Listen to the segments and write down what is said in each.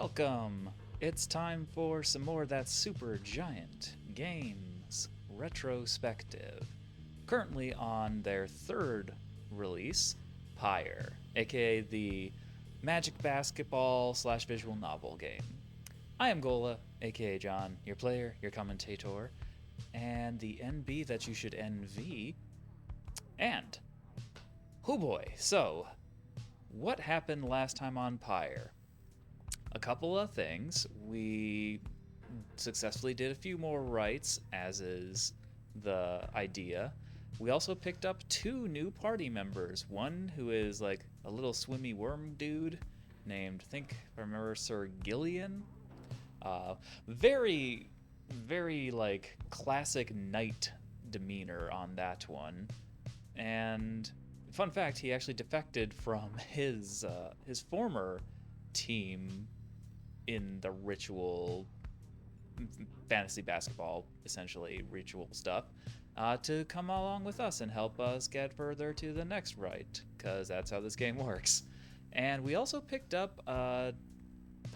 Welcome! It's time for some more of that Super Giant Games retrospective. Currently on their third release, Pyre, aka the Magic Basketball / visual novel game. I am Gola, aka John, your player, your commentator, and the NB that you should envy. And, oh boy, so, what happened last time on Pyre? A couple of things. We successfully did a few more rites, as is the idea. We also picked up 2 new party members. One who is like a little swimmy worm dude named, I think if I remember, Sir Gillian. Very like classic knight demeanor on that one. And fun fact, he actually defected from his former team in the ritual fantasy basketball, essentially ritual stuff, to come along with us and help us get further to the next rite, because that's how this game works. And we also picked up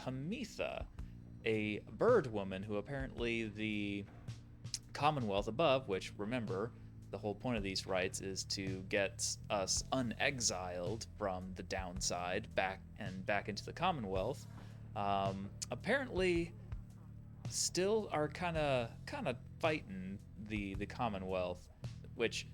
Pamitha, a bird woman who apparently the Commonwealth above, which, remember, the whole point of these rites is to get us unexiled from the downside back into the Commonwealth. Apparently still are kind of fighting the Commonwealth, which,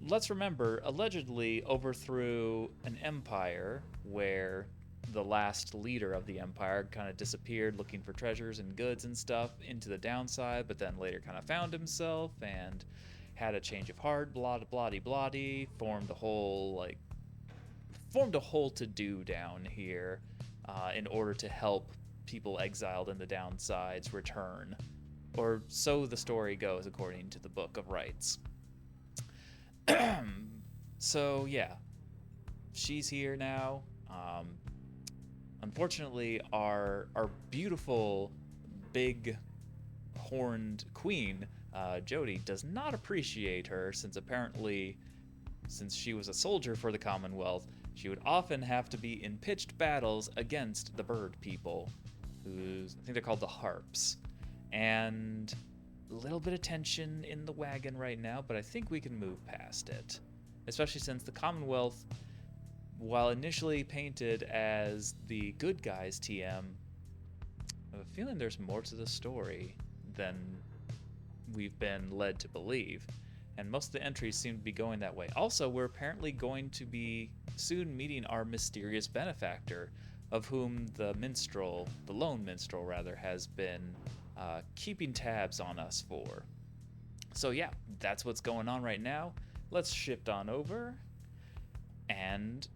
let's remember, allegedly overthrew an empire where the last leader of the empire kind of disappeared looking for treasures and goods and stuff into the downside, but then later kind of found himself and had a change of heart, bloody, formed a whole to-do down here in order to help people exiled in the downsides return. Or so the story goes according to the Book of Rites. So yeah, she's here now. Unfortunately, our beautiful big horned queen, Jodi, does not appreciate her, since she was a soldier for the Commonwealth, she would often have to be in pitched battles against the bird people, I think they're called the harps. And a little bit of tension in the wagon right now, but I think we can move past it. Especially since the Commonwealth, while initially painted as the good guys TM, I have a feeling there's more to the story than we've been led to believe, and most of the entries seem to be going that way. Also, we're apparently going to be soon meeting our mysterious benefactor, of whom the lone minstrel rather, has been keeping tabs on us for. So yeah, that's what's going on right now. Let's shift on over and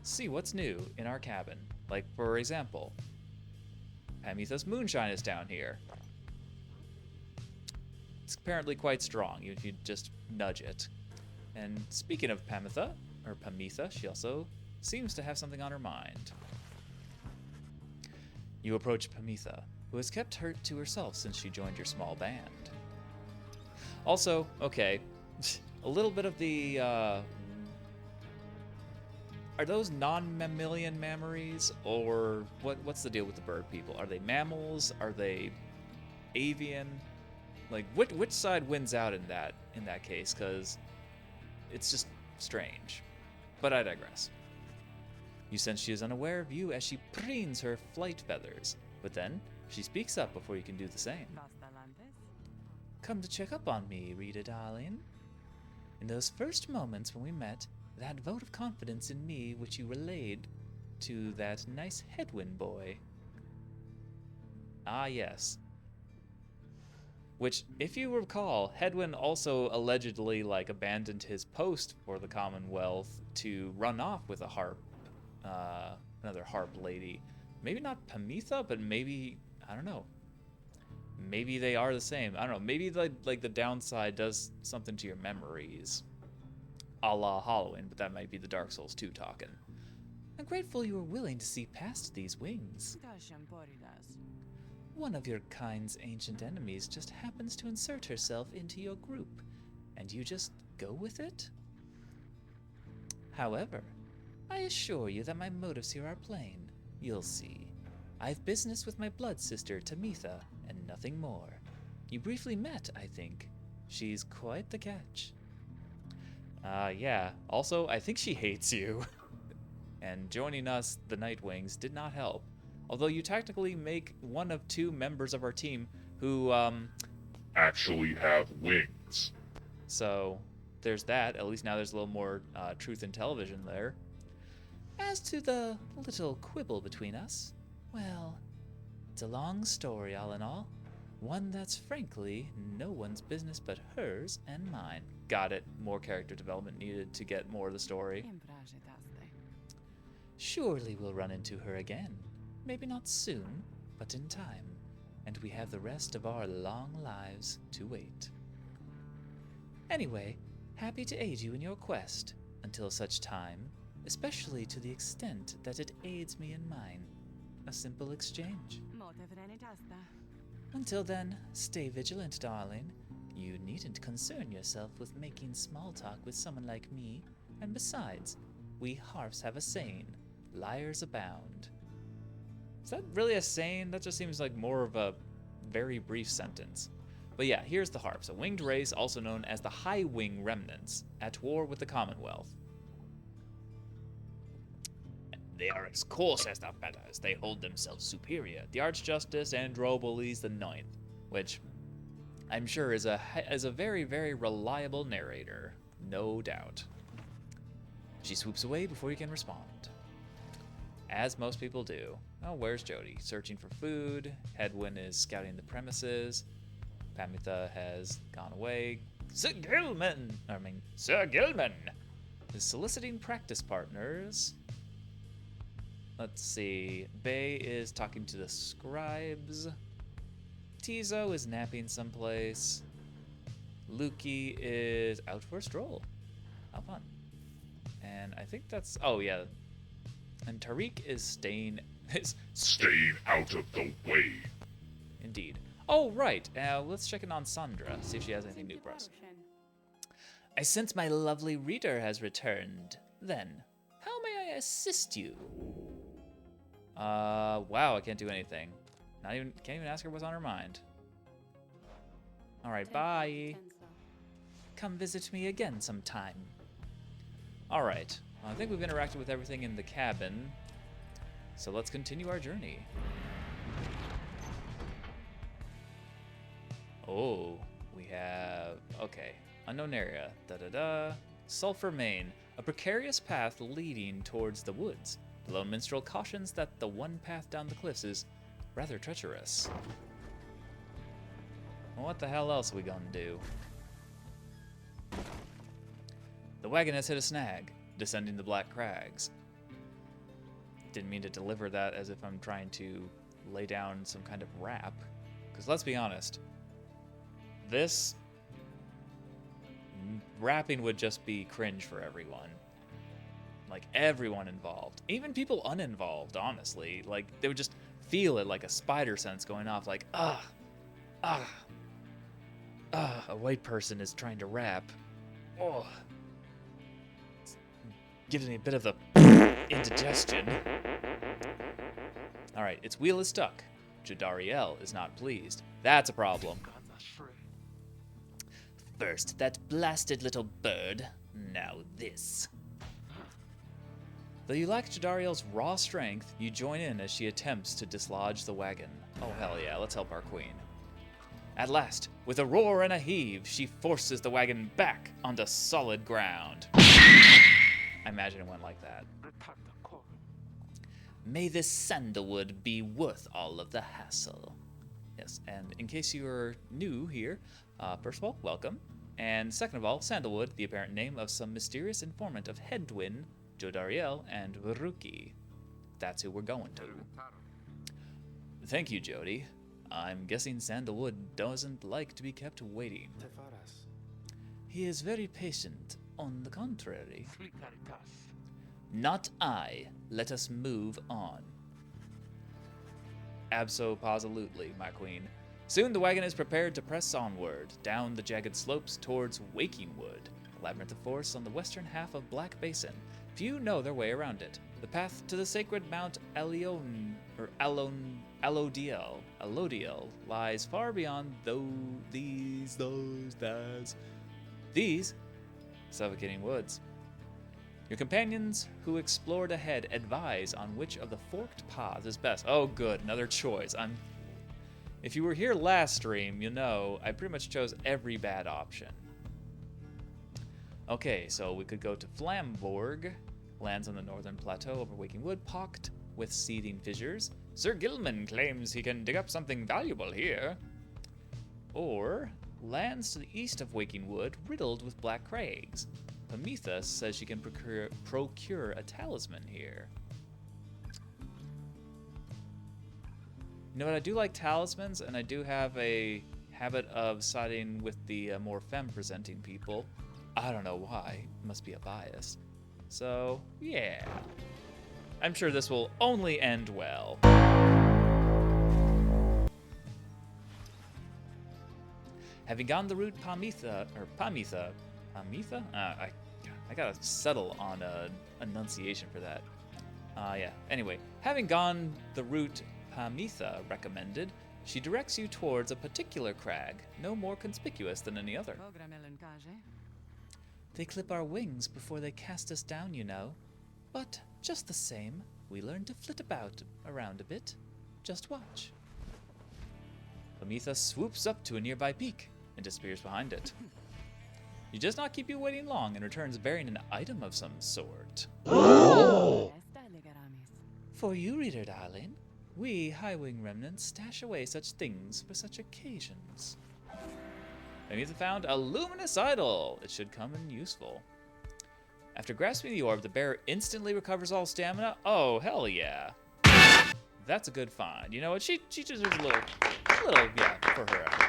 see what's new in our cabin. Like, for example, Pamitha's moonshine is down here. It's apparently quite strong if you just nudge it. And speaking of Pamitha, she also seems to have something on her mind. You approach Pamitha, who has kept her to herself since she joined your small band. Also, okay, a little bit of the, are those non-mammalian mammaries, or what's the deal with the bird people? Are they mammals? Are they avian? Like, which side wins out in that case? Because it's just strange. But I digress. You sense she is unaware of you as she preens her flight feathers, but then she speaks up before you can do the same. Come to check up on me, Rita darling. In those first moments when we met, that vote of confidence in me which you relayed to that nice Hedwin boy. Ah, yes. Which, if you recall, Hedwin also allegedly abandoned his post for the Commonwealth to run off with another harp lady. Maybe not Pamitha, but maybe, I don't know. Maybe they are the same. I don't know. Maybe the downside does something to your memories, a la Halloween, but that might be the Dark Souls 2 talking. I'm grateful you were willing to see past these wings. One of your kind's ancient enemies just happens to insert herself into your group, and you just go with it? However, I assure you that my motives here are plain. You'll see. I've business with my blood sister, Tamitha, and nothing more. You briefly met, I think. She's quite the catch. Yeah. Also, I think she hates you. And joining us, the Nightwings, did not help. Although you technically make one of two members of our team who, actually have wings. So, there's that. At least now there's a little more truth in television there. As to the little quibble between us, well, it's a long story all in all. One that's frankly no one's business but hers and mine. Got it. More character development needed to get more of the story. Surely we'll run into her again. Maybe not soon, but in time. And we have the rest of our long lives to wait. Anyway, happy to aid you in your quest, until such time, especially to the extent that it aids me in mine. A simple exchange. Until then, stay vigilant, darling. You needn't concern yourself with making small talk with someone like me, and besides, we Harfs have a saying, liars abound. Is that really a saying? That just seems like more of a very brief sentence. But yeah, here's the Harfs, a winged race also known as the High Wing Remnants, at war with the Commonwealth. They are as coarse as the feathers. They hold themselves superior. The Archjustice Androboles the Ninth, which I'm sure is a very, very reliable narrator, no doubt. She swoops away before you can respond. As most people do. Oh, where's Jodi? Searching for food. Hedwyn is scouting the premises. Tamitha has gone away. Sir Gilman is soliciting practice partners. Let's see. Bay is talking to the scribes. Tizo is napping someplace. Luki is out for a stroll. How fun. And I think that's... Oh, yeah. And Tariq is staying out of the way. Indeed. Oh, right. Let's check in on Sandra, see if she has anything new for us. I sense my lovely reader has returned. Then, how may I assist you? Wow, I can't do anything. Can't even ask her what's on her mind. All right, bye. Come visit me again sometime. All right. I think we've interacted with everything in the cabin, so let's continue our journey. Oh, we have... Okay. Unknown area. Da-da-da. Sulfur Main. A precarious path leading towards the woods. The lone minstrel cautions that the one path down the cliffs is rather treacherous. Well, what the hell else are we gonna do? The wagon has hit a snag, descending the Black Crags. Didn't mean to deliver that as if I'm trying to lay down some kind of rap. Because let's be honest, this rapping would just be cringe for everyone. Like, everyone involved. Even people uninvolved, honestly. Like, they would just feel it like a spider sense going off, like, a white person is trying to rap. Oh. It's giving me a bit of the indigestion. Alright, its wheel is stuck. Jodariel is not pleased. That's a problem. First, that blasted little bird. Now this. Though you lack Jodariel's raw strength, you join in as she attempts to dislodge the wagon. Oh hell yeah, let's help our queen. At last, with a roar and a heave, she forces the wagon back onto solid ground. I imagine it went like that. May this sandalwood be worth all of the hassle. Yes, and in case you are new here, first of all, welcome. And second of all, Sandalwood, the apparent name of some mysterious informant of Hedwyn, jodariel, and Ruki. That's who we're going to. Thank you, Jodi. I'm guessing Sandalwood doesn't like to be kept waiting. He is very patient, on the contrary. Not I. Let us move on. Abso-positively, my queen. Soon the wagon is prepared to press onward, down the jagged slopes towards Wakingwood, a labyrinth of forests on the western half of Black Basin. Few know their way around it. The path to the sacred Mount Alodiel lies far beyond these suffocating woods. Your companions who explored ahead advise on which of the forked paths is best. Oh, good, another choice. If you were here last stream, you know I pretty much chose every bad option. Okay, so we could go to Flamborg, lands on the northern plateau over Waking Wood, pocked with seething fissures. Sir Gilman claims he can dig up something valuable here. Or lands to the east of Waking Wood, riddled with black crags. Pamitha says she can procure a talisman here. You know what, I do like talismans, and I do have a habit of siding with the more femme-presenting people. I don't know why. It must be a bias. So, yeah. I'm sure this will only end well. Having gone the route Pamitha? I gotta settle on enunciation for that. Yeah. Anyway, having gone the route Pamitha recommended, she directs you towards a particular crag, no more conspicuous than any other. They clip our wings before they cast us down, you know. But just the same, we learn to flit around a bit. Just watch. Pamitha swoops up to a nearby peak and disappears behind it. She does not keep you waiting long and returns bearing an item of some sort. Oh! For you, reader darling, we High-Wing remnants stash away such things for such occasions. Pamitha found a luminous idol. It should come in useful. After grasping the orb, the bearer instantly recovers all stamina. Oh, hell yeah. That's a good find. You know what? She deserves a little, yeah, for her effort.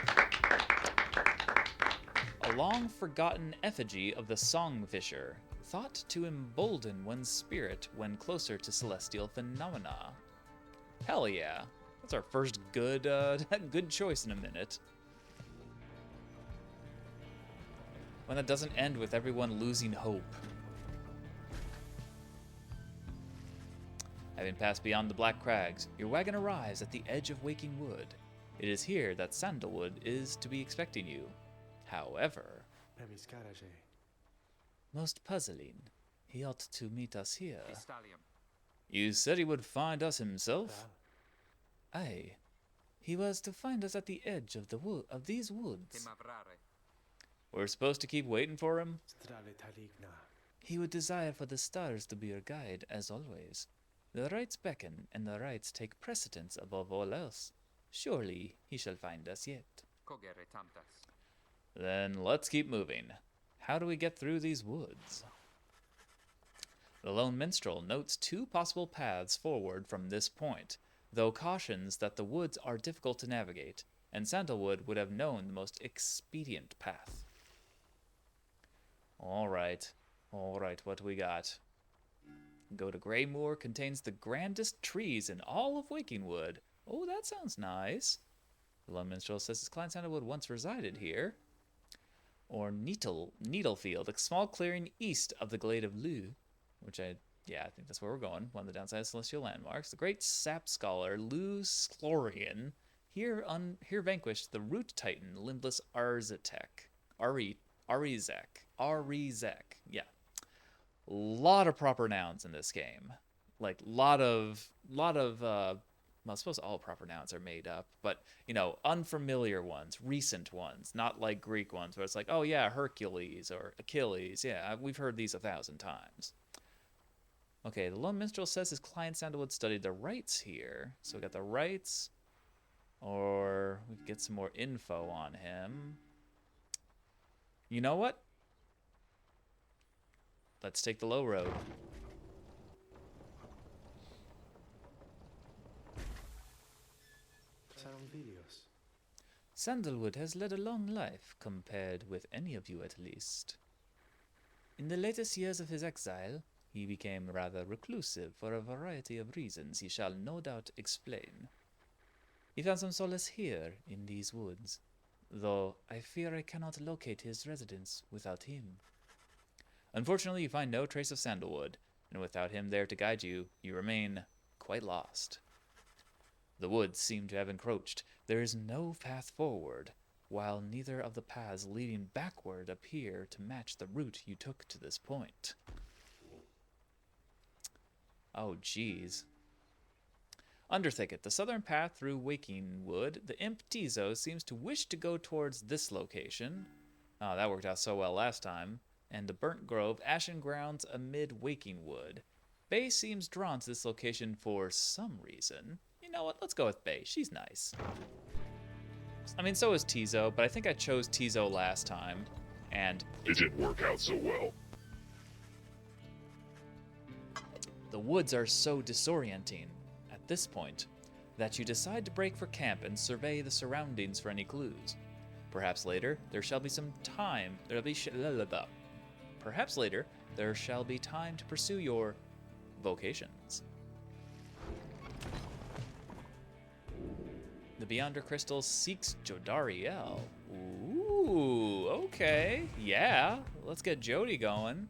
A long-forgotten effigy of the Songfisher, thought to embolden one's spirit when closer to celestial phenomena. Hell yeah. That's our first good choice in a minute. One that doesn't end with everyone losing hope. Having passed beyond the Black Crags, your wagon arrives at the edge of Waking Wood. It is here that Sandalwood is to be expecting you. However, most puzzling, he ought to meet us here. You said he would find us himself? Aye, he was to find us at the edge of these woods. We're supposed to keep waiting for him? He would desire for the stars to be your guide, as always. The rites beckon, and the rites take precedence above all else. Surely he shall find us yet. Then let's keep moving. How do we get through these woods? The lone minstrel notes 2 possible paths forward from this point, though cautions that the woods are difficult to navigate, and Sandalwood would have known the most expedient path. All right, what do we got? Go to Greymoor, contains the grandest trees in all of Waking Wood. Oh, that sounds nice. The lone minstrel says his client Sandalwood once resided here. Or Needlefield, a small clearing east of the Glade of Lu, which I think that's where we're going. One of the downside celestial landmarks. The great sap scholar Lu Sklorian here vanquished the root titan Limbless Arizek. Yeah. Lot of proper nouns in this game. Like, lot of well, I suppose all proper nouns are made up, but, you know, unfamiliar ones, recent ones, not like Greek ones where it's like, oh yeah, Hercules or Achilles. Yeah, we've heard these 1,000 times. Okay, the lone minstrel says his client Sandalwood studied the rites here. So we got the rites, or we can get some more info on him. You know what? Let's take the low road. Sandalwood has led a long life, compared with any of you at least. In the latest years of his exile, he became rather reclusive for a variety of reasons he shall no doubt explain. He found some solace here in these woods, though I fear I cannot locate his residence without him. Unfortunately, you find no trace of Sandalwood. and without him there to guide you, you remain quite lost. The woods seem to have encroached. There is no path forward, while neither of the paths leading backward appear to match the route you took to this point. Oh, geez. Underthicket, the southern path through Waking Wood. The imp Tizo seems to wish to go towards this location. Oh, that worked out so well last time. And the Burnt Grove, Ashen Grounds amid Waking Wood. Bay seems drawn to this location for some reason. You know what? Let's go with Bay. She's nice. I mean, so is Tizo, but I think I chose Tizo last time. And It didn't work out so well. the woods are so disorienting at this point that you decide to break for camp and survey the surroundings for any clues. Perhaps later there shall be some time. Perhaps later there shall be time to pursue your vocations. The Beyonder Crystal seeks jodariel. Ooh, okay, yeah. Let's get Jodi going.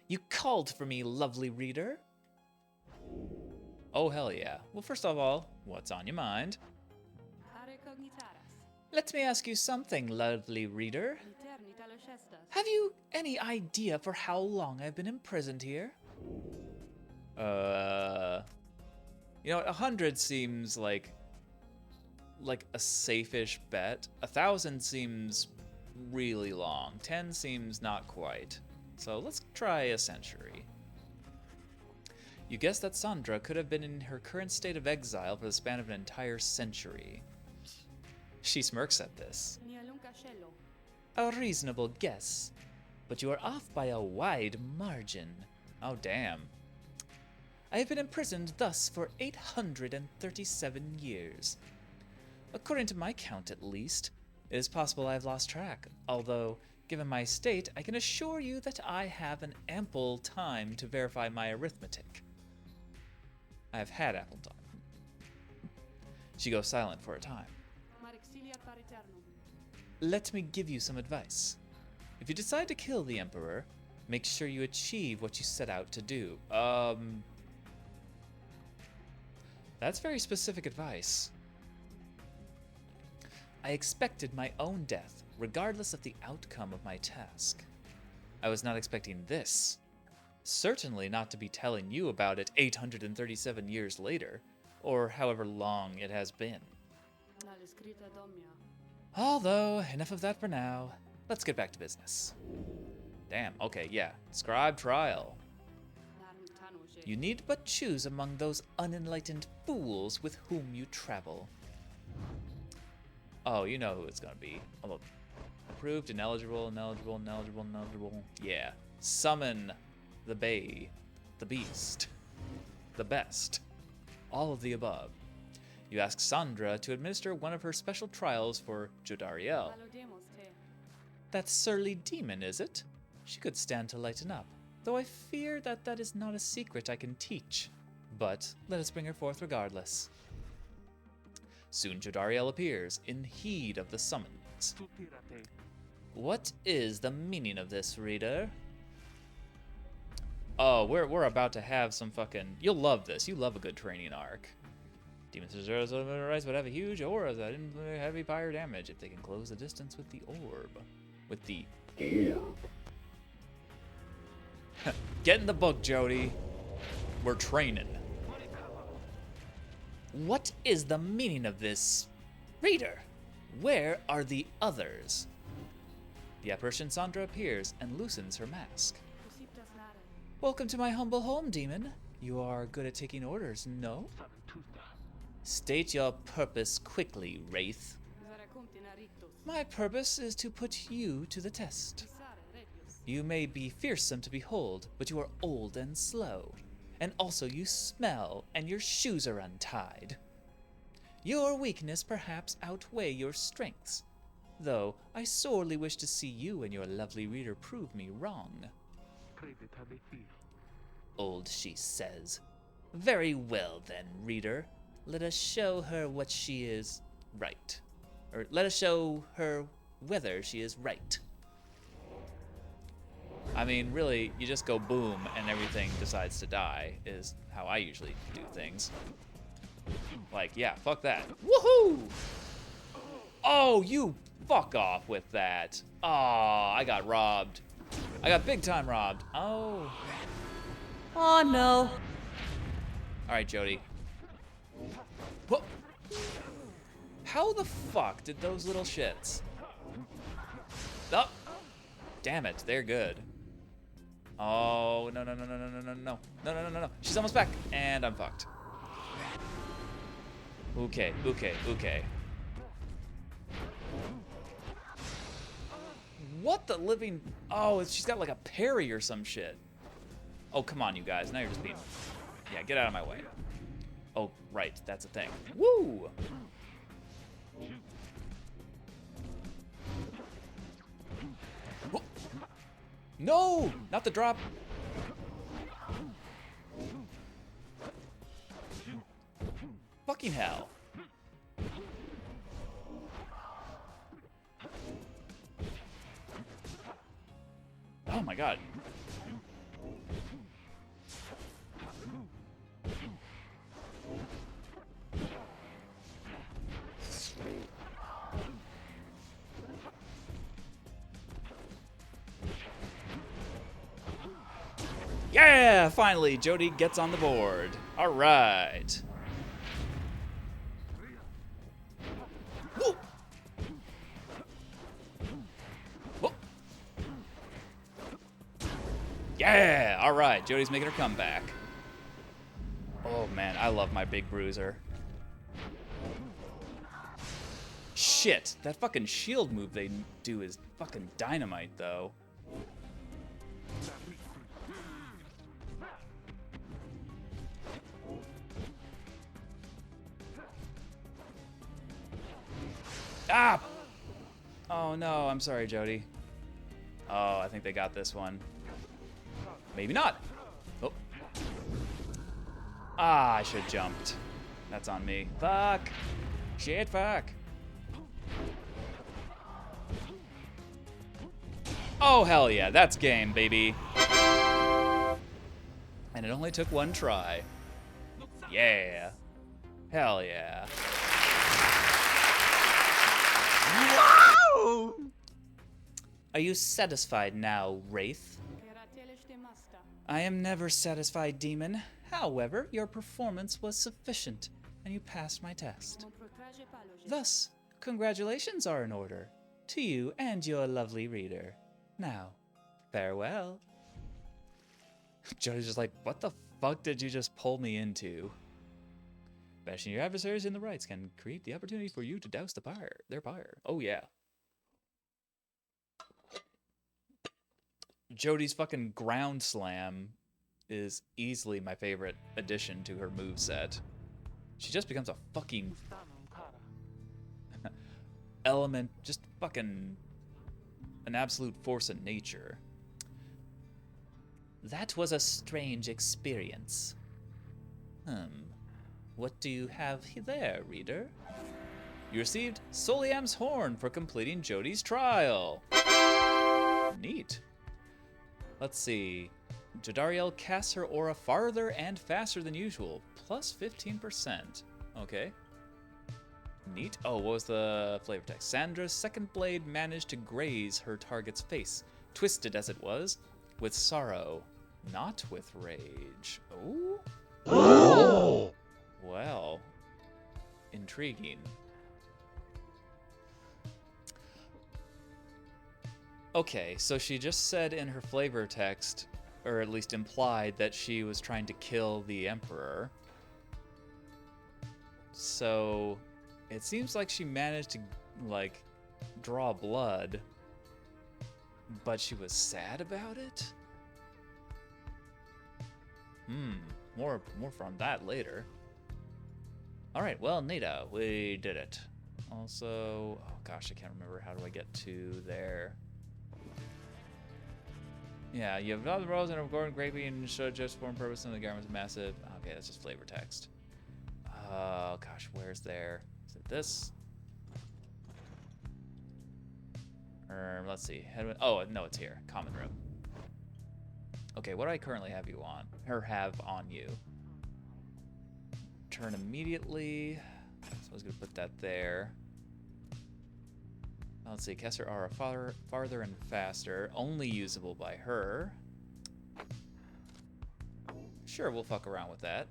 You called for me, lovely reader. Oh, hell yeah. Well, first of all, what's on your mind? Let me ask you something, lovely reader. Have you any idea for how long I've been imprisoned here? You know, 100 seems like a safe-ish bet. 1,000 seems really long. 10 seems not quite. So let's try a century. You guess that Sandra could have been in her current state of exile for the span of an entire century. She smirks at this. A reasonable guess, but you are off by a wide margin. Oh, damn. I have been imprisoned thus for 837 years. According to my count, at least, it is possible I have lost track, although, given my state, I can assure you that I have an ample time to verify my arithmetic. I have had ample time. She goes silent for a time. Let me give you some advice. If you decide to kill the Emperor, make sure you achieve what you set out to do. That's very specific advice. I expected my own death, regardless of the outcome of my task. I was not expecting this. Certainly not to be telling you about it 837 years later, or however long it has been. Although, enough of that for now. Let's get back to business. Damn, okay, yeah. Scribe trial. You need but choose among those unenlightened fools with whom you travel. Oh, you know who it's gonna be. Approved, ineligible. Yeah. Summon the Bay, the Beast, the Best. All of the above. You ask Sandra to administer one of her special trials for jodariel. That surly demon, is it? She could stand to lighten up, though I fear that that is not a secret I can teach. But let us bring her forth regardless. Soon jodariel appears, in heed of the summons. What is the meaning of this, reader? Oh, we're about to have some fucking... You'll love this. You love a good training arc. Demons would have a huge aura that inflict heavy fire damage if they can close the distance with the orb. With the Orb. Get in the book, Jodi. We're training. What is the meaning of this? Reader, where are the others? The apparition Sandra appears and loosens her mask. Welcome to my humble home, demon. You are good at taking orders, no? State your purpose quickly, Wraith. My purpose is to put you to the test. You may be fearsome to behold, but you are old and slow. And also you smell, and your shoes are untied. Your weakness perhaps outweigh your strengths, though I sorely wish to see you and your lovely reader prove me wrong. Old, she says. Very well then, reader. Let us show her what she is right. Or let us show her whether she is right. I mean, really, you just go boom and everything decides to die, is how I usually do things. Like, yeah, fuck that. Woohoo! Oh, you fuck off with that. Oh, I got robbed. I got big time robbed. Oh. Oh no. All right, Jodi. Whoa. How the fuck did those little shits? Oh, damn it, they're good. Oh, no, no, no, no, no, no, no, no, no, no, no, no. She's almost back, and I'm fucked. Okay, okay, okay. What the living... Oh, she's got like a parry or some shit. Oh, come on, you guys. Now you're just being... Yeah, get out of my way. Oh, right. That's a thing. Woo! Whoa. No! Not the drop. Fucking hell. Oh my god. Yeah, finally, Jodi gets on the board. All right. Woo. Whoa. Yeah, all right, Jodi's making her comeback. Oh man, I love my big bruiser. Shit, that fucking shield move they do is fucking dynamite though. Ah! Oh no, I'm sorry, Jodi. Oh, I think they got this one. Maybe not. Oh. Ah, I should have jumped. That's on me. Fuck. Shit, fuck. Oh, hell yeah, that's game, baby. And it only took one try. Yeah. Hell yeah. Wow! Are you satisfied now, Wraith? I am never satisfied, demon. However, your performance was sufficient, and you passed my test. Thus, congratulations are in order to you and your lovely reader. Now, farewell. Jodi's just like, what the fuck did you just pull me into? Bashing your adversaries in the rites can create the opportunity for you to douse their pyre. Oh yeah. Jodi's fucking ground slam is easily my favorite addition to her moveset. She just becomes a fucking element, just fucking an absolute force of nature. That was a strange experience. What do you have there, reader? You received Soliam's Horn for completing Jodi's trial. Neat. Let's see. Jodariel casts her aura farther and faster than usual, plus 15%. Okay. Neat. Oh, what was the flavor text? Sandra's second blade managed to graze her target's face, twisted as it was, with sorrow, not with rage. Oh? Oh! Well, intriguing. Okay, so she just said in her flavor text, or at least implied, that she was trying to kill the Emperor. So it seems like she managed to, like, draw blood, but she was sad about it? More from that later. All right, well, Nita, we did it. Also, oh gosh, I can't remember. How do I get to there? Yeah, you have other rows and a Gordon Gravy and should just form purpose and the garment is massive. Okay, that's just flavor text. Oh gosh, where's there? Is it this? Let's see. Oh no, it's here. Common room. Okay, what do I currently have you on? Or have on you? Turn immediately. So I was going to put that there. Let's see, cast her aura farther and faster. Only usable by her. Sure, we'll fuck around with that.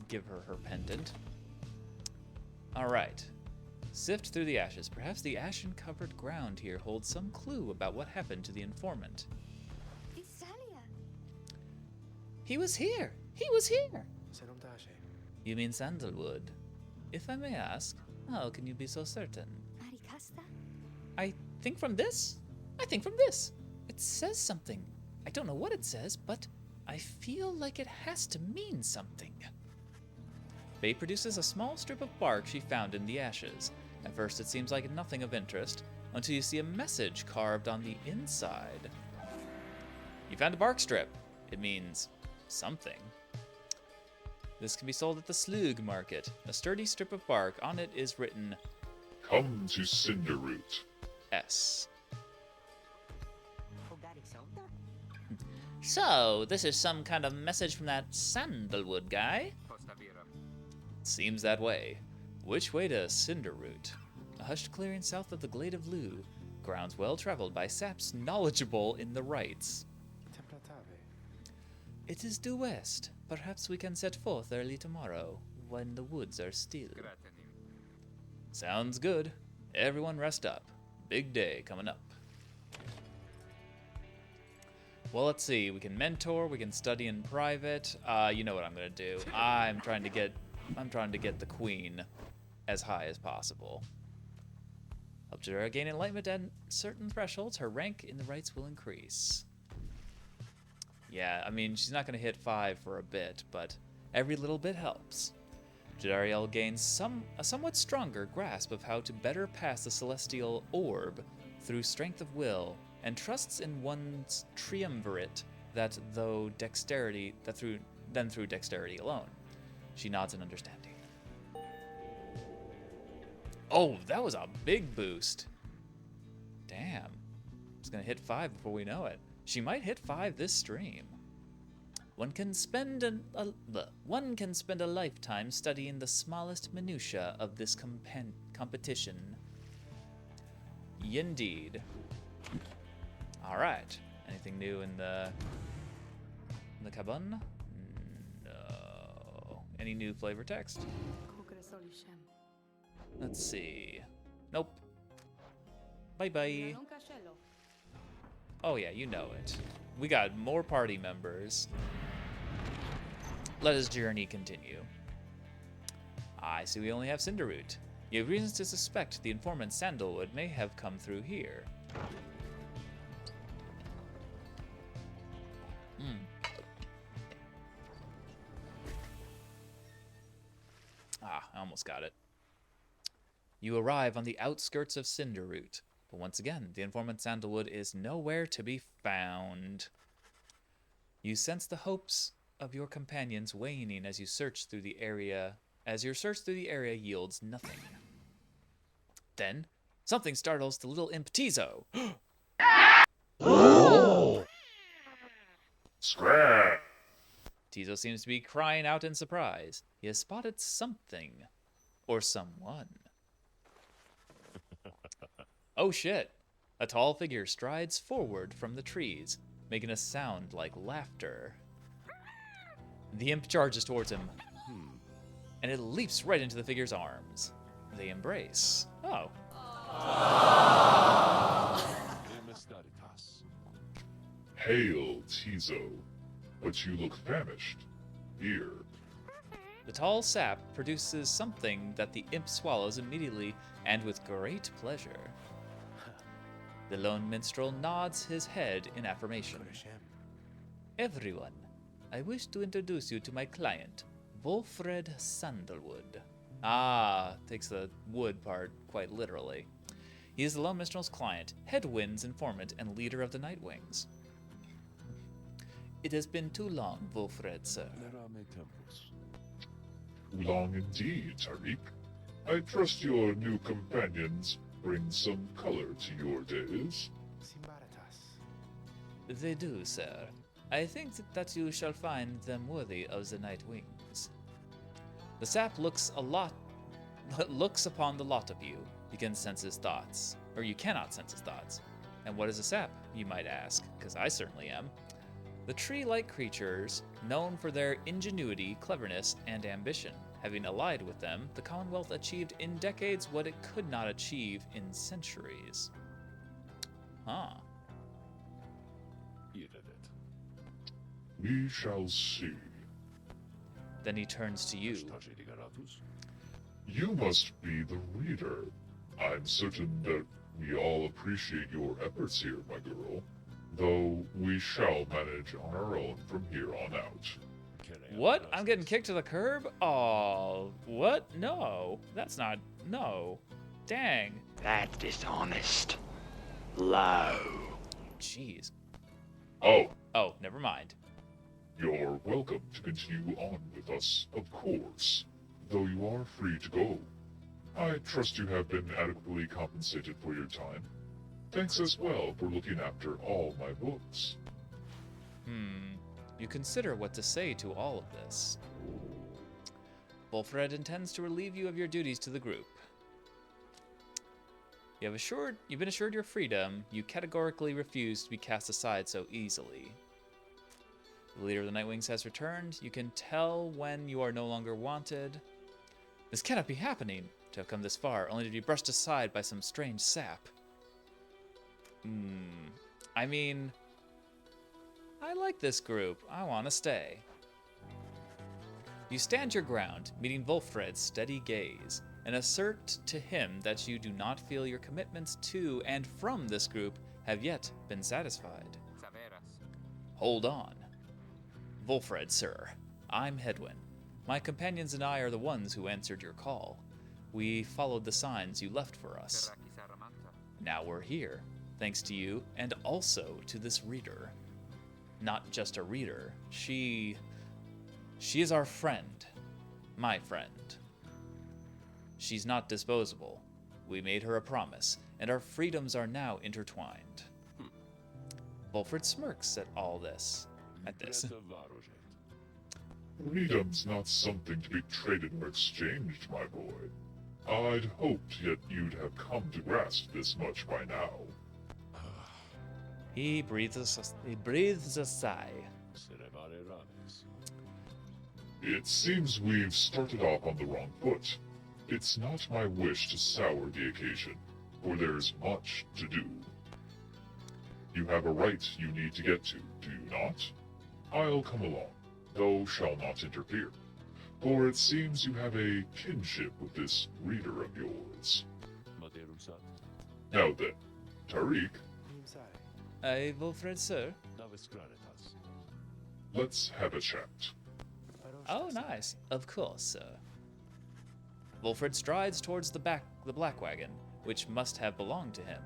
Give her her pendant. Alright. Sift through the ashes. Perhaps the ashen-covered ground here holds some clue about what happened to the informant. He was here! He was here! You mean Sandalwood? If I may ask, how can you be so certain? I think from this? I think from this. It says something. I don't know what it says, but I feel like it has to mean something. Faye produces a small strip of bark she found in the ashes. At first it seems like nothing of interest, until you see a message carved on the inside. You found a bark strip. It means something. This can be sold at the Slug market. A sturdy strip of bark. On it is written, Come to Cinderroot. S. So, this is some kind of message from that Sandalwood guy? Seems that way. Which way to Cinderroot? A hushed clearing south of the Glade of Lu. Grounds well traveled by saps knowledgeable in the rites. It is due west. Perhaps we can set forth early tomorrow, when the woods are still. Sounds good. Everyone rest up. Big day coming up. Well, let's see. We can mentor. We can study in private. You know what I'm gonna do. I'm trying to get the queen as high as possible. Help Jodariel gain enlightenment at certain thresholds. Her rank in the rites will increase. Yeah, I mean, she's not gonna hit 5 for a bit, but every little bit helps. Jodariel gains a somewhat stronger grasp of how to better pass the celestial orb through strength of will, and trusts in one's triumvirate through dexterity alone. She nods in understanding. Oh, that was a big boost. Damn. It's gonna hit 5 before we know it. She might hit 5 this stream. One can spend a lifetime studying the smallest minutiae of this competition. Indeed. All right. Anything new in the cabin? No. Any new flavor text? Let's see. Nope. Bye bye. Oh yeah, you know it. We got more party members. Let his journey continue. I see we only have Cinderroot. You have reasons to suspect the informant Sandalwood may have come through here. I almost got it. You arrive on the outskirts of Cinderroot, but once again, the informant Sandalwood is nowhere to be found. You sense the hopes of your companions waning as you search through the area, your search through the area yields nothing. Then, something startles the little imp Tizo. Oh! Scrap! Tizo seems to be crying out in surprise. He has spotted something. Or someone. Oh shit! A tall figure strides forward from the trees, making a sound like laughter. The imp charges towards him, and it leaps right into the figure's arms. They embrace. Oh. Hail, Tizo. But you look famished. Here. The tall sap produces something that the imp swallows immediately and with great pleasure. The lone minstrel nods his head in affirmation. Everyone, I wish to introduce you to my client, Volfred Sandalwood. Takes the wood part quite literally. He is the lone minstrel's client, Headwind's informant, and leader of the Nightwings. It has been too long, Volfred, sir. Too long indeed, Tariq. I trust your new companions bring some color to your days. They do, sir. I think that you shall find them worthy of the Nightwings. The sap looks upon the lot of you. You can sense his thoughts, or you cannot sense his thoughts. And what is a sap, you might ask, because I certainly am. The tree-like creatures, known for their ingenuity, cleverness, and ambition. Having allied with them, the Commonwealth achieved in decades what it could not achieve in centuries. Huh. We shall see. Then he turns to you. You must be the reader. I'm certain that we all appreciate your efforts here, my girl. Though we shall manage on our own from here on out. What? I'm getting kicked to the curb? Oh, what? No. That's not... No. Dang. That's dishonest. Low. Jeez. Oh, Oh, never mind. you're welcome to continue on with us, of course. Though you are free to go. I trust you have been adequately compensated for your time. Thanks as well for looking after all my books. You consider what to say to all of this. Volfred intends to relieve you of your duties to the group. You've been assured your freedom. You categorically refuse to be cast aside so easily. The leader of the Nightwings has returned. You can tell when you are no longer wanted. This cannot be happening. To have come this far, only to be brushed aside by some strange sap. I mean, I like this group. I want to stay. You stand your ground, meeting Volfred's steady gaze, and assert to him that you do not feel your commitments to and from this group have yet been satisfied. Hold on. Volfred, sir. I'm Hedwyn. My companions and I are the ones who answered your call. We followed the signs you left for us. Now we're here, thanks to you and also to this reader. Not just a reader. She is our friend. My friend. She's not disposable. We made her a promise, and our freedoms are now intertwined. Volfred smirks at all this. At this. Freedom's not something to be traded or exchanged, my boy. I'd hoped yet you'd have come to grasp this much by now. He breathes a sigh. It seems we've started off on the wrong foot. It's not my wish to sour the occasion, for there's much to do. You have a rite you need to get to, do you not? I'll come along, though shall not interfere, for it seems you have a kinship with this reader of yours. Now then, Tariq, Volfred, sir. let's have a chat. Oh, nice. Of course, sir. Volfred strides towards the black wagon, which must have belonged to him.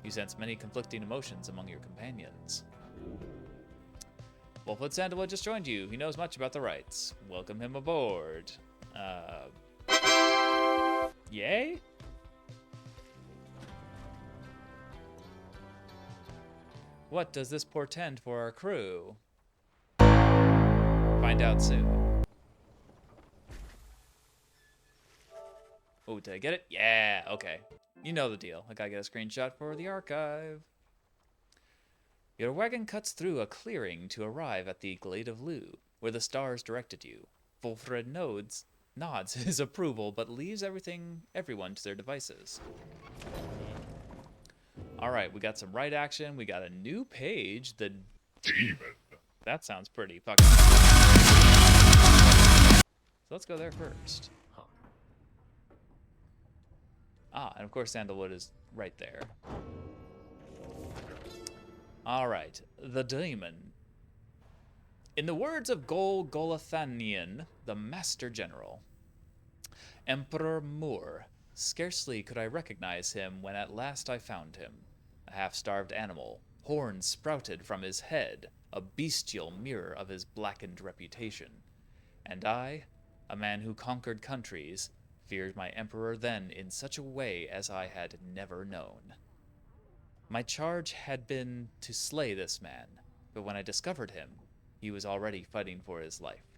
You sense many conflicting emotions among your companions. Volfred Sandalwood just joined you. He knows much about the rites. Welcome him aboard. Yay? What does this portend for our crew? Find out soon. Oh, did I get it? Yeah, okay. You know the deal. I gotta get a screenshot for the archive. Your wagon cuts through a clearing to arrive at the Glade of Lu, where the stars directed you. Volfred nods his approval, but leaves everyone to their devices. Alright, we got some right action. We got a new page. The Demon. That sounds pretty fucking... So let's go there first. Ah, and of course Sandalwood is right there. Alright, the Demon. In the words of Golathanian, the Master General, Emperor Moore, scarcely could I recognize him when at last I found him. A half-starved animal, horns sprouted from his head, a bestial mirror of his blackened reputation. And I, a man who conquered countries, feared my emperor then in such a way as I had never known. My charge had been to slay this man, but when I discovered him, he was already fighting for his life.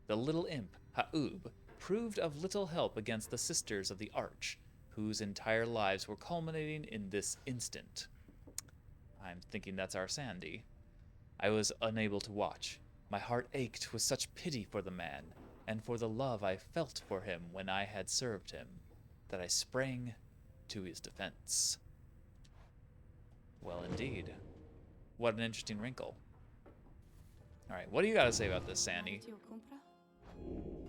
The little imp, Ha'ub, proved of little help against the Sisters of the Arch, whose entire lives were culminating in this instant. I'm thinking that's our Sandy. I was unable to watch. My heart ached with such pity for the man, and for the love I felt for him when I had served him, that I sprang to his defense. Well, indeed. What an interesting wrinkle. Alright, what do you got to say about this, Sandy?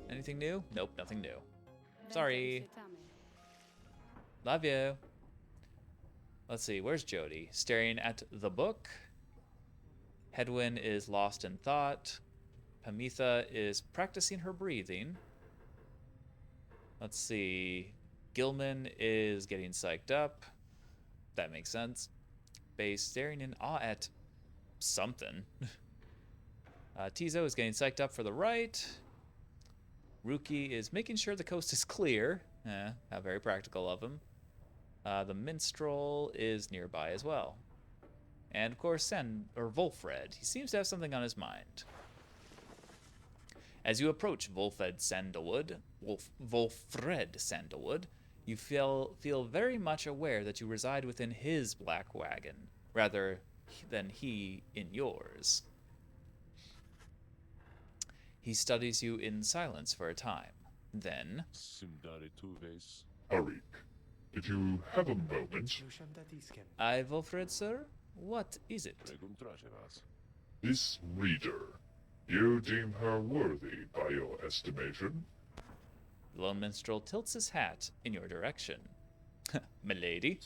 Anything new? Nope, nothing new. Sorry. Love you. Let's see, where's Jodi? Staring at the book. Hedwyn is lost in thought. Pamitha is practicing her breathing. Let's see. Gilman is getting psyched up. That makes sense. Bay staring in awe at something. Tizo is getting psyched up for the rite. Ruki is making sure the coast is clear. How very practical of him. The minstrel is nearby as well. And of course, Volfred. He seems to have something on his mind. As you approach Volfred Sandalwood, you feel very much aware that you reside within his black wagon, rather than he in yours. He studies you in silence for a time. Then, Arik, if you have a moment, I, Volfred, sir? What is it? this reader, you deem her worthy by your estimation? The lone minstrel tilts his hat in your direction. Milady.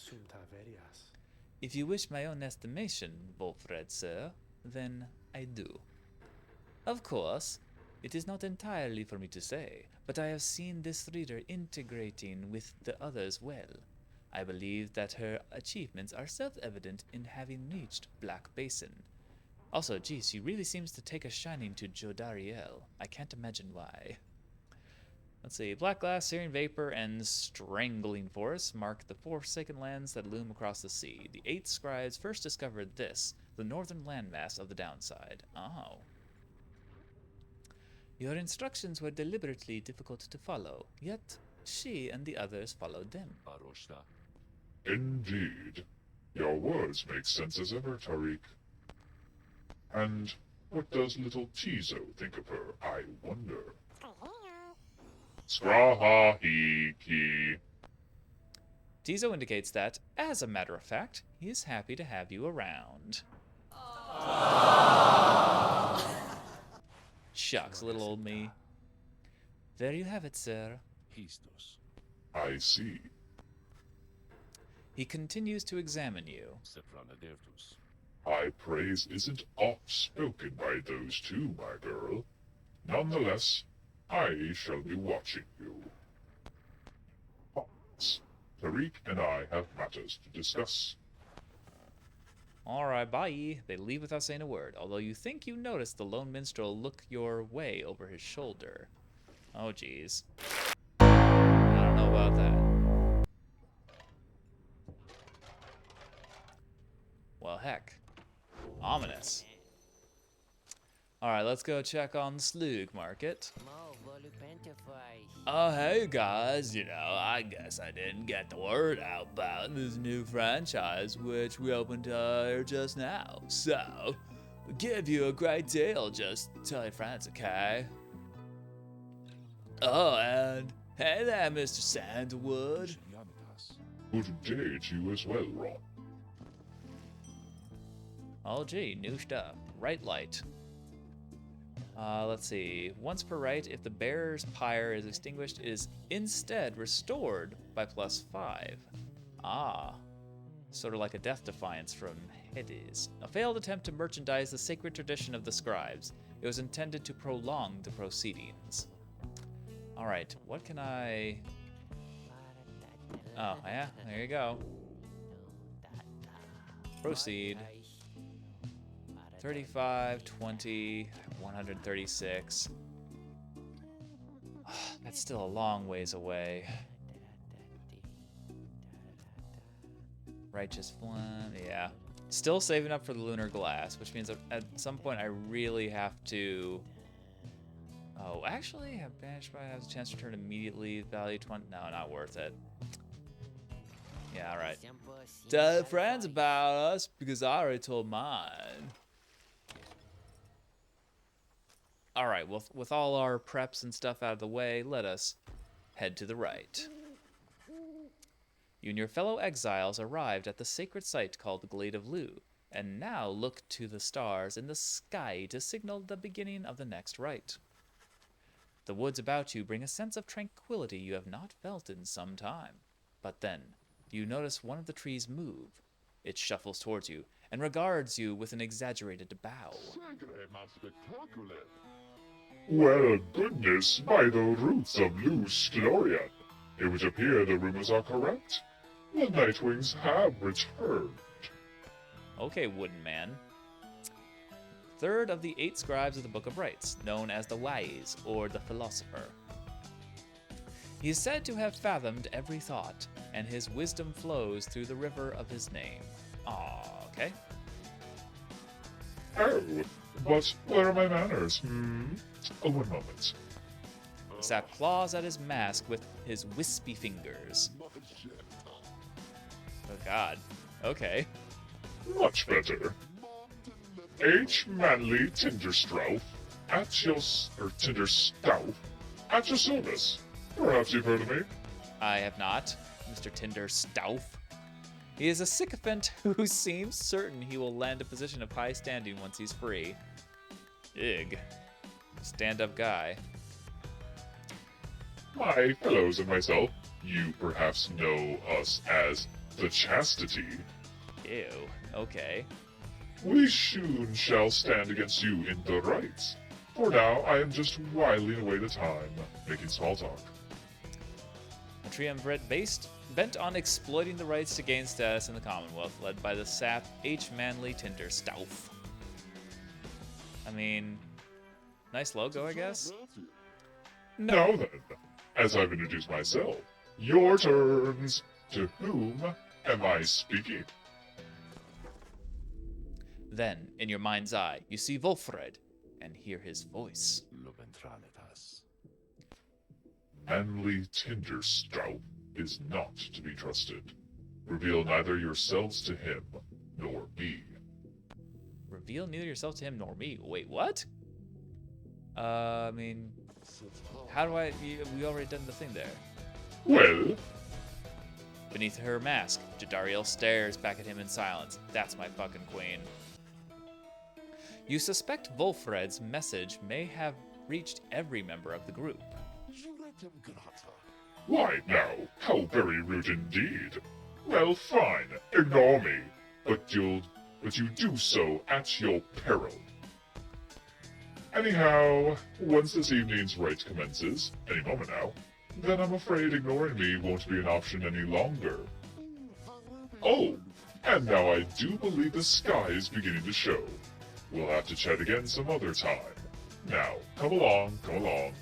If you wish my own estimation, Volfred, sir, then I do. Of course, it is not entirely for me to say, but I have seen this reader integrating with the others well. I believe that her achievements are self-evident in having reached Black Basin. Also, geez, she really seems to take a shining to jodariel. I can't imagine why. Let's see. Black glass, searing vapor, and strangling forests mark the forsaken lands that loom across the sea. The 8 scribes first discovered this, the northern landmass of the downside. Oh. Your instructions were deliberately difficult to follow, yet she and the others followed them. Indeed. Your words make sense as ever, Tariq. And what does little Tizo think of her, I wonder? Scrahahiki. Tizo indicates that, as a matter of fact, he is happy to have you around. Shucks, little old me. There you have it, sir. I see. He continues to examine you. High praise isn't oft spoken by those two, my girl. Nonetheless, I shall be watching you. But Tariq and I have matters to discuss. Alright, bye. They leave without saying a word, although you think you notice the lone minstrel look your way over his shoulder. Oh, jeez. I don't know about that. Well, heck. Ominous. Alright, let's go check on the slug market. Oh, hey guys, I guess I didn't get the word out about this new franchise which we opened just now. So, we'll give you a great deal, just tell your friends, okay? Oh, and hey there, Mr. Sandalwood. Good day to you as well, Ron. Oh gee, new stuff. Right light. Let's see. Once per rite, if the bearer's pyre is extinguished, it is instead restored by +5. Ah. Sort of like a death defiance from Hades. A failed attempt to merchandise the sacred tradition of the scribes. It was intended to prolong the proceedings. Alright, what can I... Oh, yeah, there you go. Proceed. 35, 20, 136. That's still a long ways away. Righteous Flame, yeah. Still saving up for the Lunar Glass, which means at some point I really have to... Oh, actually, have banished by has a chance to return immediately. Value 20. No, not worth it. Yeah, alright. Tell friends about us, because I already told mine. Alright, well, with all our preps and stuff out of the way, let us head to the right. You and your fellow exiles arrived at the sacred site called the Glade of Lu, and now look to the stars in the sky to signal the beginning of the next rite. The woods about you bring a sense of tranquility you have not felt in some time. But then, you notice one of the trees move. It shuffles towards you and regards you with an exaggerated bow. Well, goodness, by the roots of Luz Gloria, it would appear the rumors are correct. The Nightwings have returned. Okay, Wooden Man. Third of the 8 scribes of the Book of Rites, known as the Wise, or the Philosopher. He is said to have fathomed every thought, and his wisdom flows through the river of his name. Aw, okay. Oh, but where are my manners, Oh, one moment. The sap claws at his mask with his wispy fingers. Oh god. Okay. Much better. H. Manly Tinderstrauth at your Tinderstouth at your service. Perhaps you've heard of me. I have not, Mr. Tinder Stouff. He is a sycophant who seems certain he will land a position of high standing once he's free. Ig. Stand-up guy. My fellows and myself, you perhaps know us as the Chastity. Ew. Okay. We soon shall stand against you in the rites. For now, I am just whiling away the time, making small talk. A triumvirate bent on exploiting the rights to gain status in the Commonwealth, led by the sap H. Manly Tinder Stouff. I mean, nice logo, I guess? Now then, as I've introduced myself, your turns. To whom am I speaking? Then, in your mind's eye, you see Volfred and hear his voice. Manly Tinderstrauth is not to be trusted. Reveal neither yourselves to him nor me. Reveal neither yourself to him nor me. Wait, what? I mean, how do I... We already done the thing there. Well, Beneath her mask, Jodariel stares back at him in silence. That's my fucking queen. You suspect Volfred's message may have reached every member of the group. why now, how very rude indeed. Well, fine, ignore me, but you do so at your peril. Anyhow, once this evening's rite commences, any moment now, then I'm afraid ignoring me won't be an option any longer. Oh, and now I do believe the sky is beginning to show. We'll have to chat again some other time. Now, come along, come along.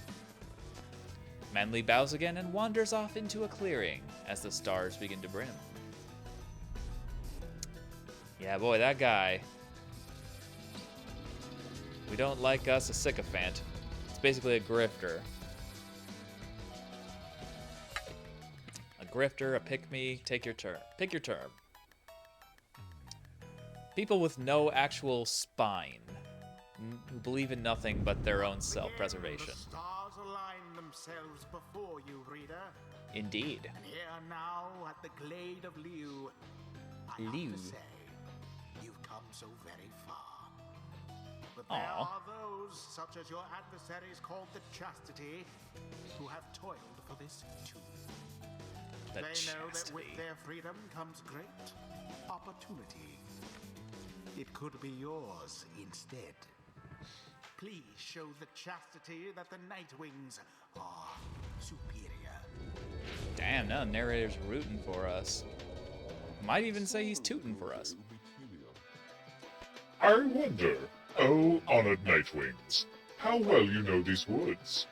Manly bows again and wanders off into a clearing as the stars begin to brim. Yeah, boy, that guy. We don't like us a sycophant. It's basically a grifter. A grifter, a pick-me, take your turn. Pick your term. People with no actual spine, who believe in nothing but their own self-preservation. The stars align themselves before you, reader. Indeed. And here now at the Glade of Liu, I have Liu. to say, you've come so very far. But there Aw. are those, such as your adversaries called the Chastity, who have toiled for this too. The They know that with Chastity. their freedom comes great opportunity. It could be yours instead. Please show the Chastity that the Nightwings are superior. Damn, now the narrator's rooting for us. Might even say he's tooting for us. I wonder, oh honored Nightwings, how well you know these woods.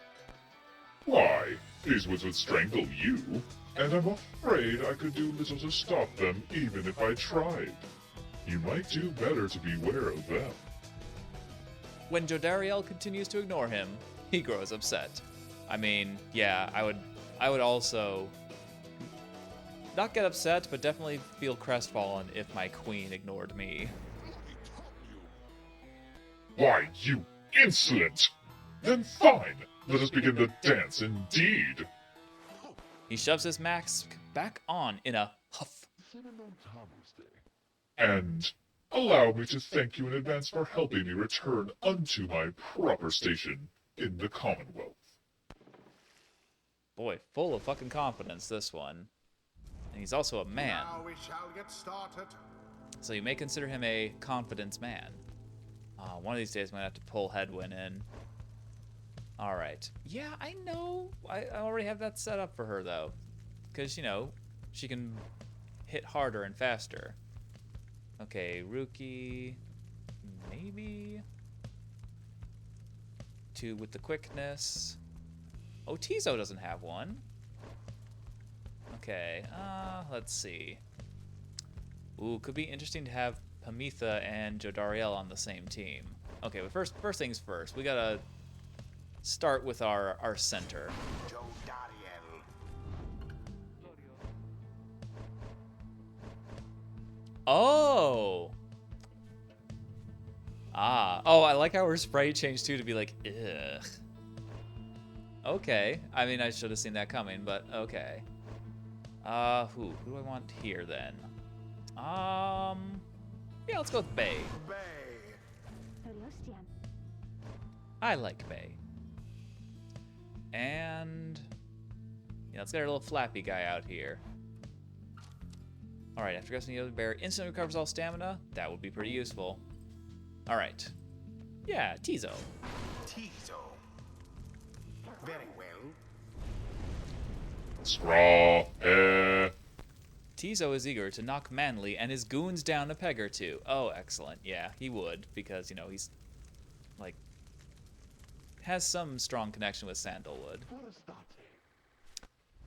Why, these woods would strangle you. and I'm afraid I could do little to stop them even if I tried. You might do better to beware of them. When jodariel continues to ignore him, he grows upset. I mean, yeah, I would also not get upset, but definitely feel crestfallen if my queen ignored me. Why, you insolent! Then fine, let us begin the dance indeed. He shoves his mask back on in a huff. And allow me to thank you in advance for helping me return unto my proper station in the Commonwealth. Boy, full of fucking confidence, this one. And he's also a man, Now we shall get started. so you may consider him a confidence man. One of these days I'm gonna have to pull Hedwyn in. Alright. Yeah, I know. I already have that set up for her, though. Because, you know, she can hit harder and faster. Okay, Ruki. Maybe. 2 with the quickness. Oh, Tizo doesn't have one. Okay, let's see. Ooh, could be interesting to have Pamitha and jodariel on the same team. Okay, but first things first. We gotta start with our center. Jodariel. Oh! Ah. Oh, I like how her spray changed too to be like, ugh. Okay. I mean, I should have seen that coming, but okay. Who do I want here then? Yeah, let's go with Bay. Bay. I like Bay. And yeah, let's get our little flappy guy out here. Alright, after casting the other bear instantly recovers all stamina. That would be pretty useful. Alright. Yeah, Tizo. Tizo. Very well. Scraw, Tizo is eager to knock Manly and his goons down a peg or two. Oh, excellent. Yeah, he would, because, you know, he's, like, has some strong connection with Sandalwood.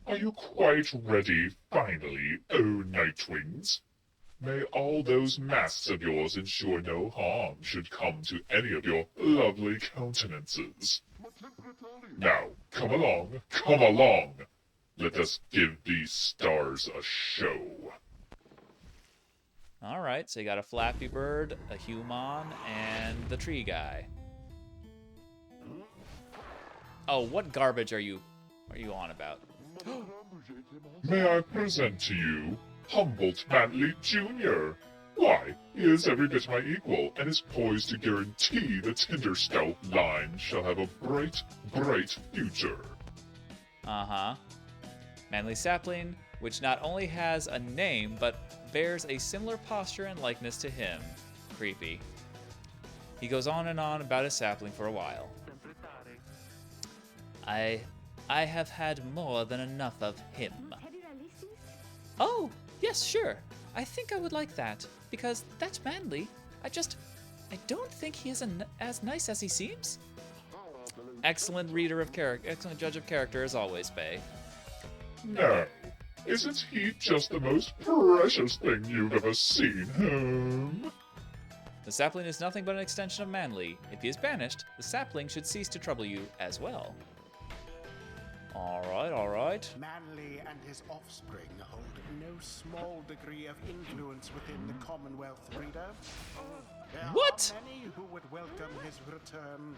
Are you quite ready, finally, oh Nightwings? May all those masks of yours ensure no harm should come to any of your lovely countenances. Now, come along, come along! Let us give these stars a show. Alright, so you got a Flappy Bird, a Human, and the tree guy. Oh, what garbage are you on about? May I present to you Humboldt Manley Jr.? Why, he is every bit my equal, and is poised to guarantee the Tinder Stout line shall have a bright, bright future. Uh-huh. Manly Sapling, which not only has a name, but bears a similar posture and likeness to him. Creepy. He goes on and on about his sapling for a while. I have had more than enough of him. Oh, yes, sure. I think I would like that, because that Manly, I don't think he is as nice as he seems. Excellent reader of character, excellent judge of character as always, Bay. No, isn't he just the most precious thing you've ever seen, home? The sapling is nothing but an extension of Manly. If he is banished, the sapling should cease to trouble you as well. Alright, alright. Manly and his offspring hold no small degree of influence within the Commonwealth, reader. There What? are many who would welcome his return,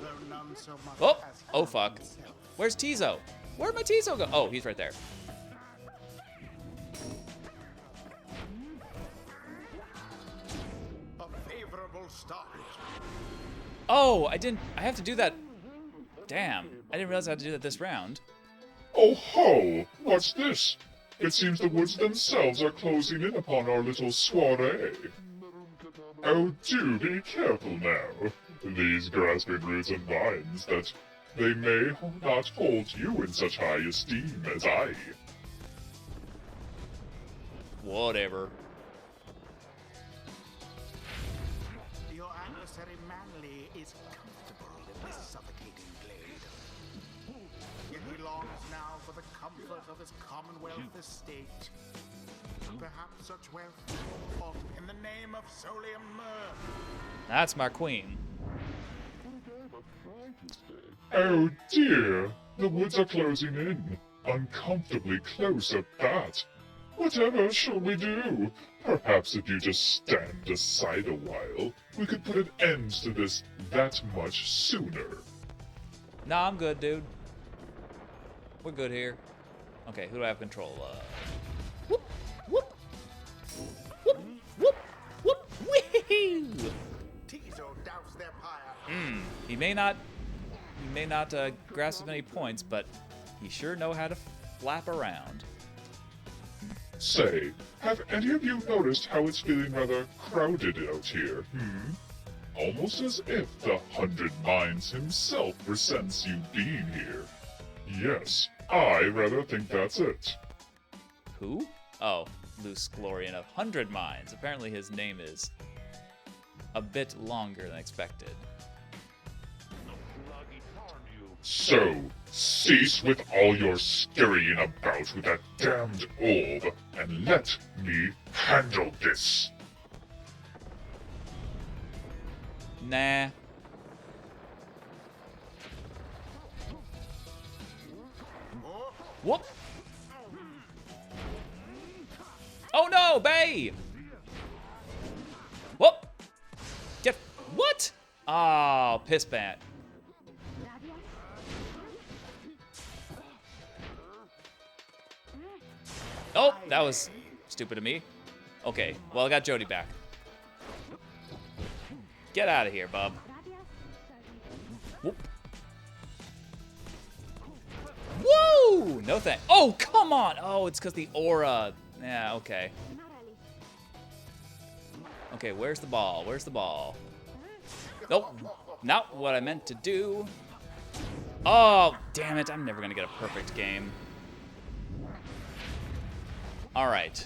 though none so much Oh, as he oh fuck. himself. Where's Tizo? Where'd my Tizo go? Oh, he's right there. A favorable start. Oh, I have to do that. Damn, I didn't realize I had to do that this round. Oh ho! What's this? It seems the woods themselves are closing in upon our little soiree. Oh, do be careful now. These grasping roots and vines that they may not hold you in such high esteem as I. Whatever. Your adversary Manly is comfortable in this suffocating glade. Yet he longs now for the comfort of of his Commonwealth estate. Perhaps such wealth, fought in the name of Solium Myrrh. That's my queen. Oh dear, the woods are closing in. Uncomfortably close at that. Whatever shall we do? Perhaps if you just stand aside a while, we could put an end to this that much sooner. Nah, I'm good, dude. We're good here. Okay, who do I have control of? Whoop, whoop, whoop, whoop, whoop, wee-hoo! Tizo douse their pyre. He may not grasp as many points, but he sure know how to flap around. Say, have any of you noticed how it's feeling rather crowded out here, Almost as if the 100 Minds himself resents you being here. Yes, I rather think that's it. Who? Oh, Luce Glorian of 100 Minds. Apparently his name is a bit longer than expected. So, cease with all your scurrying about with that damned orb, and let me handle this. Nah. Whoop! Oh no, Bay! Whoop! Get what? Oh, piss bat. Oh, that was stupid of me. Okay, well, I got Jodi back. Get out of here, bub. Whoop. Woo! No thank. Oh, come on! Oh, it's because the aura. Yeah, okay. Okay, where's the ball? Where's the ball? Nope, not what I meant to do. Oh, damn it. I'm never going to get a perfect game. All right.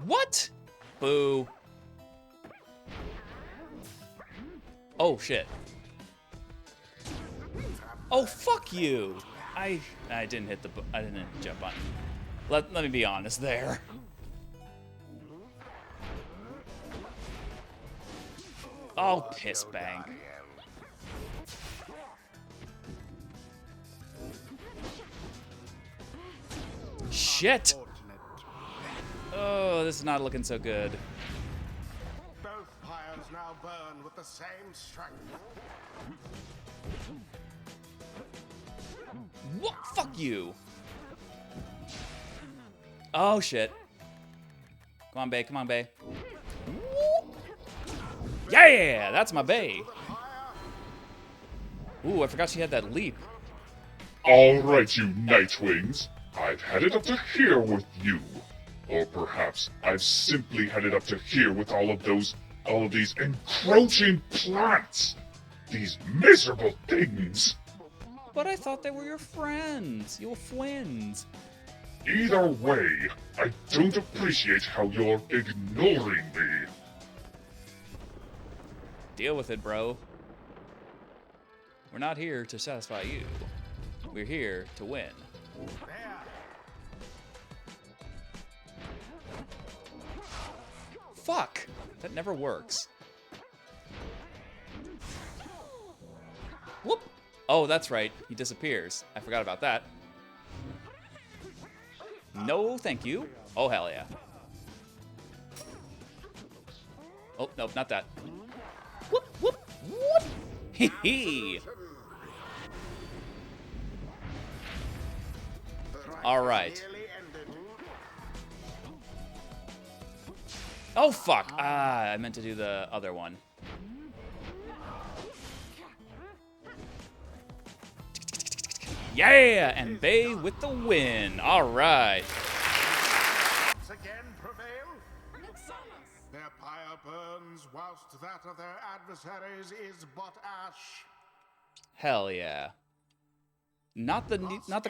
What? Boo. Oh, shit. Oh, fuck you. I didn't hit the I didn't jump on. Let me be honest there. Oh, piss bang. Shit. Oh, this is not looking so good. Both pyres now burn with the same strength. What? Fuck you. Oh, shit. Come on, Bay. Come on, Bay. Yeah, that's my Bay. Ooh, I forgot she had that leap. All right, you Nightwings. I've had it up to here with you. Or perhaps I've simply had it up to here with all of these encroaching plants. These miserable things. But I thought they were your friends. Your twins. Either way, I don't appreciate how you're ignoring me. Deal with it, bro. We're not here to satisfy you. We're here to win. Fuck! That never works. Whoop! Oh, that's right. He disappears. I forgot about that. No, thank you. Oh, hell yeah. Oh, nope, not that. Whoop, whoop, whoop! Hee hee! Alright. Oh, fuck! Ah, I meant to do the other one. Yeah! And Bay with the win. Alright. Once again prevail. Their pyre burns, whilst that of their adversaries is but ash. Hell yeah. Not the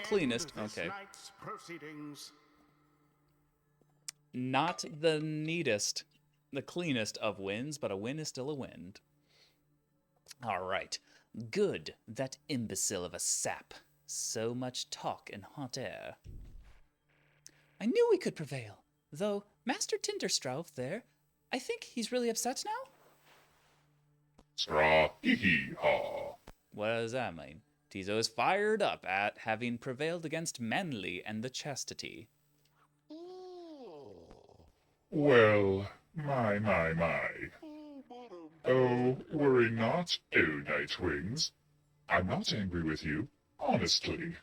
cleanest. This Okay. night's proceedings. Not the neatest. the cleanest of wins, but a win is still a win. All right. Good, that imbecile of a sap. So much talk and hot air. I knew we could prevail, though Master Tinderstrauf there, I think he's really upset now? Scra hee hee ha. What does that mean? Tizo is fired up at having prevailed against Manly and the Chastity. Well, my. Oh, worry not, oh Nightwings. I'm not angry with you, honestly.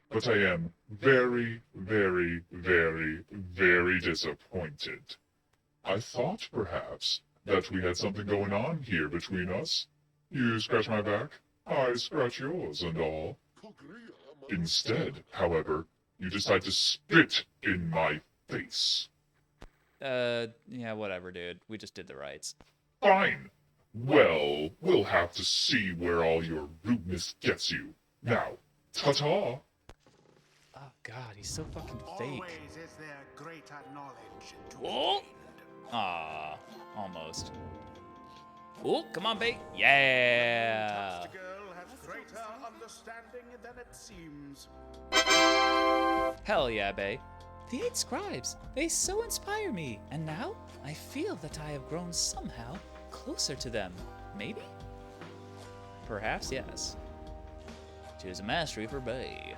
But I am very, very, very, very disappointed. I thought, perhaps, that we had something going on here between us. You scratch my back, I scratch yours and all. Instead, however, you decide to spit in my face. Yeah, whatever, dude. We just did the rites. Fine. Well, we'll have to see where all your rudeness gets you. Now, ta-ta! Oh, God, he's so fucking fake. Always is there greater knowledge to be Whoa. gained. Almost. Oh, come on, Bay. Yeah! The girl has greater understanding than it seems. Hell yeah, Bay. The 8 scribes, they so inspire me, and now I feel that I have grown somehow closer to them. Maybe? Perhaps, yes. Choose a mastery for Bay.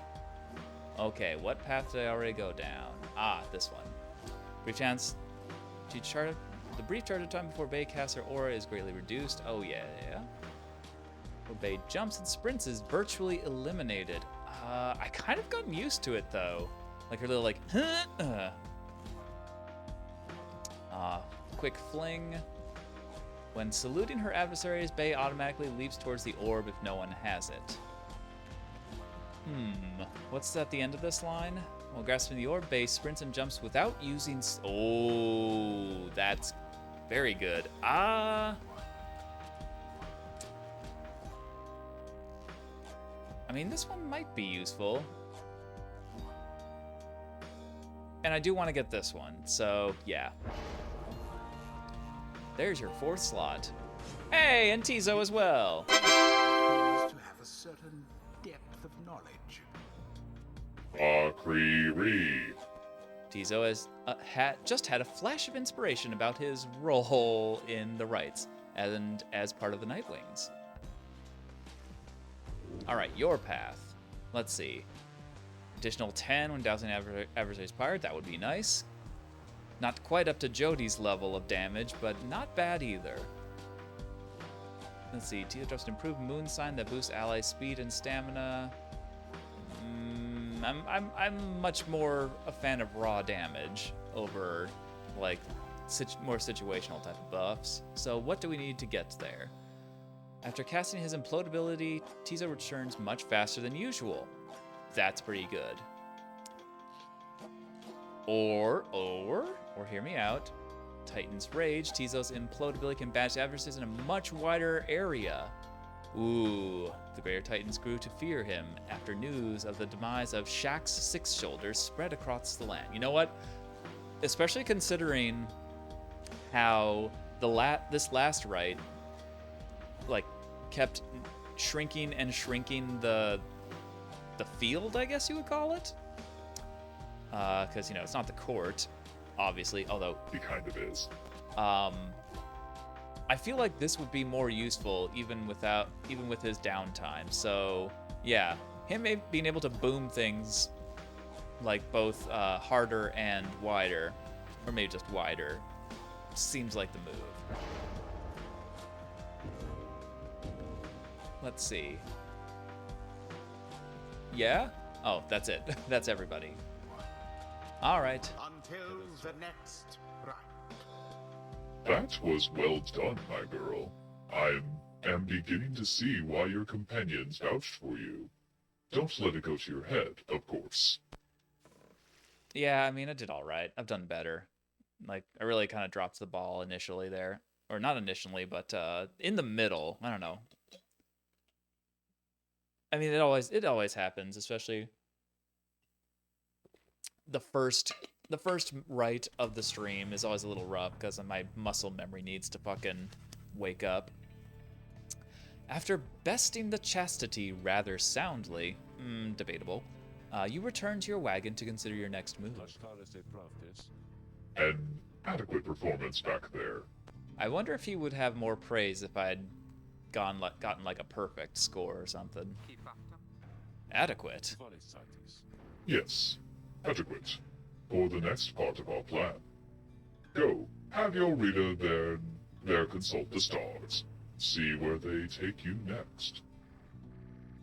Okay, what path did I already go down? Ah, this one. Brief chance to chart. The brief chart of time before Bay casts her aura is greatly reduced. Oh, yeah. When Bay jumps and sprints is virtually eliminated. I kind of gotten used to it, though. Like her little, quick fling. When saluting her adversaries, Bay automatically leaps towards the orb if no one has it. What's at the end of this line? While grasping the orb, Bay sprints and jumps without using... Oh, that's very good. I mean, this one might be useful. And I do want to get this one, so yeah. There's your 4th slot. Hey, and Tizo as well. To have a certain depth of knowledge. Akri-ree. Tizo has just had a flash of inspiration about his role in the rites and as part of the Nightwings. All right, your path. Let's see. Additional 10 when dousing adversary's Pyre. That would be nice. Not quite up to Jodi's level of damage, but not bad either. Let's see. Tizo drops an improved moon sign that boosts ally speed and stamina. I'm much more a fan of raw damage over like more situational type of buffs. So what do we need to get there? After casting his implode ability, Tizo returns much faster than usual. That's pretty good. Or hear me out. Titan's Rage, Tizo's implode ability can bash adversaries in a much wider area. Ooh, the greater Titans grew to fear him after news of the demise of Shaq's 6 Shoulders spread across the land. You know what? Especially considering how this last rite kept shrinking the field, I guess you would call it. Because it's not the court, obviously, although He kind of is. I feel like this would be more useful even with his downtime. So yeah, him being able to boom things like both harder and wider, or maybe just wider, seems like the move. Let's see. Yeah? Oh, that's it. That's everybody. All right. Until the next rite. That was well done, my girl. I am beginning to see why your companions vouched for you. Don't let it go to your head, of course. Yeah, I mean, I did all right. I've done better. Like, I really kind of dropped the ball initially there. Or not initially, but in the middle. I don't know. I mean, it always happens, especially the first the first rite of the stream is always a little rough because my muscle memory needs to fucking wake up. After besting the Chastity rather soundly, debatable, you return to your wagon to consider your next move. An adequate performance back there. I wonder if he would have more praise if I had gotten like a perfect score or something. Adequate? Yes, adequate. For the next part of our plan. Go, have your reader there consult the stars. See where they take you next.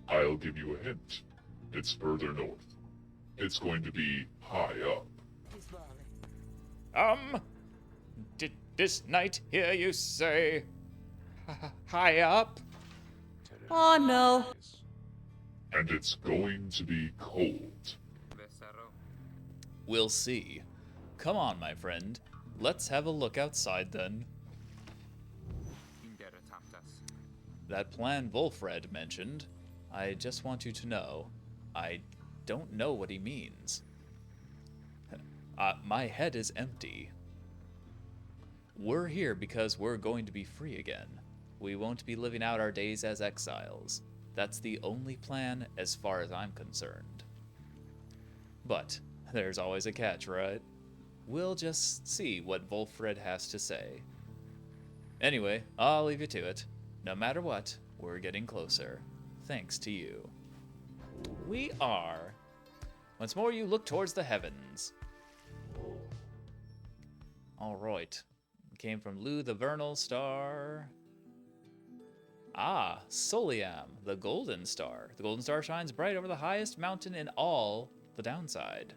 I'll give you a hint. It's further north. It's going to be high up. Did this knight hear you say high up? Oh no. And it's going to be cold. We'll see. Come on, my friend. Let's have a look outside then. That plan Volfred mentioned, I just want you to know, I don't know what he means. My head is empty. We're here because we're going to be free again. We won't be living out our days as exiles. That's the only plan as far as I'm concerned. But there's always a catch, right? We'll just see what Volfred has to say. Anyway, I'll leave you to it. No matter what, we're getting closer. Thanks to you. We are. Once more you look towards the heavens. Alright. Came from Lu the Vernal Star. Ah, Soliam, the Golden Star. The Golden Star shines bright over the highest mountain in all the downside.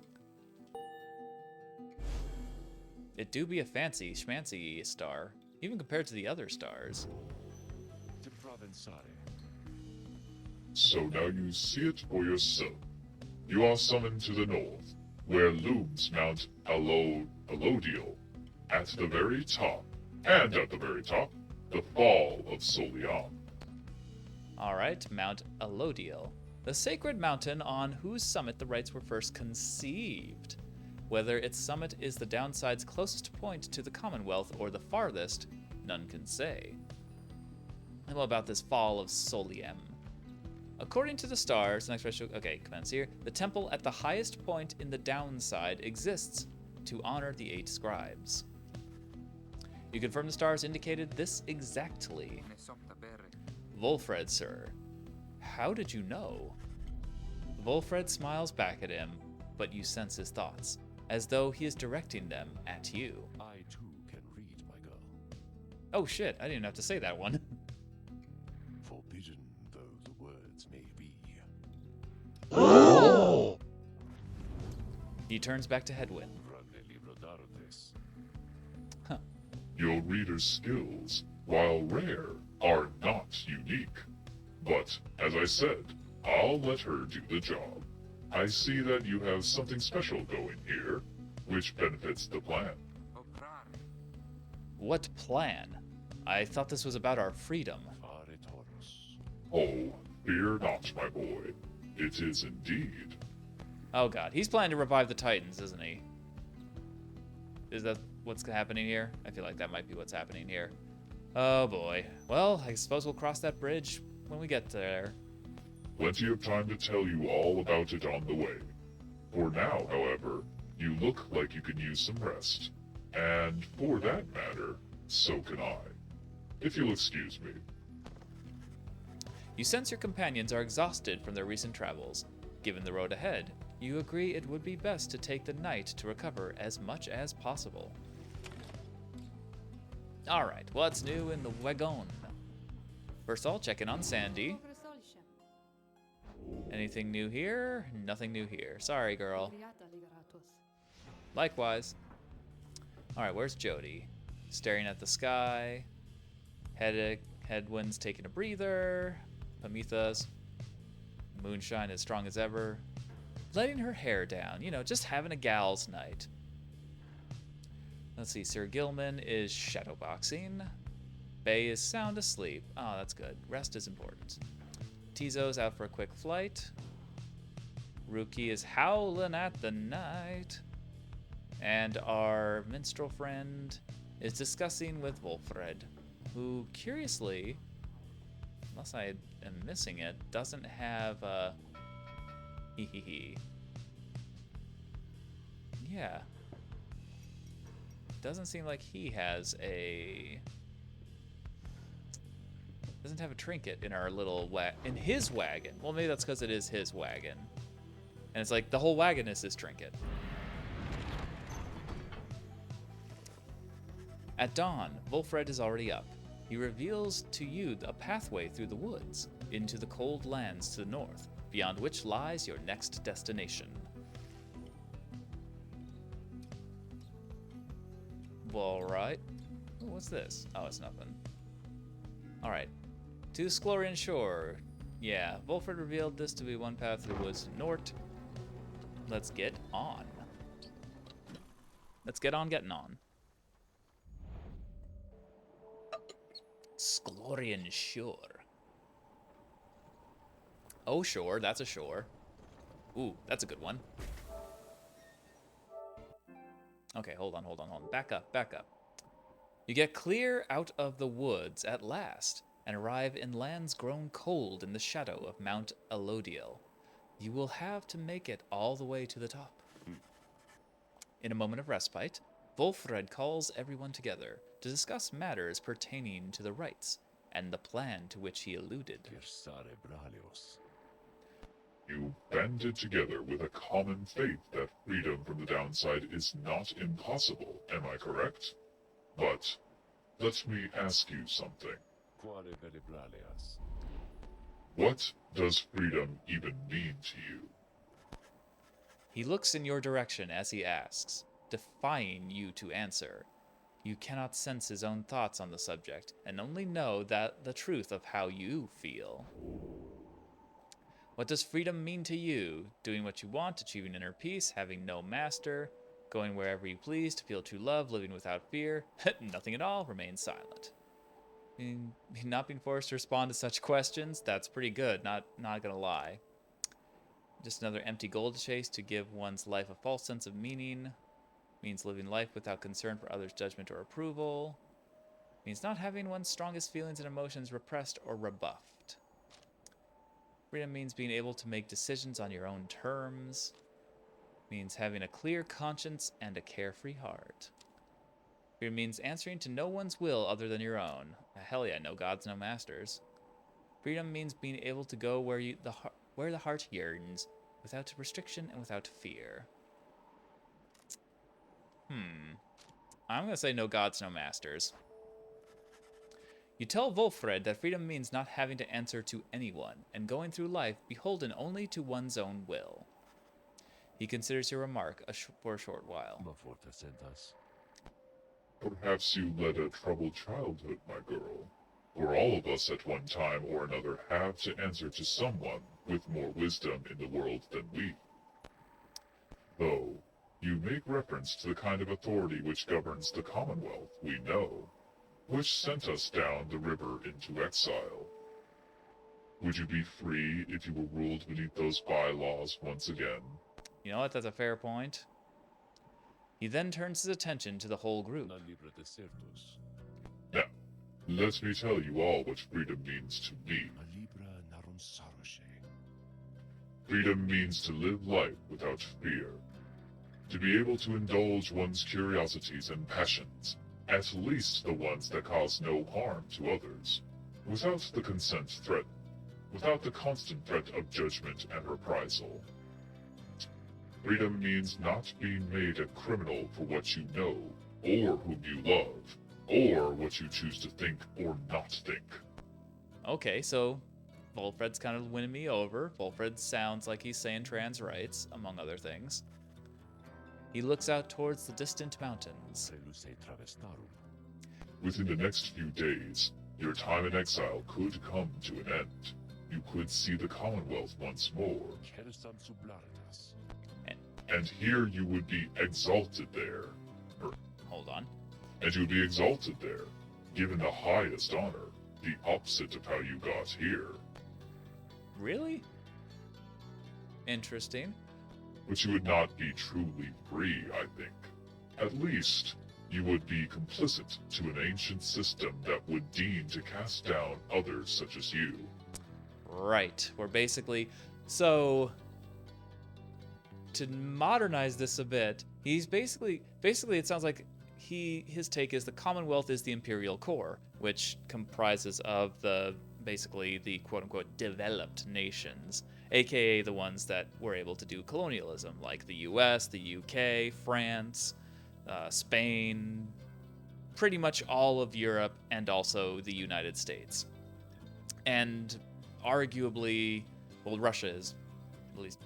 It do be a fancy, schmancy star, even compared to the other stars. So now you see it for yourself. You are summoned to the north, where looms Mount Alodiel. At the very top, and at the very top, the fall of Soliam. Alright, Mount Alodiel, the sacred mountain on whose summit the rites were first conceived. Whether its summit is the downside's closest point to the Commonwealth or the farthest, none can say. And what about this fall of Soliam? According to the stars, the next special, commence here. The temple at the highest point in the downside exists to honor the 8 scribes. You confirm the stars indicated this exactly. Volfred, sir. How did you know? Volfred smiles back at him, but you sense his thoughts, as though he is directing them at you. I too can read, my girl. Oh shit, I didn't even have to say that one. Forbidden though the words may be. He turns back to Hedwyn. Your reader's skills, while rare, are not unique. But, as I said, I'll let her do the job. I see that you have something special going here, which benefits the plan. What plan? I thought this was about our freedom. Oh, fear not, my boy. It is indeed. Oh god, he's planning to revive the Titans, isn't he? Is that what's happening here? I feel like that might be what's happening here. Oh boy. Well, I suppose we'll cross that bridge when we get there. Plenty of time to tell you all about it on the way. For now, however, you look like you can use some rest. And for that matter, so can I. If you'll excuse me. You sense your companions are exhausted from their recent travels. Given the road ahead, you agree it would be best to take the night to recover as much as possible. Alright, what's new in the wagon? First of all, check in on Sandy. Anything new here? Nothing new here. Sorry, girl. Likewise. Alright, where's Jodi? Staring at the sky. Hedwyn's taking a breather. Pamitha's moonshine as strong as ever. Letting her hair down, you know, just having a gal's night. Let's see, Sir Gilman is shadowboxing. Bay is sound asleep. Oh, that's good. Rest is important. Tizo's out for a quick flight. Ruki is howling at the night. And our minstrel friend is discussing with Volfred, who, curiously, unless I am missing it, doesn't have a... Yeah. Doesn't seem like he has a... Doesn't have a trinket in our little in his wagon. Well, maybe that's because it is his wagon. And it's like the whole wagon is his trinket. At dawn, Volfred is already up. He reveals to you a pathway through the woods into the cold lands to the north, beyond which lies your next destination. All right. Ooh, what's this? Oh, it's nothing. All right. To the Sklorian shore. Yeah, Volfred revealed this to be one path through the woods to Nort. Let's get on. Let's get on getting on. Sklorian shore. Oh, shore. That's a shore. Ooh, that's a good one. Okay, hold on. Back up. You get clear out of the woods at last and arrive in lands grown cold in the shadow of Mount Alodiel. You will have to make it all the way to the top. In a moment of respite, Volfred calls everyone together to discuss matters pertaining to the rites and the plan to which he alluded. You banded together with a common faith that freedom from the downside is not impossible, am I correct? But let me ask you something. What does freedom even mean to you? He looks in your direction as he asks, defying you to answer. You cannot sense his own thoughts on the subject, and only know that the truth of how you feel. What does freedom mean to you? Doing what you want, achieving inner peace, having no master, going wherever you please to feel true love, living without fear, nothing at all, remain silent. Not being forced to respond to such questions, that's pretty good, not gonna lie. Just another empty goal to chase to give one's life a false sense of meaning. Means living life without concern for others' judgment or approval. Means not having one's strongest feelings and emotions repressed or rebuffed. Freedom means being able to make decisions on your own terms. Means having a clear conscience and a carefree heart. Freedom means answering to no one's will other than your own. Hell yeah, no gods, no masters. Freedom means being able to go where the heart yearns, without restriction and without fear. I'm going to say no gods, no masters. You tell Volfred that freedom means not having to answer to anyone, and going through life beholden only to one's own will. He considers your remark for a short while. Perhaps you led a troubled childhood, my girl. For all of us at one time or another have to answer to someone with more wisdom in the world than we. Though, you make reference to the kind of authority which governs the Commonwealth, we know, which sent us down the river into exile. Would you be free if you were ruled beneath those bylaws once again? You know what? That's a fair point. He then turns his attention to the whole group. Now, let me tell you all what freedom means to me. Freedom means to live life without fear. To be able to indulge one's curiosities and passions, at least the ones that cause no harm to others, without the consent threatened, without the constant threat of judgment and reprisal. Freedom means not being made a criminal for what you know, or whom you love, or what you choose to think or not think. Okay, so Volfred's kind of winning me over. Volfred sounds like he's saying trans rights, among other things. He looks out towards the distant mountains. Within the next few days, your time in exile could come to an end. You could see the Commonwealth once more. And here you would be exalted there. Hold on. And you would be exalted there, given the highest honor, the opposite of how you got here. Really? Interesting. But you would not be truly free, I think. At least, you would be complicit to an ancient system that would deign to cast down others such as you. Right. We're basically... So, to modernize this a bit, he's basically it sounds like his take is the Commonwealth is the imperial core, which comprises of basically the quote-unquote developed nations, aka the ones that were able to do colonialism, like the US, the UK, France, Spain, pretty much all of Europe, and also the United States. And arguably, well, Russia is, at least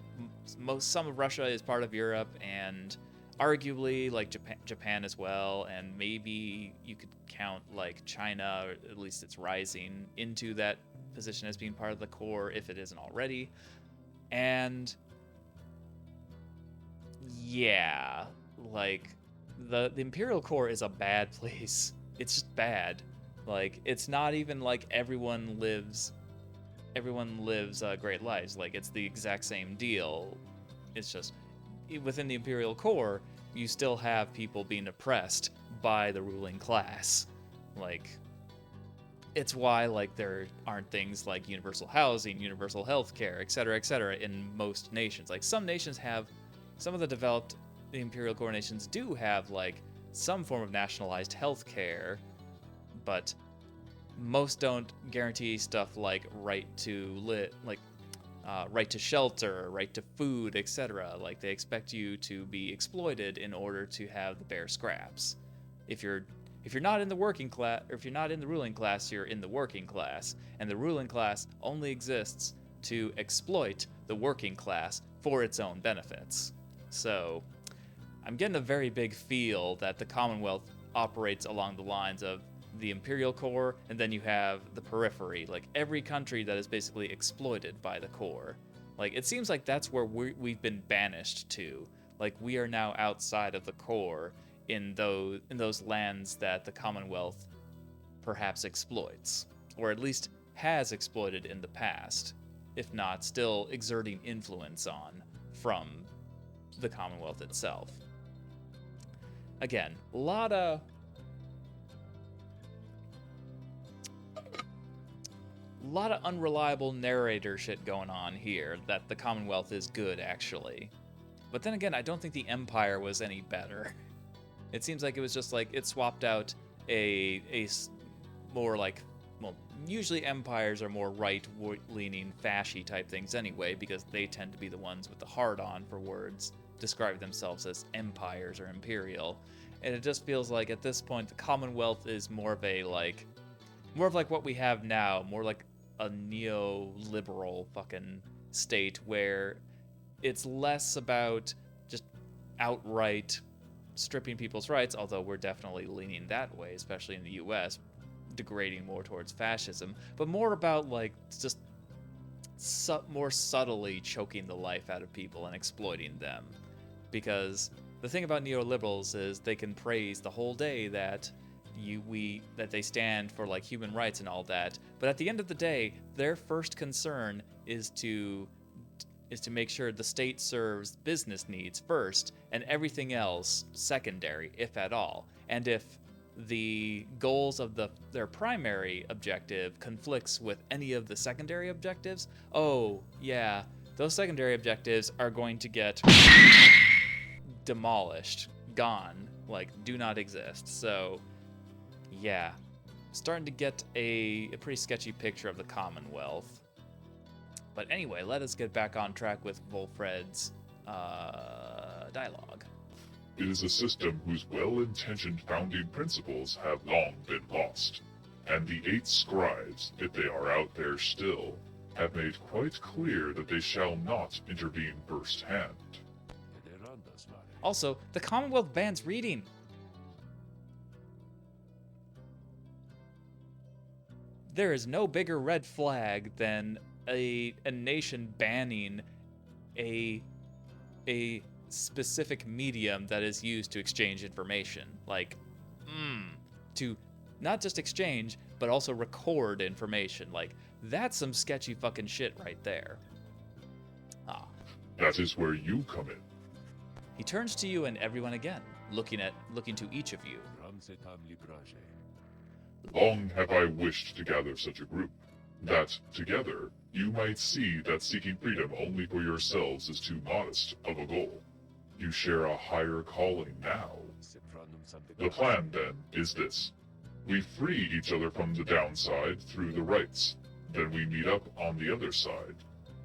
some of Russia is part of Europe, and arguably like Japan as well, and maybe you could count like China, or at least it's rising into that position as being part of the core if it isn't already. And yeah, like the imperial core is a bad place. It's just bad. Like, it's not even like everyone lives great lives. Like, it's the exact same deal. It's just within the imperial core, you still have people being oppressed by the ruling class. Like, it's why like there aren't things like universal housing, universal healthcare, etc., in most nations. Like, some nations have, some of the developed imperial core nations do have like some form of nationalized healthcare, but most don't guarantee stuff like right to shelter, right to food, etc. Like, they expect you to be exploited in order to have the bare scraps. If you're not in the working class, or if you're not in the ruling class, you're in the working class, and the ruling class only exists to exploit the working class for its own benefits. So, I'm getting a very big feel that the Commonwealth operates along the lines of the imperial core, and then you have the periphery, like every country that is basically exploited by the core. Like, it seems like that's where we've been banished to. Like, we are now outside of the core in those lands that the Commonwealth perhaps exploits, or at least has exploited in the past, if not still exerting influence on from the Commonwealth itself. Again, a lot of unreliable narrator shit going on here, that the Commonwealth is good, actually. But then again, I don't think the Empire was any better. It seems like it was just like, it swapped out a more like, well, usually empires are more right-leaning, fashy type things anyway, because they tend to be the ones with the hard-on for words, describe themselves as empires or imperial. And it just feels like at this point, the Commonwealth is more of like what we have now, more like a neoliberal fucking state where it's less about just outright stripping people's rights, although we're definitely leaning that way, especially in the US, degrading more towards fascism, but more about like just more subtly choking the life out of people and exploiting them. Because the thing about neoliberals is they can praise the whole day that that they stand for like human rights and all that, but at the end of the day, their first concern is to make sure the state serves business needs first and everything else secondary, if at all. And if the goals of their primary objective conflicts with any of the secondary objectives, oh yeah, those secondary objectives are going to get demolished, gone, like do not exist. So yeah, starting to get a pretty sketchy picture of the Commonwealth. But anyway, let us get back on track with Volfred's dialogue. It is a system whose well-intentioned founding principles have long been lost, and the 8 scribes, if they are out there still, have made quite clear that they shall not intervene firsthand. Also, the Commonwealth bans reading. There is no bigger red flag than a nation banning a specific medium that is used to exchange information. Like, to not just exchange, but also record information. Like, that's some sketchy fucking shit right there. That is where you come in. He turns to you and everyone again. looking to each of you. Long have I wished to gather such a group, that, together, you might see that seeking freedom only for yourselves is too modest of a goal. You share a higher calling now. The plan, then, is this. We free each other from the downside through the rites. Then we meet up on the other side.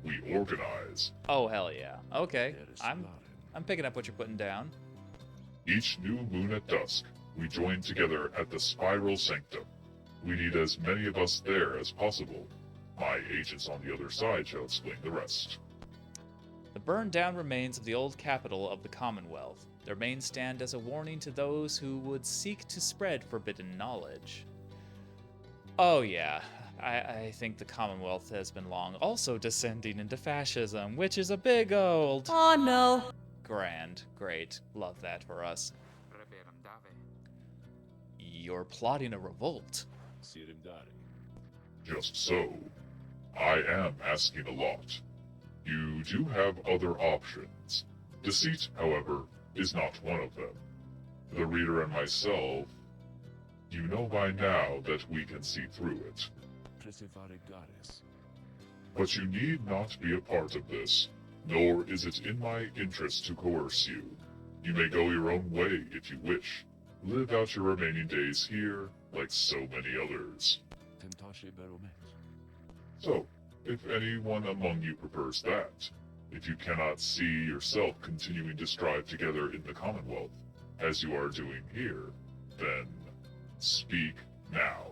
We organize. Oh, hell yeah. Okay, I'm picking up what you're putting down. Each new moon at dusk, we join together at the Spiral Sanctum. We need as many of us there as possible. My agents on the other side shall explain the rest. The burned down remains of the old capital of the Commonwealth. Their remains stand as a warning to those who would seek to spread forbidden knowledge. Oh yeah, I think the Commonwealth has been long also descending into fascism, which is a big old... Oh no. Grand. Great. Love that for us. You're plotting a revolt. Just so. I am asking a lot. You do have other options. Deceit, however, is not one of them. The reader and myself, you know by now that we can see through it. But you need not be a part of this, nor is it in my interest to coerce you. You may go your own way if you wish. Live out your remaining days here, like so many others. So, if anyone among you prefers that, if you cannot see yourself continuing to strive together in the Commonwealth, as you are doing here, then speak now.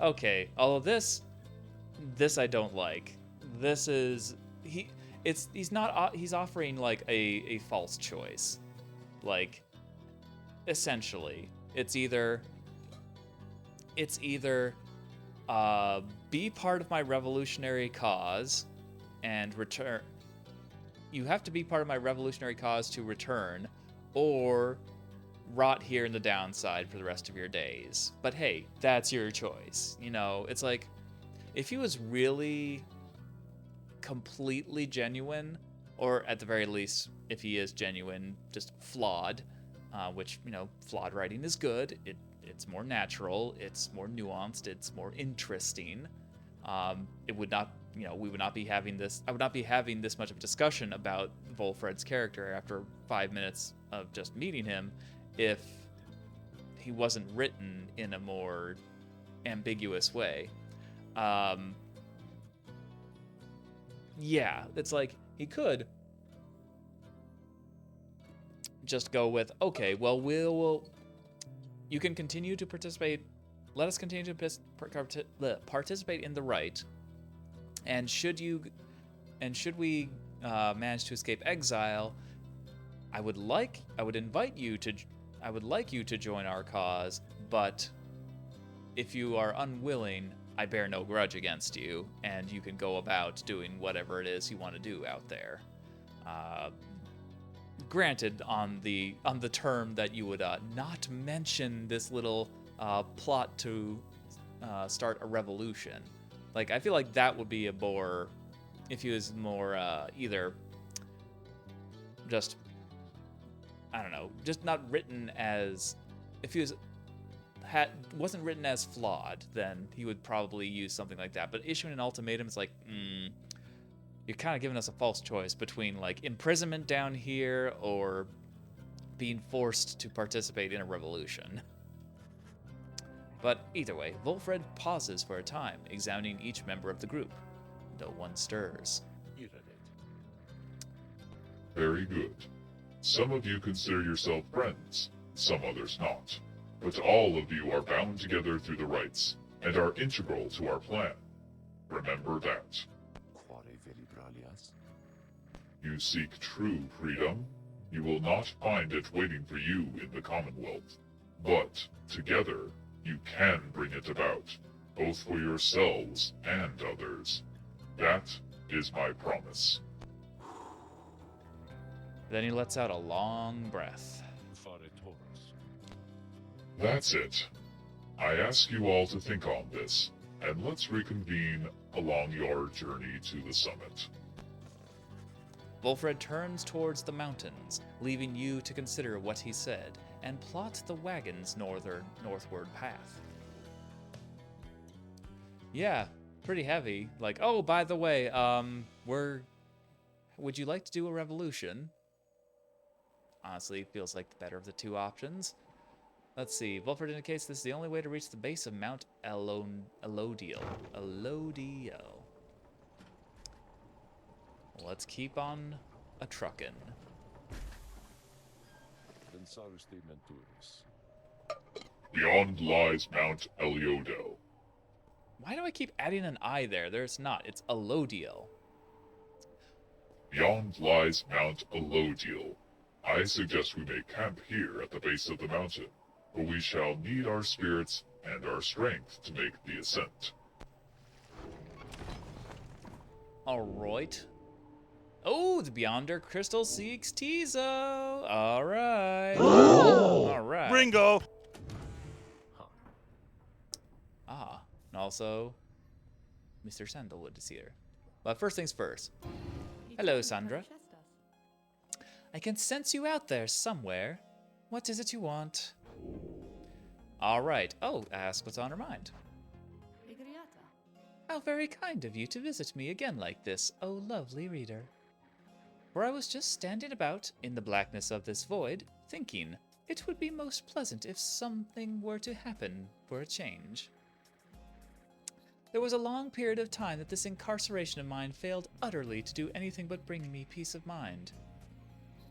Okay, although this I don't like. This is he's offering like a false choice. Like essentially, it's either be part of my revolutionary cause and return. You have to be part of my revolutionary cause to return, or rot here in the downside for the rest of your days. But hey, that's your choice. You know, it's like, if he was really completely genuine, or at the very least, if he is genuine, just flawed, which, you know, flawed writing is good. It's more natural, it's more nuanced, it's more interesting. It would not, you know, we would not be having this. I would not be having this much of a discussion about Volfred's character after 5 minutes of just meeting him, if he wasn't written in a more ambiguous way. Yeah, it's like he could just go with, okay, well, you can continue to participate. Let us continue to participate in the rite, and should we manage to escape exile, I would like you to join our cause, but if you are unwilling, I bear no grudge against you, and you can go about doing whatever it is you want to do out there. Granted, on the term that you would not mention this little plot to start a revolution. Like, I feel like that would be a more, if he was more either just, I don't know, just not written as, if he wasn't written as flawed, then he would probably use something like that. But issuing an ultimatum is like, you're kind of giving us a false choice between like imprisonment down here or being forced to participate in a revolution. But either way, Volfred pauses for a time, examining each member of the group. No one stirs. Very good. Some of you consider yourself friends, some others not. But all of you are bound together through the rites, and are integral to our plan. Remember that. You seek true freedom, you will not find it waiting for you in the Commonwealth. But, together, you can bring it about, both for yourselves and others. That is my promise. Then he lets out a long breath. That's it. I ask you all to think on this, and let's reconvene along your journey to the summit. Volfred turns towards the mountains, leaving you to consider what he said and plot the wagon's northward path. Yeah, pretty heavy. Like, oh, by the way, would you like to do a revolution? Honestly, feels like the better of the two options. Let's see. Volfred indicates this is the only way to reach the base of Mount Alodiel. Alodiel. Let's keep on a truckin'. Beyond lies Mount Eliodel. Why do I keep adding an I there? There's not. It's Alodiel. Beyond lies Mount Alodiel. I suggest we make camp here at the base of the mountain, for we shall need our spirits and our strength to make the ascent. Alright. Oh, the Beyonder Crystal seeks Tizo. Alright. Alright. Ringo! Ah, and also Mr. Sandalwood is here. But first things first. Hello, Sandra. I can sense you out there somewhere. What is it you want? Alright. Oh, ask what's on her mind. How very kind of you to visit me again like this, oh lovely reader. For I was just standing about, in the blackness of this void, thinking it would be most pleasant if something were to happen for a change. There was a long period of time that this incarceration of mine failed utterly to do anything but bring me peace of mind.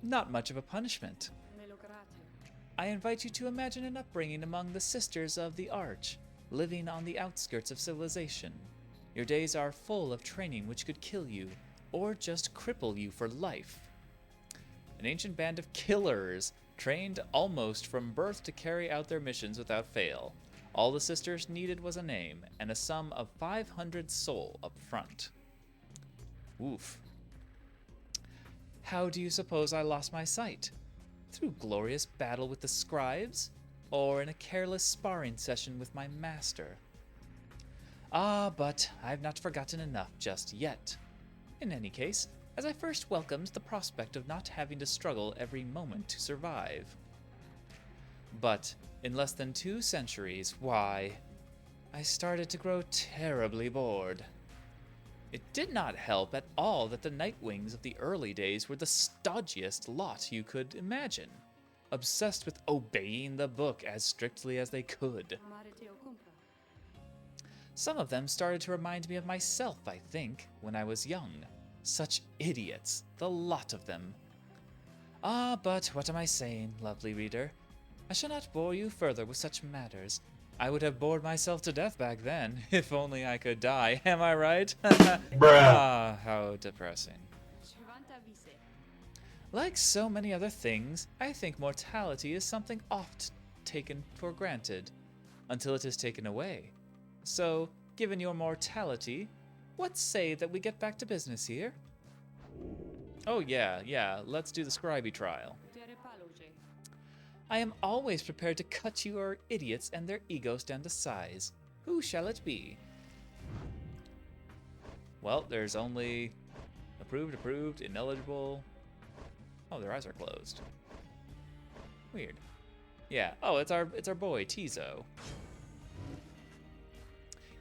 Not much of a punishment. I invite you to imagine an upbringing among the Sisters of the Arch, living on the outskirts of civilization. Your days are full of training which could kill you, or just cripple you for life. An ancient band of killers, trained almost from birth to carry out their missions without fail. All the sisters needed was a name, and a sum of 500 sol up front. Oof. How do you suppose I lost my sight? Through glorious battle with the scribes, or in a careless sparring session with my master? Ah, but I've not forgotten enough just yet. In any case, as I first welcomed the prospect of not having to struggle every moment to survive. But in less than 2 centuries, why, I started to grow terribly bored. It did not help at all that the Nightwings of the early days were the stodgiest lot you could imagine, obsessed with obeying the book as strictly as they could. Some of them started to remind me of myself, I think, when I was young. Such idiots, the lot of them. Ah, but what am I saying, lovely reader? I shall not bore you further with such matters. I would have bored myself to death back then, if only I could die, am I right? Ah, how depressing. Like so many other things, I think mortality is something oft taken for granted, until it is taken away. So, given your mortality, what say that we get back to business here? Oh yeah, let's do the scribe trial. I am always prepared to cut your idiots and their egos down to size. Who shall it be? Well, there's only approved, ineligible. Oh, their eyes are closed. Weird. Yeah. Oh, it's our boy Tizo.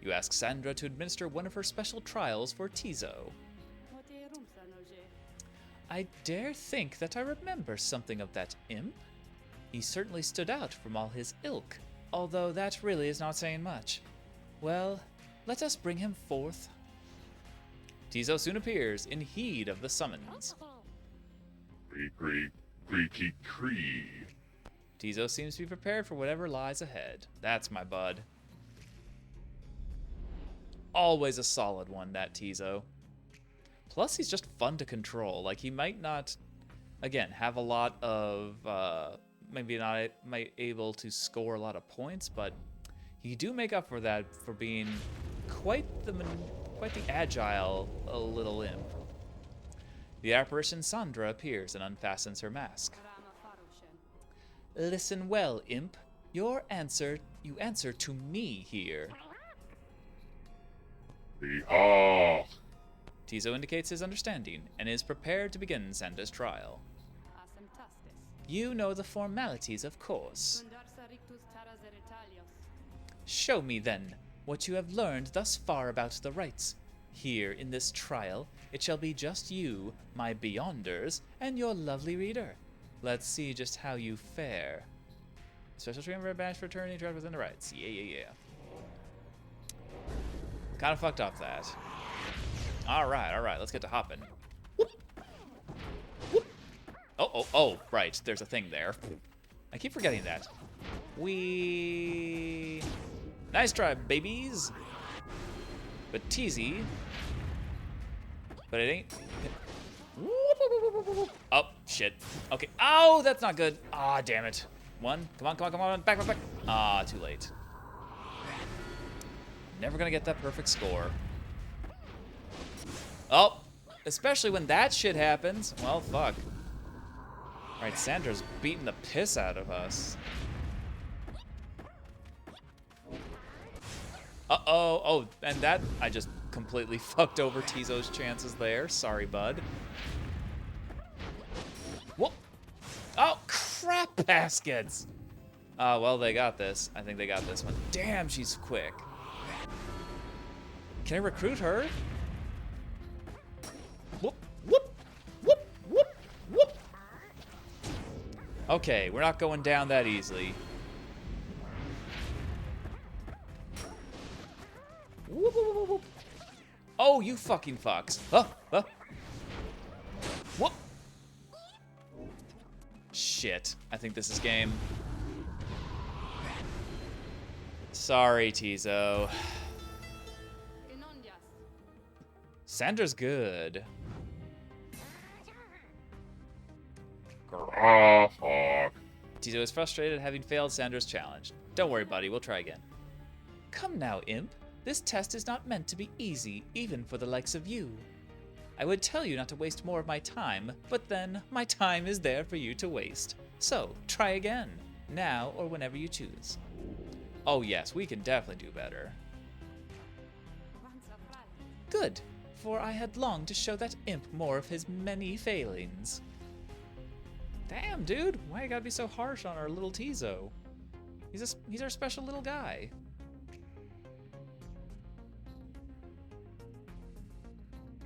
You ask Sandra to administer one of her special trials for Tizo. I dare think that I remember something of that imp. He certainly stood out from all his ilk, although that really is not saying much. Well, let us bring him forth. Tizo soon appears in heed of the summons. Creaky cree. Tizo seems to be prepared for whatever lies ahead. That's my bud. Always a solid one, that Tizo. Plus, he's just fun to control. Like, he might not, again, have a lot of, maybe not able to score a lot of points, but he do make up for that for being quite the agile little imp. The apparition Sandra appears and unfastens her mask. Listen well, imp. You answer to me here. Ah! Tizo indicates his understanding and is prepared to begin Sandra's trial. You know the formalities, of course. Show me, then, what you have learned thus far about the rites. Here, in this trial, it shall be just you, my Beyonders, and your lovely reader. Let's see just how you fare. Special triumphant bash for attorney trapped within the rites. Yeah. Kind of fucked up that. Alright, let's get to hopping. Whoop. Whoop. Oh, right, there's a thing there. I keep forgetting that. Nice try, babies. But teasy. But it ain't. Oh, shit. Okay. Oh, that's not good. Ah, damn it. One. Come on. Back. Ah, too late. Never gonna get that perfect score. Oh, especially when that shit happens. Well, fuck. Alright, Sandra's beating the piss out of us. Uh-oh. Oh, and that, I just completely fucked over Tizo's chances there. Sorry, bud. Whoa. Oh, crap baskets. Well, they got this. I think they got this one. Damn, she's quick. Can I recruit her? Whoop. Okay, we're not going down that easily. Whoop. Oh, you fucking fucks. Whoop. Shit. I think this is game. Sorry, Tizo. Sandra's good. Fuck. Tizo is frustrated having failed Sandra's challenge. Don't worry, buddy. We'll try again. Come now, imp. This test is not meant to be easy, even for the likes of you. I would tell you not to waste more of my time, but then my time is there for you to waste. So, try again. Now or whenever you choose. Oh yes, we can definitely do better. Good, for I had longed to show that imp more of his many failings. Damn, dude, why you gotta be so harsh on our little Tizo? He's our special little guy.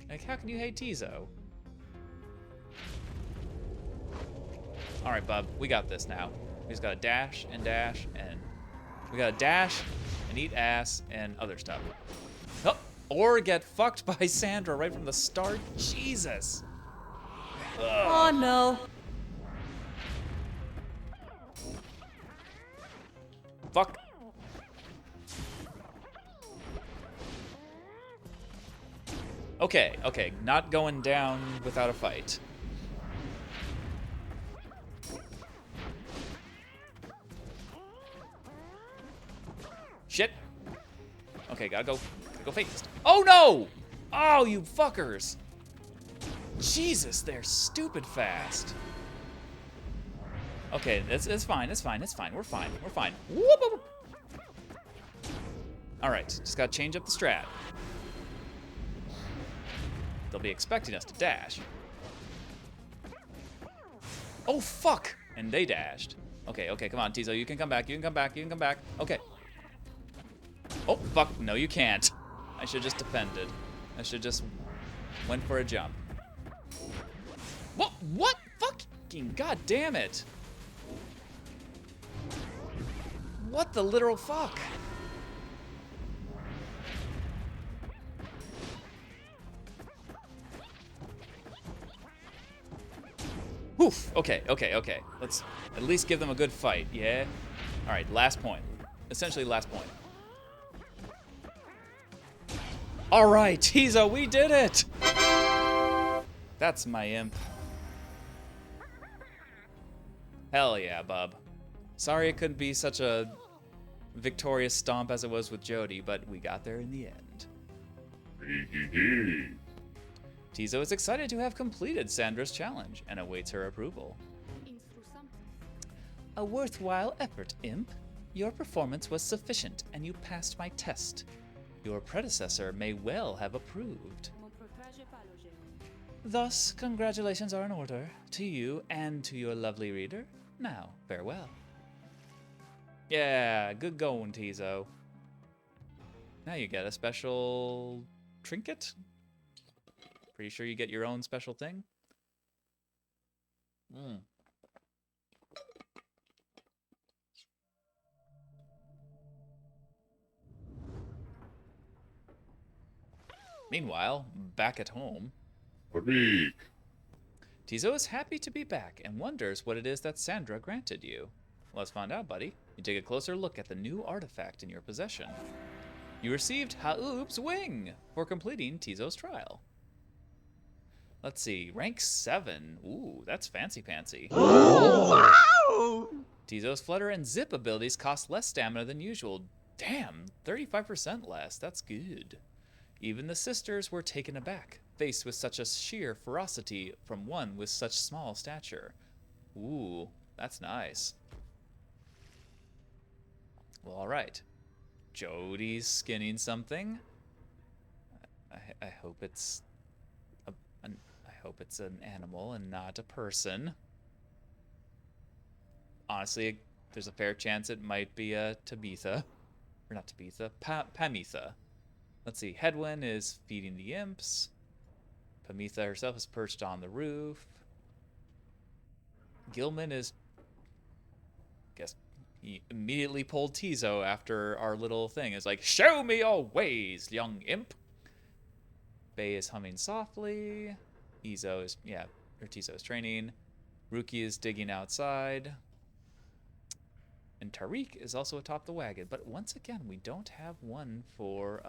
Like, how can you hate Tizo? Alright, bub, we got this now. We just gotta dash, and we gotta dash, and eat ass, and other stuff. Oh, or get fucked by Sandra right from the start. Jesus! Ugh. Oh no. Fuck. Okay, not going down without a fight. Shit. Okay, gotta go fast. Oh no! Oh, you fuckers! Jesus, they're stupid fast. Okay, it's fine. We're fine. Whoop, whoop. All right, just gotta change up the strat. They'll be expecting us to dash. Oh, fuck! And they dashed. Okay, come on, Tizo, you can come back. Okay. Oh, fuck, no, you can't. I should just defended. I should just went for a jump. What? Fucking god damn it. What the literal fuck? Oof. Okay. Let's at least give them a good fight, yeah? Alright, last point. Essentially last point. Alright, Tizo, we did it! That's my imp. Hell yeah, bub. Sorry it couldn't be such a victorious stomp as it was with Jodi, but we got there in the end. Tizo is excited to have completed Sandra's challenge and awaits her approval. A worthwhile effort, imp. Your performance was sufficient and you passed my test. Your predecessor may well have approved. Thus, congratulations are in order to you and to your lovely reader. Now, farewell. Yeah, good going, Tizo. Now you get a special trinket? Pretty sure you get your own special thing? Meanwhile, back at home, Farik! Tizo is happy to be back and wonders what it is that Sandra granted you. Let's find out, buddy. You take a closer look at the new artifact in your possession. You received Ha'ub's Wing for completing Tizo's trial. Let's see, rank 7. Ooh, that's fancy-pancy. Tizo's Flutter and Zip abilities cost less stamina than usual. Damn, 35% less. That's good. Even the sisters were taken aback, faced with such a sheer ferocity from one with such small stature. Ooh, that's nice. Well, all right. Jodi's skinning something. I hope it's an animal and not a person. Honestly, there's a fair chance it might be a Tabitha. Or not Tabitha, Pamitha. Let's see, Hedwyn is feeding the imps. Pamitha herself is perched on the roof. Gilman is... guess he immediately pulled Tizo after our little thing. It's like, show me your ways, young imp. Bay is humming softly. Tizo is training. Ruki is digging outside. And Tariq is also atop the wagon. But once again, we don't have one for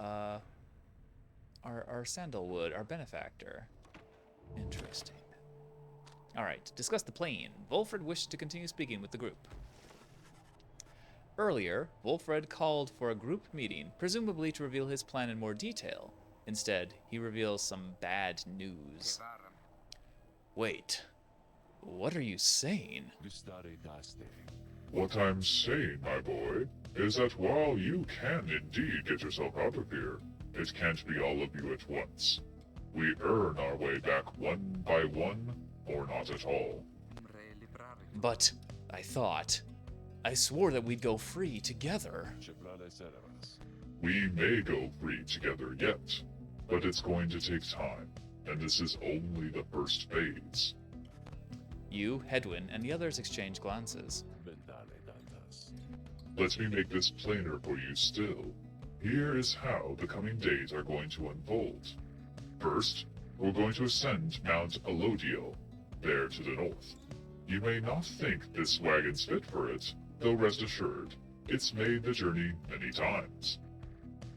our Sandalwood, our benefactor. Interesting. All right, discuss the plane. Volfred wished to continue speaking with the group. Earlier, Volfred called for a group meeting, presumably to reveal his plan in more detail. Instead, he reveals some bad news. Wait, what are you saying? What I'm saying, my boy, is that while you can indeed get yourself out of here, it can't be all of you at once. We earn our way back one by one, or not at all. But I swore that we'd go free together. We may go free together yet, but it's going to take time, and this is only the first phase. You, Hedwyn, and the others exchange glances. Let me make this plainer for you still. Here is how the coming days are going to unfold. First, we're going to ascend Mount Alodiel, there to the north. You may not think this wagon's fit for it, though rest assured, it's made the journey many times.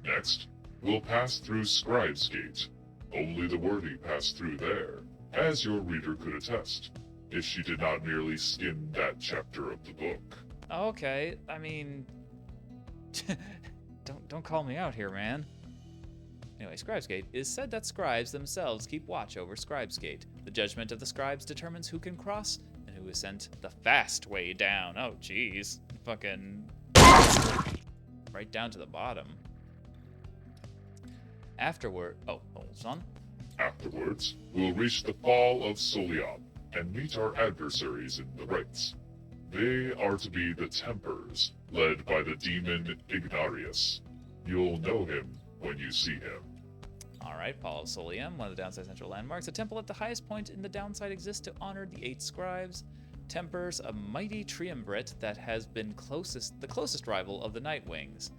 Next, we'll pass through Scribesgate. Only the worthy pass through there, as your reader could attest, if she did not merely skim that chapter of the book. Okay, I mean... don't call me out here, man. Anyway, Scribesgate is said that scribes themselves keep watch over Scribesgate. The judgment of the scribes determines who can cross and who is sent the fast way down. Oh, jeez. Fucking... right down to the bottom. Afterward... Oh, hold on. Afterwards, we'll reach the Fall of Solion and meet our adversaries in the rites. They are to be the Tempers, led by the demon Ignarius. You'll know him when you see him. Alright, Fall of Solium, one of the downside central landmarks. A temple at the highest point in the downside exists to honor the 8 scribes. Tempers, a mighty triumvirate that has been the closest rival of the Nightwings.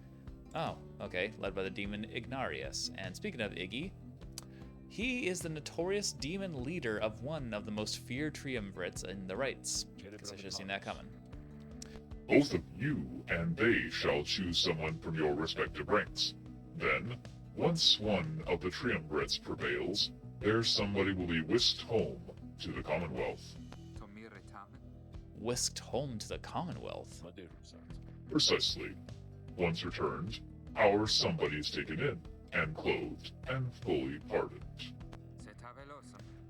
Oh, okay, led by the demon Ignarius. And speaking of Iggy, he is the notorious demon leader of one of the most feared triumvirates in the rites. Guess I should have seen that coming. Both of you and they shall choose someone from your respective ranks. Then, once one of the triumvirates prevails, there somebody will be whisked home to the Commonwealth. Whisked home to the Commonwealth? Precisely. Once returned, our somebody is taken in, and clothed, and fully pardoned.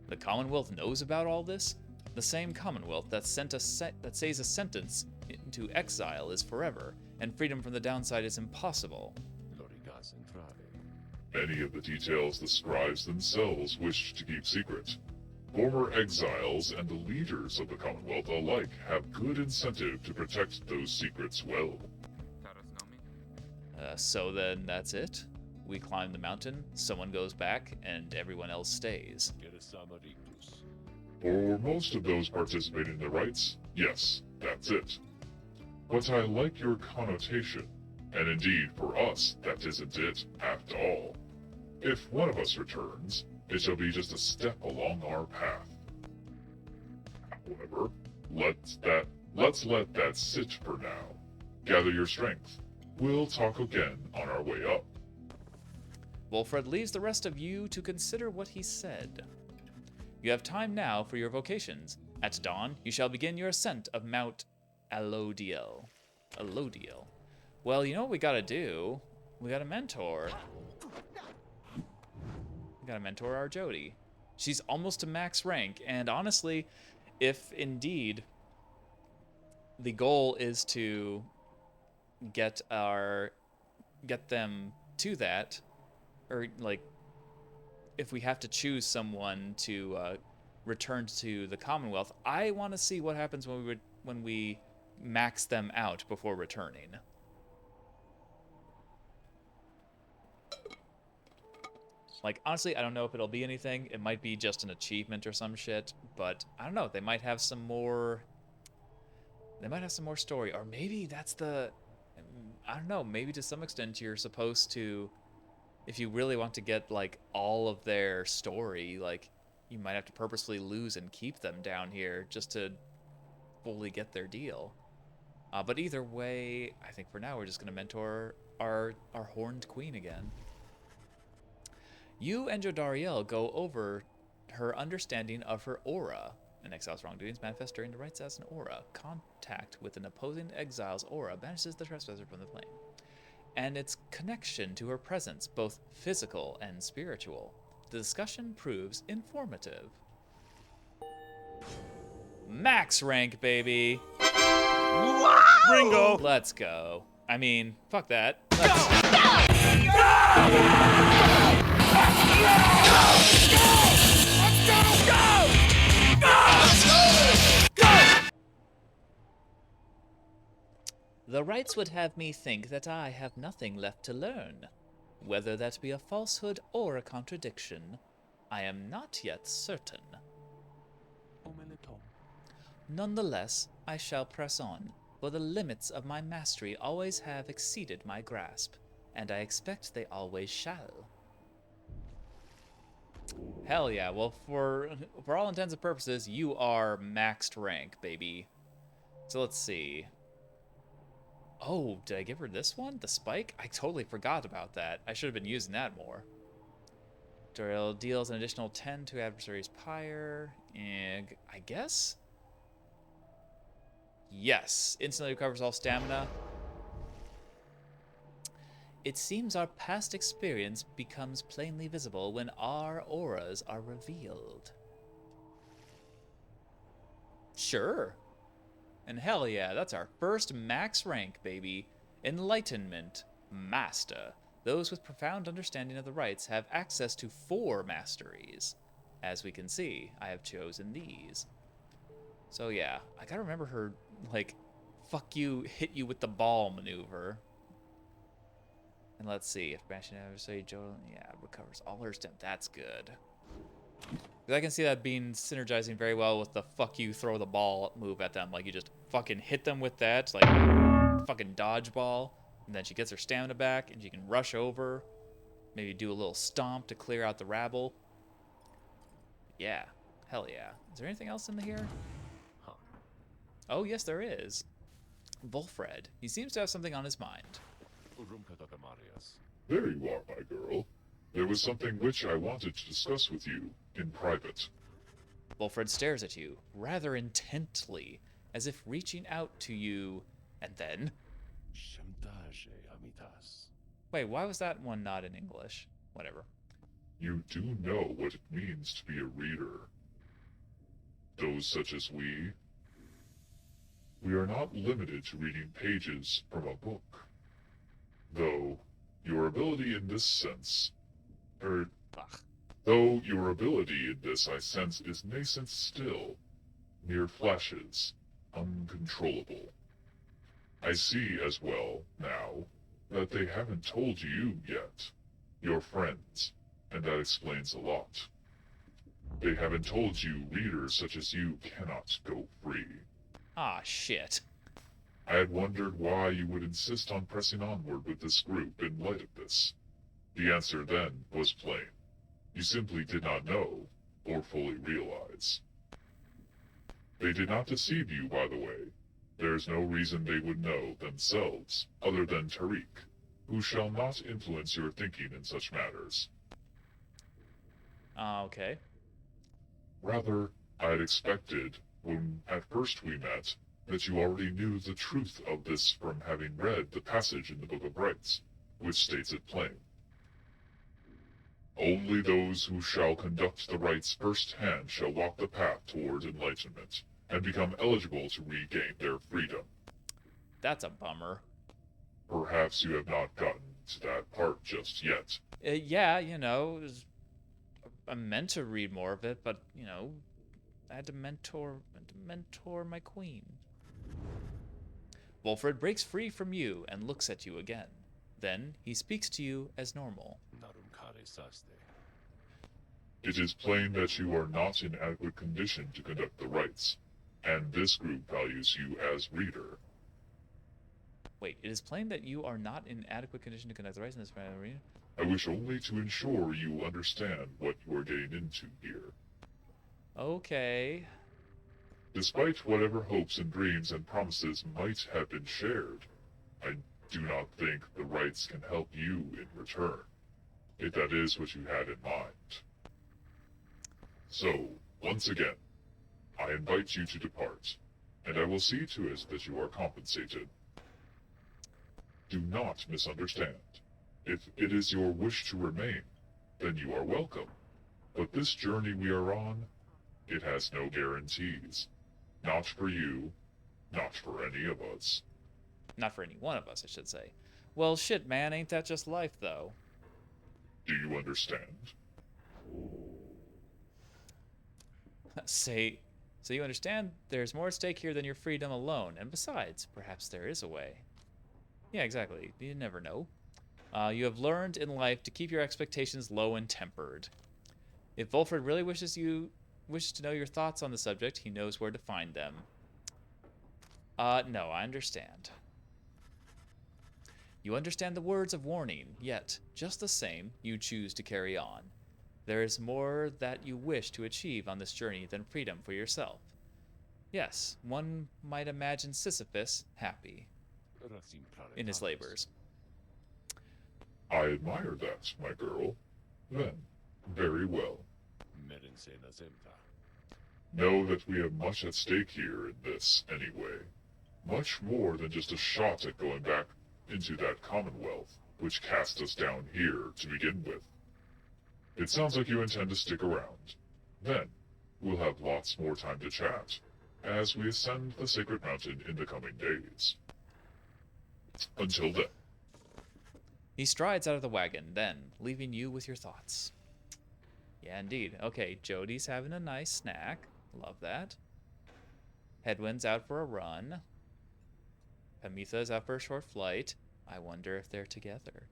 The Commonwealth knows about all this? The same Commonwealth that says a sentence into exile is forever, and freedom from the downside is impossible. Many of the details the scribes themselves wished to keep secret. Former exiles and the leaders of the Commonwealth alike have good incentive to protect those secrets well. So then that's it? We climb the mountain, someone goes back, and everyone else stays. For most of those participating in the rites, yes, that's it. But I like your connotation, and indeed for us that isn't it at all. If one of us returns, it shall be just a step along our path. However, let's let that sit for now. Gather your strength. We'll talk again on our way up. Volfred leaves the rest of you to consider what he said. You have time now for your vocations. At dawn, you shall begin your ascent of Mount alodiel. Well, you know what we gotta do? We gotta mentor. We gotta mentor our Jodi. She's almost to max rank, and honestly, if indeed the goal is to get them to that, or like if we have to choose someone to return to the Commonwealth, I want to see what happens when we max them out before returning. Like, honestly, I don't know if it'll be anything. It might be just an achievement or some shit, but I don't know. They might have some more story, or maybe that's I don't know, maybe to some extent you're supposed to, if you really want to get like all of their story, like you might have to purposefully lose and keep them down here just to fully get their deal. But either way, I think for now we're just gonna mentor our horned queen again. You and jodariel go over her understanding of her aura. An exile's wrongdoings manifest during the rites as an aura. Contact with an opposing exile's aura banishes the trespasser from the plane. And its connection to her presence, both physical and spiritual. The discussion proves informative. Max rank, baby! Ringo! Let's go. I mean, fuck that. The rites would have me think that I have nothing left to learn. Whether that be a falsehood or a contradiction, I am not yet certain. Nonetheless, I shall press on, for the limits of my mastery always have exceeded my grasp, and I expect they always shall. Hell yeah, well, for all intents and purposes, you are maxed rank, baby. So let's see. Oh, did I give her this one? The spike? I totally forgot about that. I should have been using that more. Jodariel deals an additional 10 to adversary's Pyre. And I guess? Yes. Instantly recovers all stamina. It seems our past experience becomes plainly visible when our auras are revealed. Sure. And hell yeah, that's our first max rank, baby. Enlightenment Master. Those with profound understanding of the rites have access to 4 masteries. As we can see, I have chosen these. So yeah, I gotta remember her, like, fuck you, hit you with the ball maneuver. And let's see, if bashing adversary, recovers all her stamina. That's good. I can see that being synergizing very well with the fuck you throw the ball move at them. Like, you just fucking hit them with that, like fucking dodgeball, and then she gets her stamina back, and she can rush over, maybe do a little stomp to clear out the rabble. Yeah, hell yeah. Is there anything else in here? Huh. Oh, yes, there is. Volfred. He seems to have something on his mind. There you are, my girl. There was something which I wanted to discuss with you in private. Volfred stares at you, rather intently, as if reaching out to you, and then... Wait, why was that one not in English? Whatever. You do know what it means to be a reader. Those such as we are not limited to reading pages from a book. Though, your ability in this sense, Though your ability in this I sense is nascent still, mere flashes, uncontrollable. I see as well, now, that they haven't told you yet, your friends, and that explains a lot. They haven't told you readers such as you cannot go free. Ah, shit. I had wondered why you would insist on pressing onward with this group in light of this. The answer then was plain. You simply did not know, or fully realize. They did not deceive you, by the way. There is no reason they would know themselves, other than Tariq, who shall not influence your thinking in such matters. Okay. Rather, I had expected, when at first we met, that you already knew the truth of this from having read the passage in the Book of Rites, which states it plain. Only those who shall conduct the rites firsthand shall walk the path toward enlightenment, and become eligible to regain their freedom. That's a bummer. Perhaps you have not gotten to that part just yet. Yeah, I meant to read more of it, but, I had to mentor my queen. Volfred breaks free from you and looks at you again. Then he speaks to you as normal. It is plain that you are not in adequate condition to conduct the rites, and this group values you as reader. Wait, it is plain that you are not in adequate condition to conduct the rites in this arena? I wish only to ensure you understand what you are getting into here. Okay. Despite whatever hopes and dreams and promises might have been shared, I do not think the rites can help you in return, if that is what you had in mind. So, once again, I invite you to depart, and I will see to it that you are compensated. Do not misunderstand. If it is your wish to remain, then you are welcome. But this journey we are on, it has no guarantees. Not for you, not for any of us. Not for any one of us, I should say. Well, shit, man, ain't that just life, though? Do you understand? So you understand there's more at stake here than your freedom alone, and besides, perhaps there is a way. Yeah, exactly. You never know. You have learned in life to keep your expectations low and tempered. If Volfred really wishes to know your thoughts on the subject, he knows where to find them. No, I understand. You understand the words of warning, yet, just the same, you choose to carry on. There is more that you wish to achieve on this journey than freedom for yourself. Yes, one might imagine Sisyphus happy in his labors. I admire that, my girl. Then, very well. Know that we have much at stake here in this, anyway. Much more than just a shot at going back into that Commonwealth, which cast us down here to begin with. It sounds like you intend to stick around. Then, we'll have lots more time to chat, as we ascend the sacred mountain in the coming days. Until then. He strides out of the wagon, then, leaving you with your thoughts. Yeah, indeed. Okay, Jodi's having a nice snack. Love that. Headwind's out for a run. Pamitha's out for a short flight. I wonder if they're together.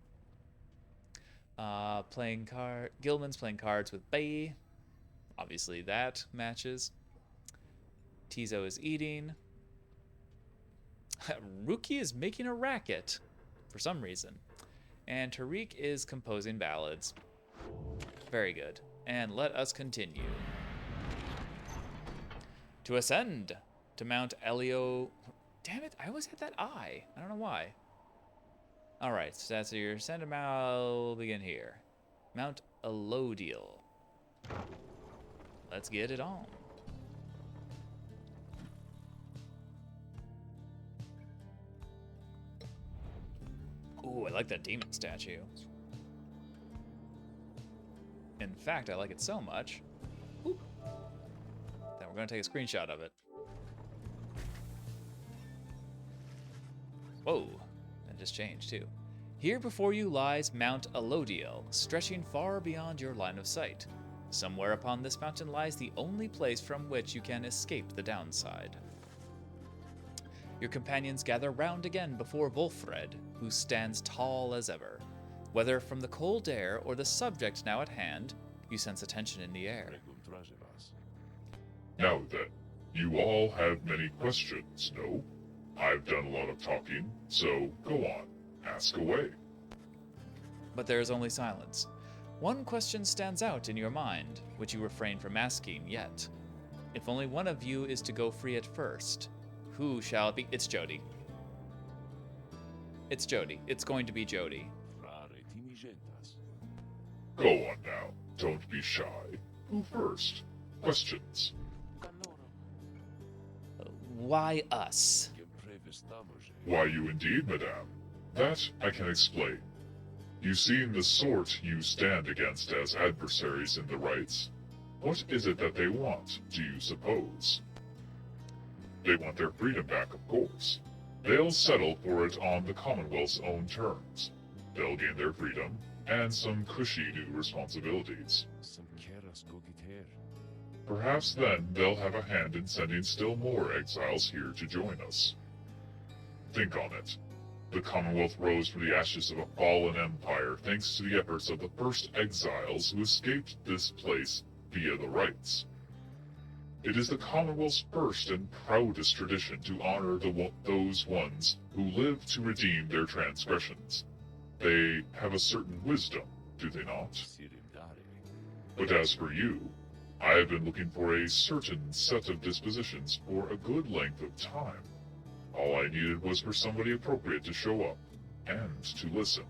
Gilman's playing cards with Bay. Obviously that matches. Tizo is eating. Ruki is making a racket for some reason. And Tariq is composing ballads. Very good. And let us continue. To ascend to Mount Elio. Damn it, I always had that I don't know why. Alright, so that's your ascend to Mount. I'll begin here. Mount Alodiel. Let's get it on. Ooh, I like that demon statue. In fact, I like it so much that we're going to take a screenshot of it. Whoa, that just changed too. Here before you lies Mount Alodiel, stretching far beyond your line of sight. Somewhere upon this mountain lies the only place from which you can escape the downside. Your companions gather round again before Volfred, who stands tall as ever. Whether from the cold air or the subject now at hand, you sense a tension in the air. Now then, you all have many questions, no? I've done a lot of talking, so go on, ask away. But there is only silence. One question stands out in your mind, which you refrain from asking yet. If only one of you is to go free at first, who shall it be? It's Jodi. It's Jodi. It's going to be Jodi. Go on now, don't be shy. Who first? Questions. Why us? Why you indeed, madame? That I can explain. You've seen the sort you stand against as adversaries in the rites. What is it that they want, do you suppose? They want their freedom back, of course. They'll settle for it on the Commonwealth's own terms. They'll gain their freedom, and some cushy new responsibilities. Perhaps then they'll have a hand in sending still more exiles here to join us. Think on it. The Commonwealth rose from the ashes of a fallen empire thanks to the efforts of the first exiles who escaped this place via the rites. It is the Commonwealth's first and proudest tradition to honor those ones who live to redeem their transgressions. They have a certain wisdom, do they not? But as for you, I have been looking for a certain set of dispositions for a good length of time. All I needed was for somebody appropriate to show up, and to listen.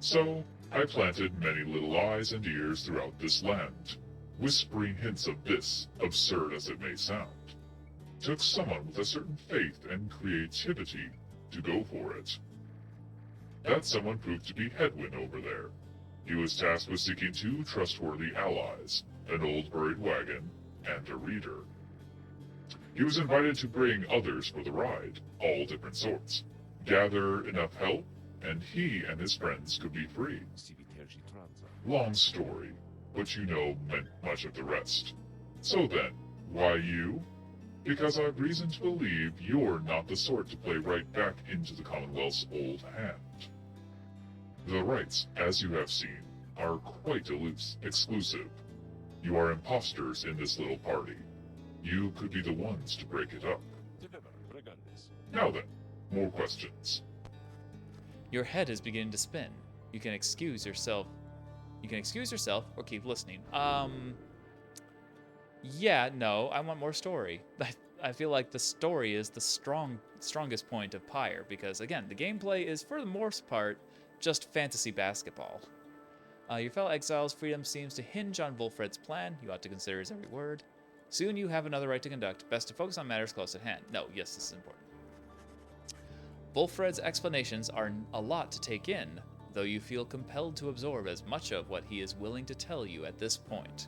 So, I planted many little eyes and ears throughout this land, whispering hints of this, absurd as it may sound. Took someone with a certain faith and creativity to go for it. That someone proved to be Hedwin over there. He was tasked with seeking 2 trustworthy allies, an old buried wagon, and a reader. He was invited to bring others for the ride, all different sorts. Gather enough help, and he and his friends could be free. Long story, but you know much of the rest. So then, why you? Because I've reason to believe you're not the sort to play right back into the Commonwealth's old hand. The rites, as you have seen, are quite exclusive. You are imposters in this little party. You could be the ones to break it up. Now then, more questions. Your head is beginning to spin. You can excuse yourself. Or keep listening. Yeah, no, I want more story. I feel like the story is the strongest point of Pyre, because again, the gameplay is for the most part just fantasy basketball. Your fellow exile's freedom seems to hinge on Volfred's plan. You ought to consider his every word. Soon you have another right to conduct. Best to focus on matters close at hand. No, yes, this is important. Volfred's explanations are a lot to take in, though you feel compelled to absorb as much of what he is willing to tell you at this point.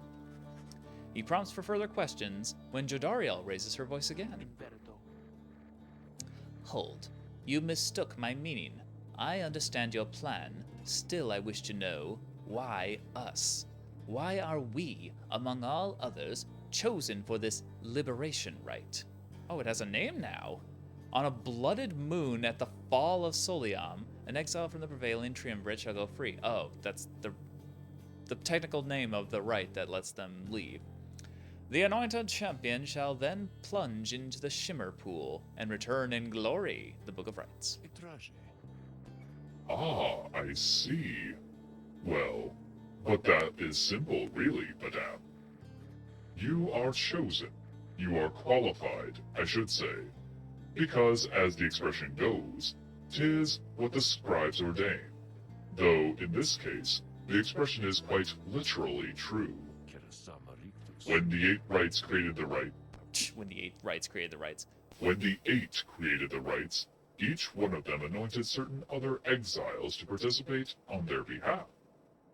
He prompts for further questions when Jodariel raises her voice again. Hold. You mistook my meaning. I understand your plan. Still I wish to know, why us? Why are we, among all others, chosen for this Liberation Rite? Oh, it has a name now. On a blooded moon at the fall of Soliam, an exile from the prevailing triumvirate shall go free. Oh, that's the technical name of the rite that lets them leave. The anointed champion shall then plunge into the shimmer pool and return in glory, the Book of Rites. Ah, I see. Well, but that is simple, really, madame. You are chosen. You are qualified, I should say. Because, as the expression goes, 'tis what the scribes ordain. Though, in this case, the expression is quite literally true. When the 8 rites created the rite... When the 8 rites created the rites. When the 8 created the rites, each one of them anointed certain other exiles to participate on their behalf.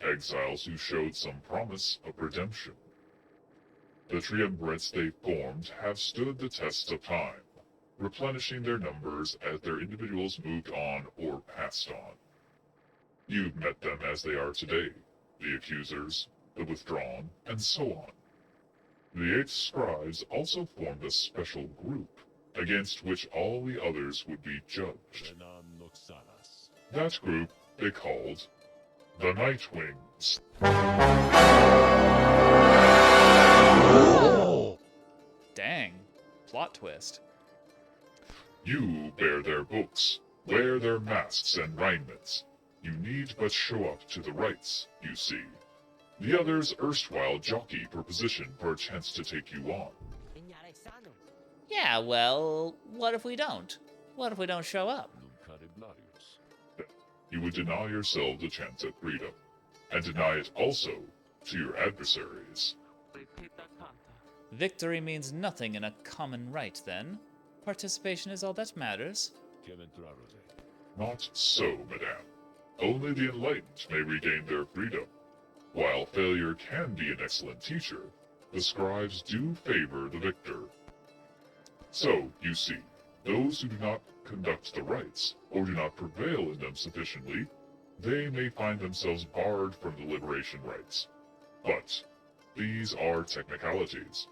Exiles who showed some promise of redemption. The triumvirates they formed have stood the test of time, replenishing their numbers as their individuals moved on or passed on. You've met them as they are today, the accusers, the withdrawn, and so on. The 8 scribes also formed a special group, against which all the others would be judged. That group they called the Nightwings. Dang. Plot twist. You bear their books, wear their masks and raiments. You need but show up to the rites, you see. The others erstwhile jockey for position for a chance to take you on. Yeah, well, what if we don't? What if we don't show up? You would deny yourselves a chance at freedom, and deny it also to your adversaries. Victory means nothing in a common rite, then. Participation is all that matters. Not so, madame. Only the enlightened may regain their freedom. While failure can be an excellent teacher, the scribes do favor the victor. So, you see, those who do not conduct the rites, or do not prevail in them sufficiently, they may find themselves barred from the Liberation Rites. But these are technicalities.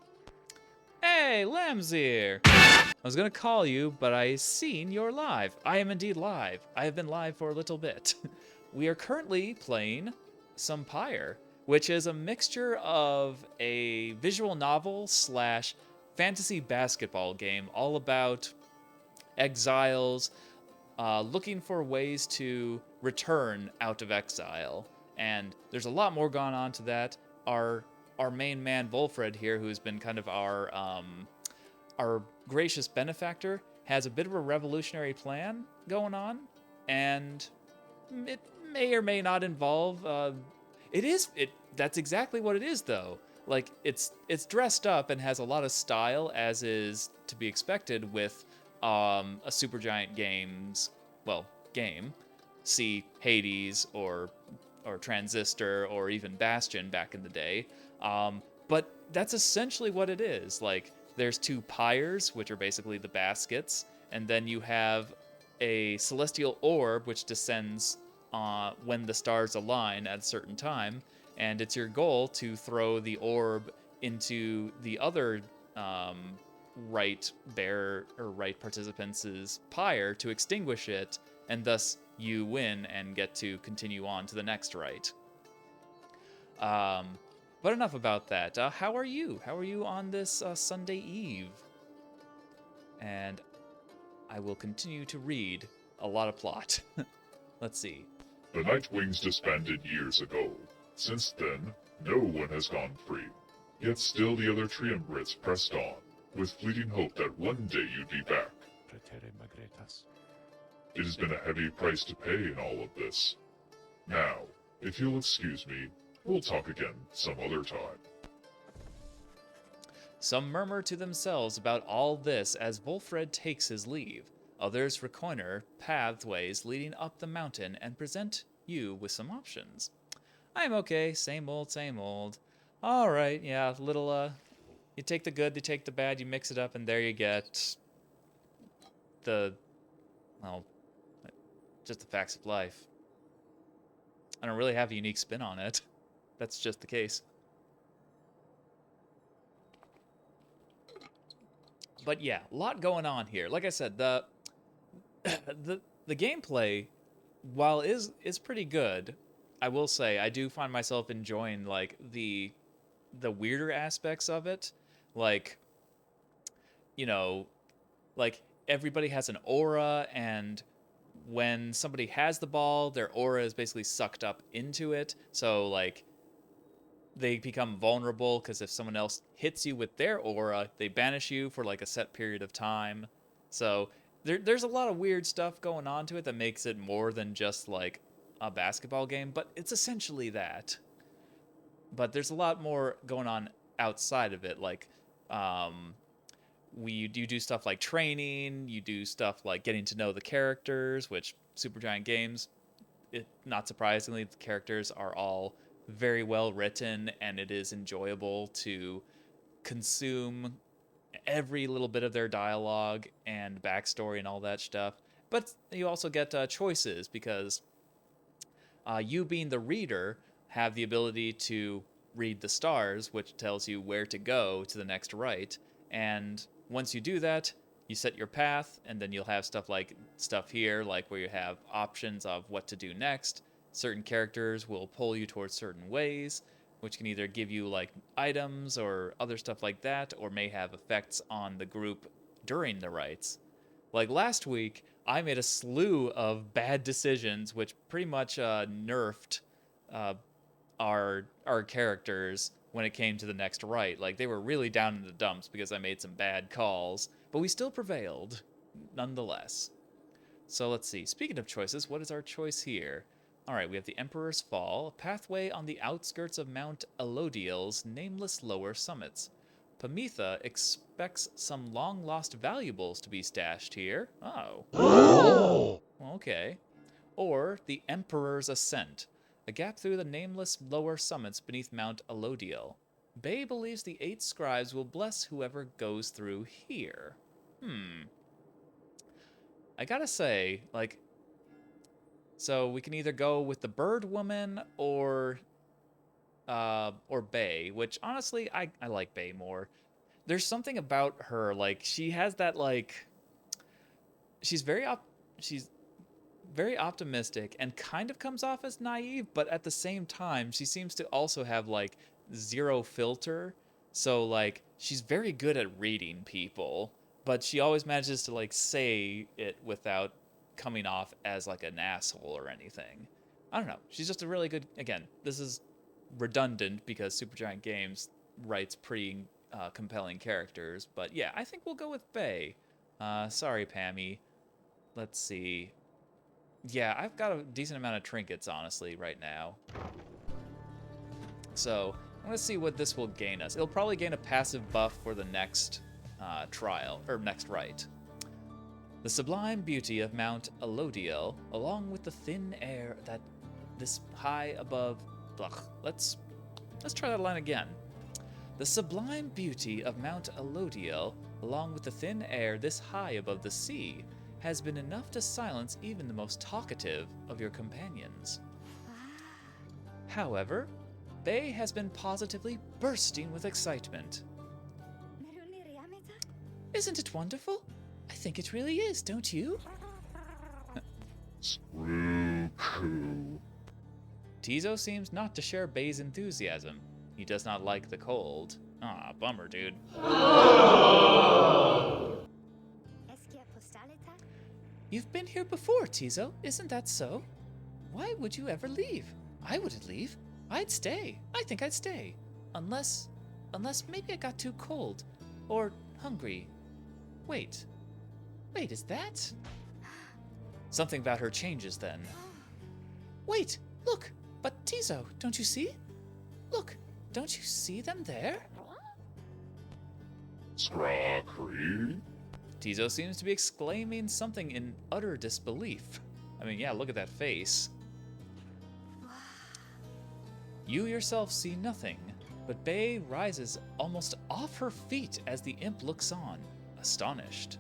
Hey, Lamsir! I was gonna call you, but I seen you're live. I am indeed live. I have been live for a little bit. We are currently playing some Pyre, which is a mixture of a visual novel slash fantasy basketball game all about exiles looking for ways to return out of exile. And there's a lot more going on to that. Our main man Volfred here, who's been kind of our gracious benefactor, has a bit of a revolutionary plan going on, and it may or may not involve. That's exactly what it is, though. Like it's dressed up and has a lot of style, as is to be expected with a Supergiant game. See Hades or Transistor or even Bastion back in the day. But that's essentially what it is. Like, there's 2 pyres, which are basically the baskets, and then you have a celestial orb, which descends when the stars align at a certain time, and it's your goal to throw the orb into the other rite bearer or rite participants' pyre to extinguish it, and thus you win and get to continue on to the next rite. But enough about that. How are you? How are you on this Sunday Eve? And I will continue to read a lot of plot. Let's see. The Nightwings disbanded years ago. Since then, no one has gone free. Yet still the other triumvirates pressed on, with fleeting hope that one day you'd be back. It has been a heavy price to pay in all of this. Now, if you'll excuse me, we'll talk again some other time. Some murmur to themselves about all this as Volfred takes his leave. Others reconnoiter pathways leading up the mountain and present you with some options. I'm okay, same old, same old. All right, yeah, you take the good, you take the bad, you mix it up, and there you get just the facts of life. I don't really have a unique spin on it. That's just the case. But yeah, a lot going on here. Like I said, the gameplay, while is pretty good, I will say I do find myself enjoying like the weirder aspects of it. Like, you know, like everybody has an aura, and when somebody has the ball, their aura is basically sucked up into it. So like they become vulnerable because if someone else hits you with their aura, they banish you for like a set period of time. So there's a lot of weird stuff going on to it that makes it more than just like a basketball game, but it's essentially that. But there's a lot more going on outside of it, like you do stuff like training, you do stuff like getting to know the characters, which Supergiant games, not surprisingly, the characters are all very well written, and it is enjoyable to consume every little bit of their dialogue and backstory and all that stuff. But you also get choices, because you being the reader have the ability to read the stars, which tells you where to go to the next rite. And once you do that, you set your path, and then you'll have stuff here, like where you have options of what to do next. Certain characters will pull you towards certain ways, which can either give you like items or other stuff like that, or may have effects on the group during the rites. Like last week, I made a slew of bad decisions, which pretty much nerfed our characters when it came to the next rite. Like they were really down in the dumps because I made some bad calls, but we still prevailed, nonetheless. So let's see. Speaking of choices, what is our choice here? All right, we have the Emperor's Fall, a pathway on the outskirts of Mount Alodiel's nameless lower summits. Pamitha expects some long-lost valuables to be stashed here. Oh. Okay. Or the Emperor's Ascent, a gap through the nameless lower summits beneath Mount Alodiel. Bay believes the 8 scribes will bless whoever goes through here. I gotta say, like, so we can either go with the Bird Woman or Bay, which honestly I like Bay more. There's something about her, like she has that like she's very optimistic and kind of comes off as naive, but at the same time she seems to also have like zero filter. So like she's very good at reading people, but she always manages to like say it without coming off as like an asshole or anything. I don't know. She's just a really good, again, this is redundant because Supergiant Games writes pretty compelling characters, but yeah, I think we'll go with Bay. Sorry, Pammy. Let's see. Yeah, I've got a decent amount of trinkets, honestly, right now. So, I'm going to see what this will gain us. It'll probably gain a passive buff for the next trial, or next rite. The sublime beauty of Mount Alodiel, along with the thin air that this high above... Ugh, let's try that line again. The sublime beauty of Mount Alodiel, along with the thin air this high above the sea, has been enough to silence even the most talkative of your companions. However, Bay has been positively bursting with excitement. Isn't it wonderful? I think it really is, don't you? Screw coo. Tizo seems not to share Bay's enthusiasm. He does not like the cold. Ah, bummer, dude. You've been here before, Tizo. Isn't that so? Why would you ever leave? I wouldn't leave. I'd stay. I think I'd stay. Unless maybe I got too cold. Or hungry. Wait, is that? Something about her changes then. Wait, look, but Tizo, don't you see? Look, don't you see them there? Scrockery? Tizo seems to be exclaiming something in utter disbelief. I mean, yeah, look at that face. You yourself see nothing, but Bay rises almost off her feet as the imp looks on, astonished.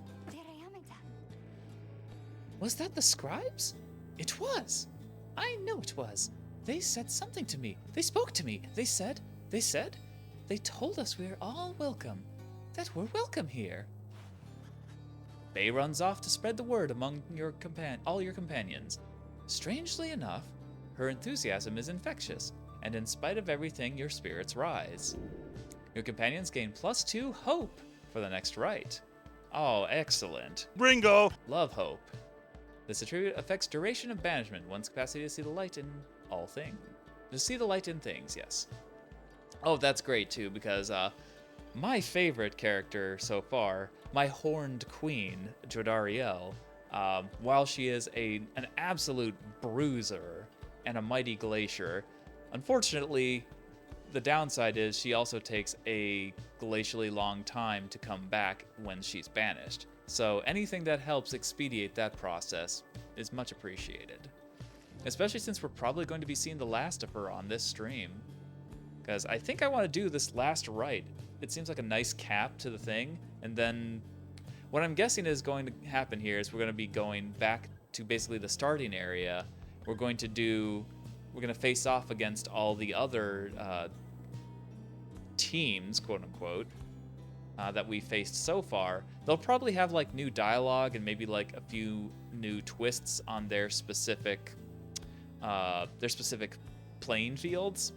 Was that the scribes? It was. I know it was. They said something to me. They spoke to me. They told us we're all welcome. That we're welcome here. Bay runs off to spread the word among all your companions. Strangely enough, her enthusiasm is infectious, and in spite of everything, your spirits rise. Your companions gain +2 hope for the next rite. Oh, excellent. Ringo! Love hope. This attribute affects duration of banishment, one's capacity to see the light in all things. To see the light in things, yes. Oh, that's great too, because my favorite character so far, my horned queen, jodariel, while she is an absolute bruiser and a mighty glacier, unfortunately, the downside is she also takes a glacially long time to come back when she's banished. So anything that helps expedite that process is much appreciated. Especially since we're probably going to be seeing the last of her on this stream. Because I think I want to do this last rite. It seems like a nice cap to the thing. And then what I'm guessing is going to happen here is we're going to be going back to basically the starting area. We're going to face off against all the other teams, quote unquote, that we faced so far, they'll probably have like new dialogue and maybe like a few new twists on their specific playing fields.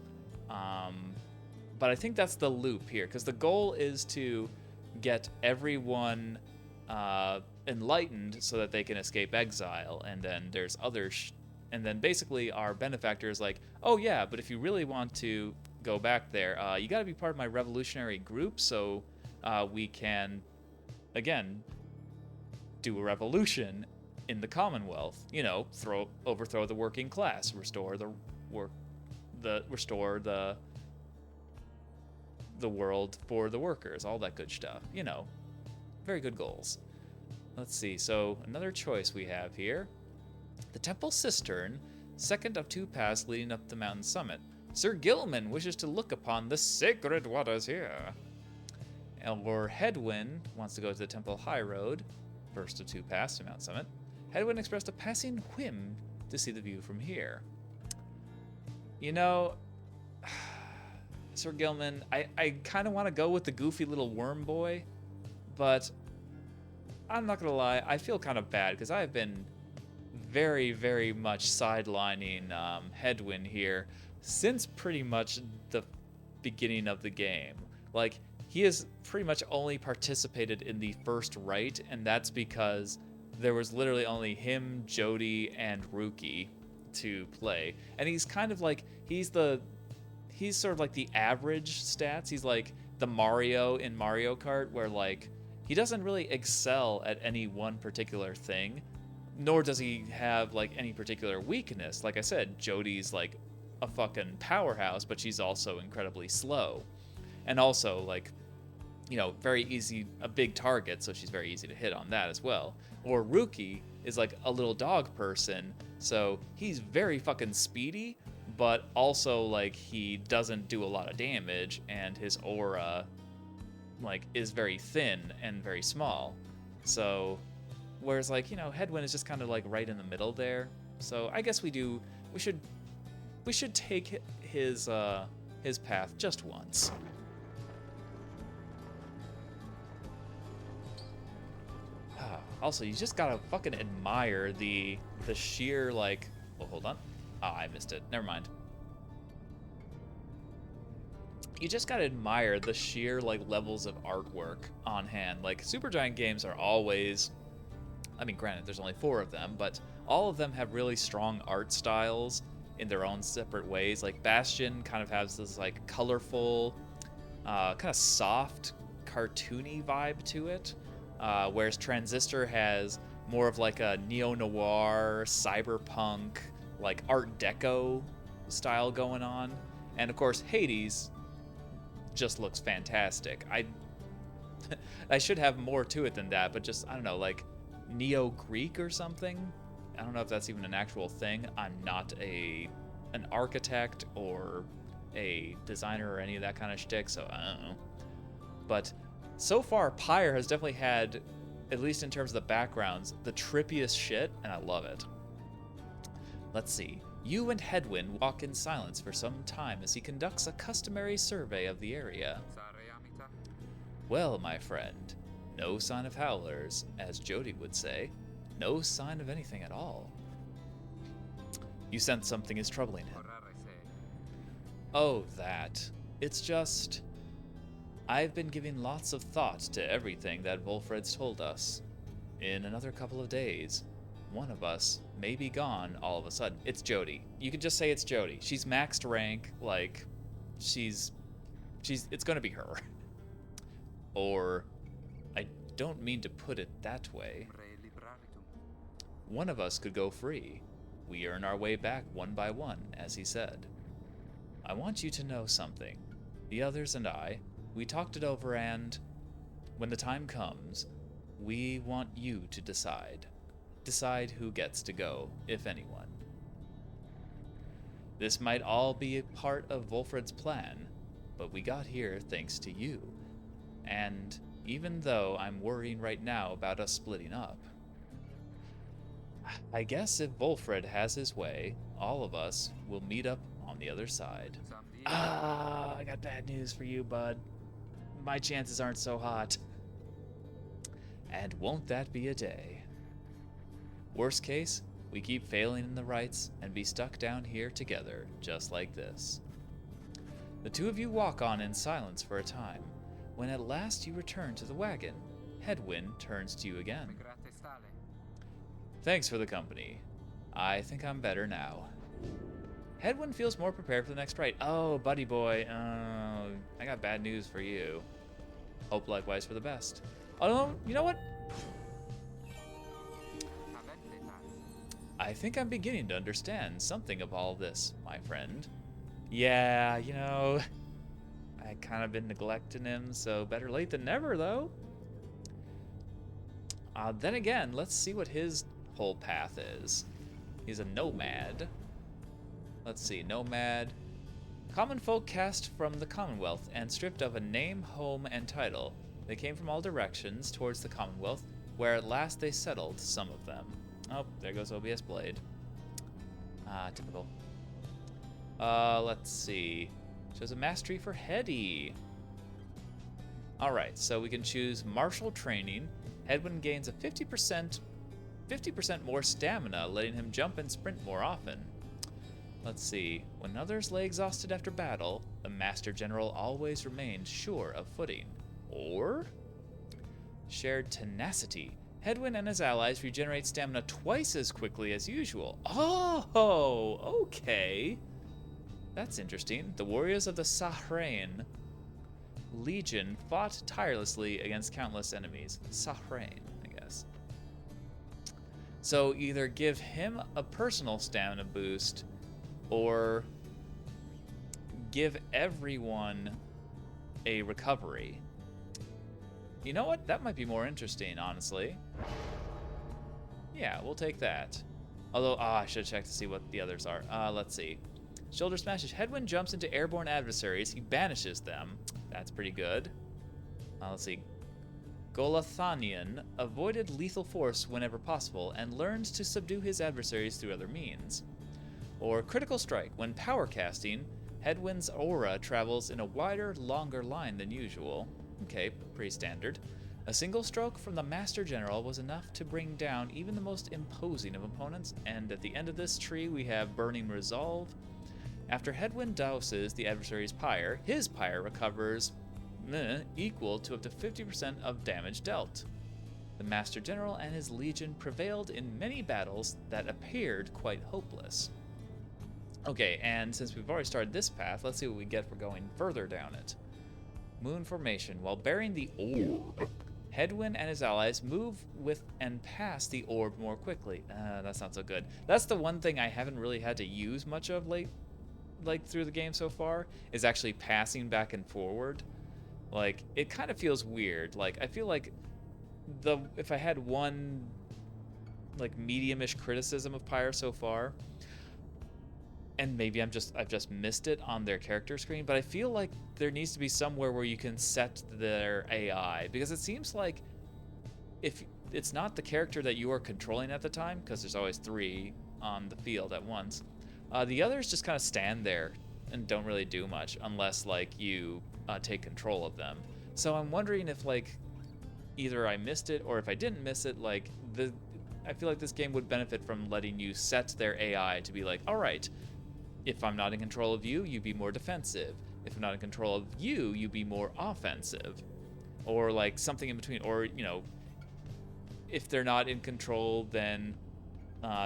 But I think that's the loop here, because the goal is to get everyone enlightened so that they can escape exile, and then there's other and then basically our benefactor is like, oh yeah, but if you really want to go back there, you got to be part of my revolutionary group, so we can again do a revolution in the Commonwealth. You know, overthrow the working class, restore the world for the workers, all that good stuff. You know, very good goals. Let's see, so another choice we have here. The Temple Cistern, second of 2 paths leading up the mountain summit. Sir Gilman wishes to look upon the sacred waters here. Or Hedwyn wants to go to the Temple High Road, first of 2 paths to Mount Summit. Hedwyn expressed a passing whim to see the view from here. You know, Sir Gilman, I kind of want to go with the goofy little worm boy, but I'm not going to lie, I feel kind of bad because I've been very, very much sidelining Hedwyn here since pretty much the beginning of the game. Like, he has pretty much only participated in the first rite, and that's because there was literally only him, Jodi, and Rookie to play. And he's kind of like, he's sort of like the average stats. He's like the Mario in Mario Kart, where like he doesn't really excel at any one particular thing, nor does he have like any particular weakness. Like I said, Jodi's like a fucking powerhouse, but she's also incredibly slow. And also, like, you know, very easy, a big target, so she's very easy to hit on that as well. Or Rookie is like a little dog person, so he's very fucking speedy, but also like he doesn't do a lot of damage, and his aura like is very thin and very small. So whereas like, you know, Hedwyn is just kind of like right in the middle there. So I guess we should take his path just once. Also, you just gotta fucking admire the sheer, like... Oh, hold on. Ah, I missed it. Never mind. You just gotta admire the sheer, like, levels of artwork on hand. Like, Supergiant games are always... I mean, granted, there's only 4 of them, but all of them have really strong art styles in their own separate ways. Like, Bastion kind of has this, like, colorful, kind of soft, cartoony vibe to it. Whereas Transistor has more of like a neo-noir, cyberpunk, like Art Deco style going on. And of course, Hades just looks fantastic. I should have more to it than that, but just, I don't know, like Neo-Greek or something? I don't know if that's even an actual thing. I'm not an architect or a designer or any of that kind of shtick, so I don't know. But so far, Pyre has definitely had, at least in terms of the backgrounds, the trippiest shit, and I love it. Let's see. You and Hedwyn walk in silence for some time as he conducts a customary survey of the area. Well, my friend, no sign of howlers, as Jodi would say. No sign of anything at all. You sense something is troubling him. Oh, that. It's just... I've been giving lots of thought to everything that Volfred's told us. In another couple of days, one of us may be gone all of a sudden. It's Jodi. You can just say it's Jodi. She's maxed rank, like, it's gonna be her. Or, I don't mean to put it that way. One of us could go free. We earn our way back one by one, as he said. I want you to know something. The others and I, we talked it over, and when the time comes, we want you to decide. Decide who gets to go, if anyone. This might all be a part of Volfred's plan, but we got here thanks to you. And even though I'm worrying right now about us splitting up, I guess if Volfred has his way, all of us will meet up on the other side. I got bad news for you, bud. My chances aren't so hot. And won't that be a day? Worst case, we keep failing in the rites and be stuck down here together, just like this. The two of you walk on in silence for a time. When at last you return to the wagon, Headwind turns to you again. Thanks for the company. I think I'm better now. Headwind feels more prepared for the next rite. Oh, buddy boy, I got bad news for you. Hope likewise for the best. Although, you know what? I think I'm beginning to understand something of all this, my friend. Yeah, you know, I kind of been neglecting him, so better late than never, though. Then again, let's see what his whole path is. He's a nomad. Let's see, nomad. Common folk cast from the Commonwealth and stripped of a name, home, and title. They came from all directions towards the Commonwealth, where at last they settled, some of them. Oh, there goes OBS Blade. Typical. Let's see. Shows a mastery for Heady. Alright, so we can choose martial training. Headwind gains a 50% more stamina, letting him jump and sprint more often. Let's see. When others lay exhausted after battle, the Master General always remains sure of footing. Or shared tenacity. Headwind and his allies regenerate stamina twice as quickly as usual. Oh, okay. That's interesting. The warriors of the Sahrain Legion fought tirelessly against countless enemies. Sahrain, I guess. So either give him a personal stamina boost or give everyone a recovery. You know what? That might be more interesting, honestly. Yeah, we'll take that. Although, I should check to see what the others are. Let's see. Shoulder smashes. Headwind jumps into airborne adversaries. He banishes them. That's pretty good. Let's see. Golathanian avoided lethal force whenever possible and learns to subdue his adversaries through other means. Or critical strike. When power casting, Headwind's aura travels in a wider, longer line than usual. Okay, pretty standard. A single stroke from the Master General was enough to bring down even the most imposing of opponents, and at the end of this tree we have Burning Resolve. After Headwind douses the adversary's Pyre, his Pyre recovers equal to up to 50% of damage dealt. The Master General and his Legion prevailed in many battles that appeared quite hopeless. Okay, and since we've already started this path, let's see what we get for going further down it. Moon formation. While bearing the orb, Headwind and his allies move with and pass the orb more quickly. That's not so good. That's the one thing I haven't really had to use much of through the game so far, is actually passing back and forward. Like, it kind of feels weird. Like, I feel like if I had one like medium-ish criticism of Pyre so far, and maybe I've just missed it on their character screen, but I feel like there needs to be somewhere where you can set their AI, because it seems like if it's not the character that you are controlling at the time, because there's always 3 on the field at once, the others just kind of stand there and don't really do much unless like you take control of them. So I'm wondering if like either I missed it, or if I didn't miss it, like I feel like this game would benefit from letting you set their AI to be like, all right, if I'm not in control of you, you be more defensive. If I'm not in control of you, you be more offensive. Or like something in between. Or, you know, if they're not in control, then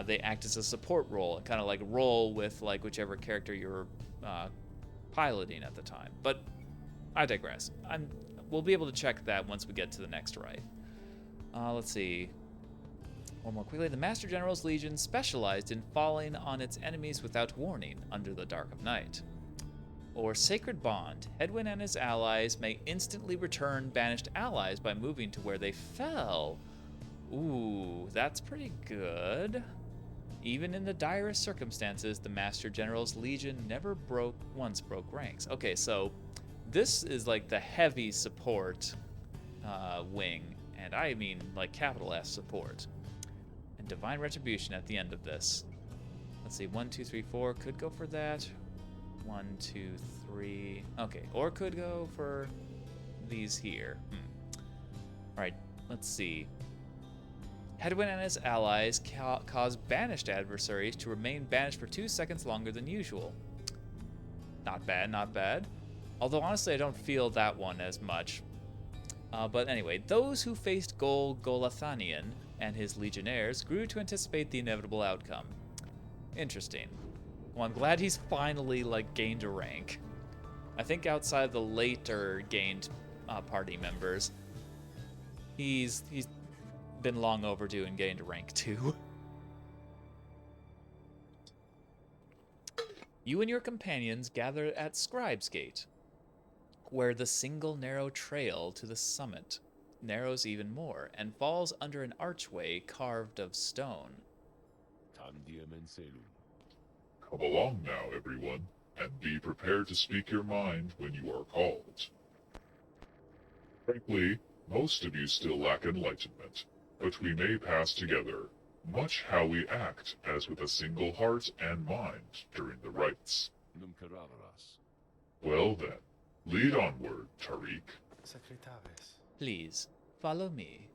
they act as a support role and kind of like roll with like whichever character you're piloting at the time. But I digress. We'll be able to check that once we get to the next rite. Let's see. One more quickly. The Master General's Legion specialized in falling on its enemies without warning under the dark of night. Or Sacred Bond. Headwind and his allies may instantly return banished allies by moving to where they fell. Ooh, that's pretty good. Even in the direst circumstances, the Master General's Legion never once broke ranks. Okay, so this is like the heavy support wing, and I mean like capital S support. And Divine Retribution at the end of this. Let's see, 1, 2, 3, 4 could go for that. 1, 2, 3. Okay, or could go for these here. Alright, let's see. Hedwyn and his allies cause banished adversaries to remain banished for 2 seconds longer than usual. Not bad, not bad. Although honestly, I don't feel that one as much. But anyway, those who faced Golathanian and his legionnaires grew to anticipate the inevitable outcome. Interesting. Well, I'm glad he's finally, like, gained a rank. I think outside the later gained party members, he's been long overdue and gained a rank too. You and your companions gather at Scribesgate, where the single narrow trail to the summit narrows even more and falls under an archway carved of stone. Come along now, everyone, and be prepared to speak your mind when you are called. Frankly, most of you still lack enlightenment, but we may pass together, much how we act as with a single heart and mind during the rites. Well then, lead onward, Tariq. Please, follow me.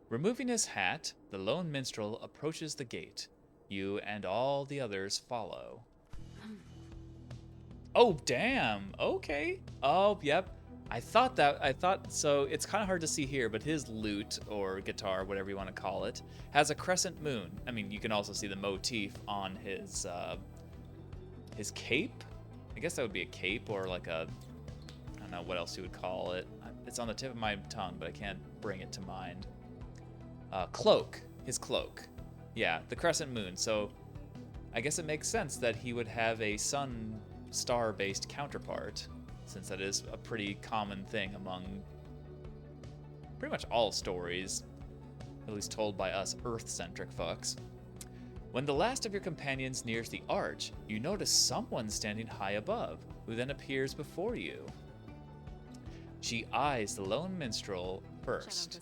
Removing his hat, the lone minstrel approaches the gate. You and all the others follow. Oh, damn. Okay. Oh, yep. I thought so. It's kind of hard to see here, but his lute or guitar, whatever you want to call it, has a crescent moon. I mean, you can also see the motif on his cape. I guess that would be a cape or like a, I don't know what else you would call it. It's on the tip of my tongue, but I can't bring it to mind. Cloak. His cloak. Yeah, the crescent moon. So I guess it makes sense that he would have a sun star-based counterpart, since that is a pretty common thing among pretty much all stories, at least told by us Earth-centric fucks. When the last of your companions nears the arch, you notice someone standing high above, who then appears before you. She eyes the lone minstrel first.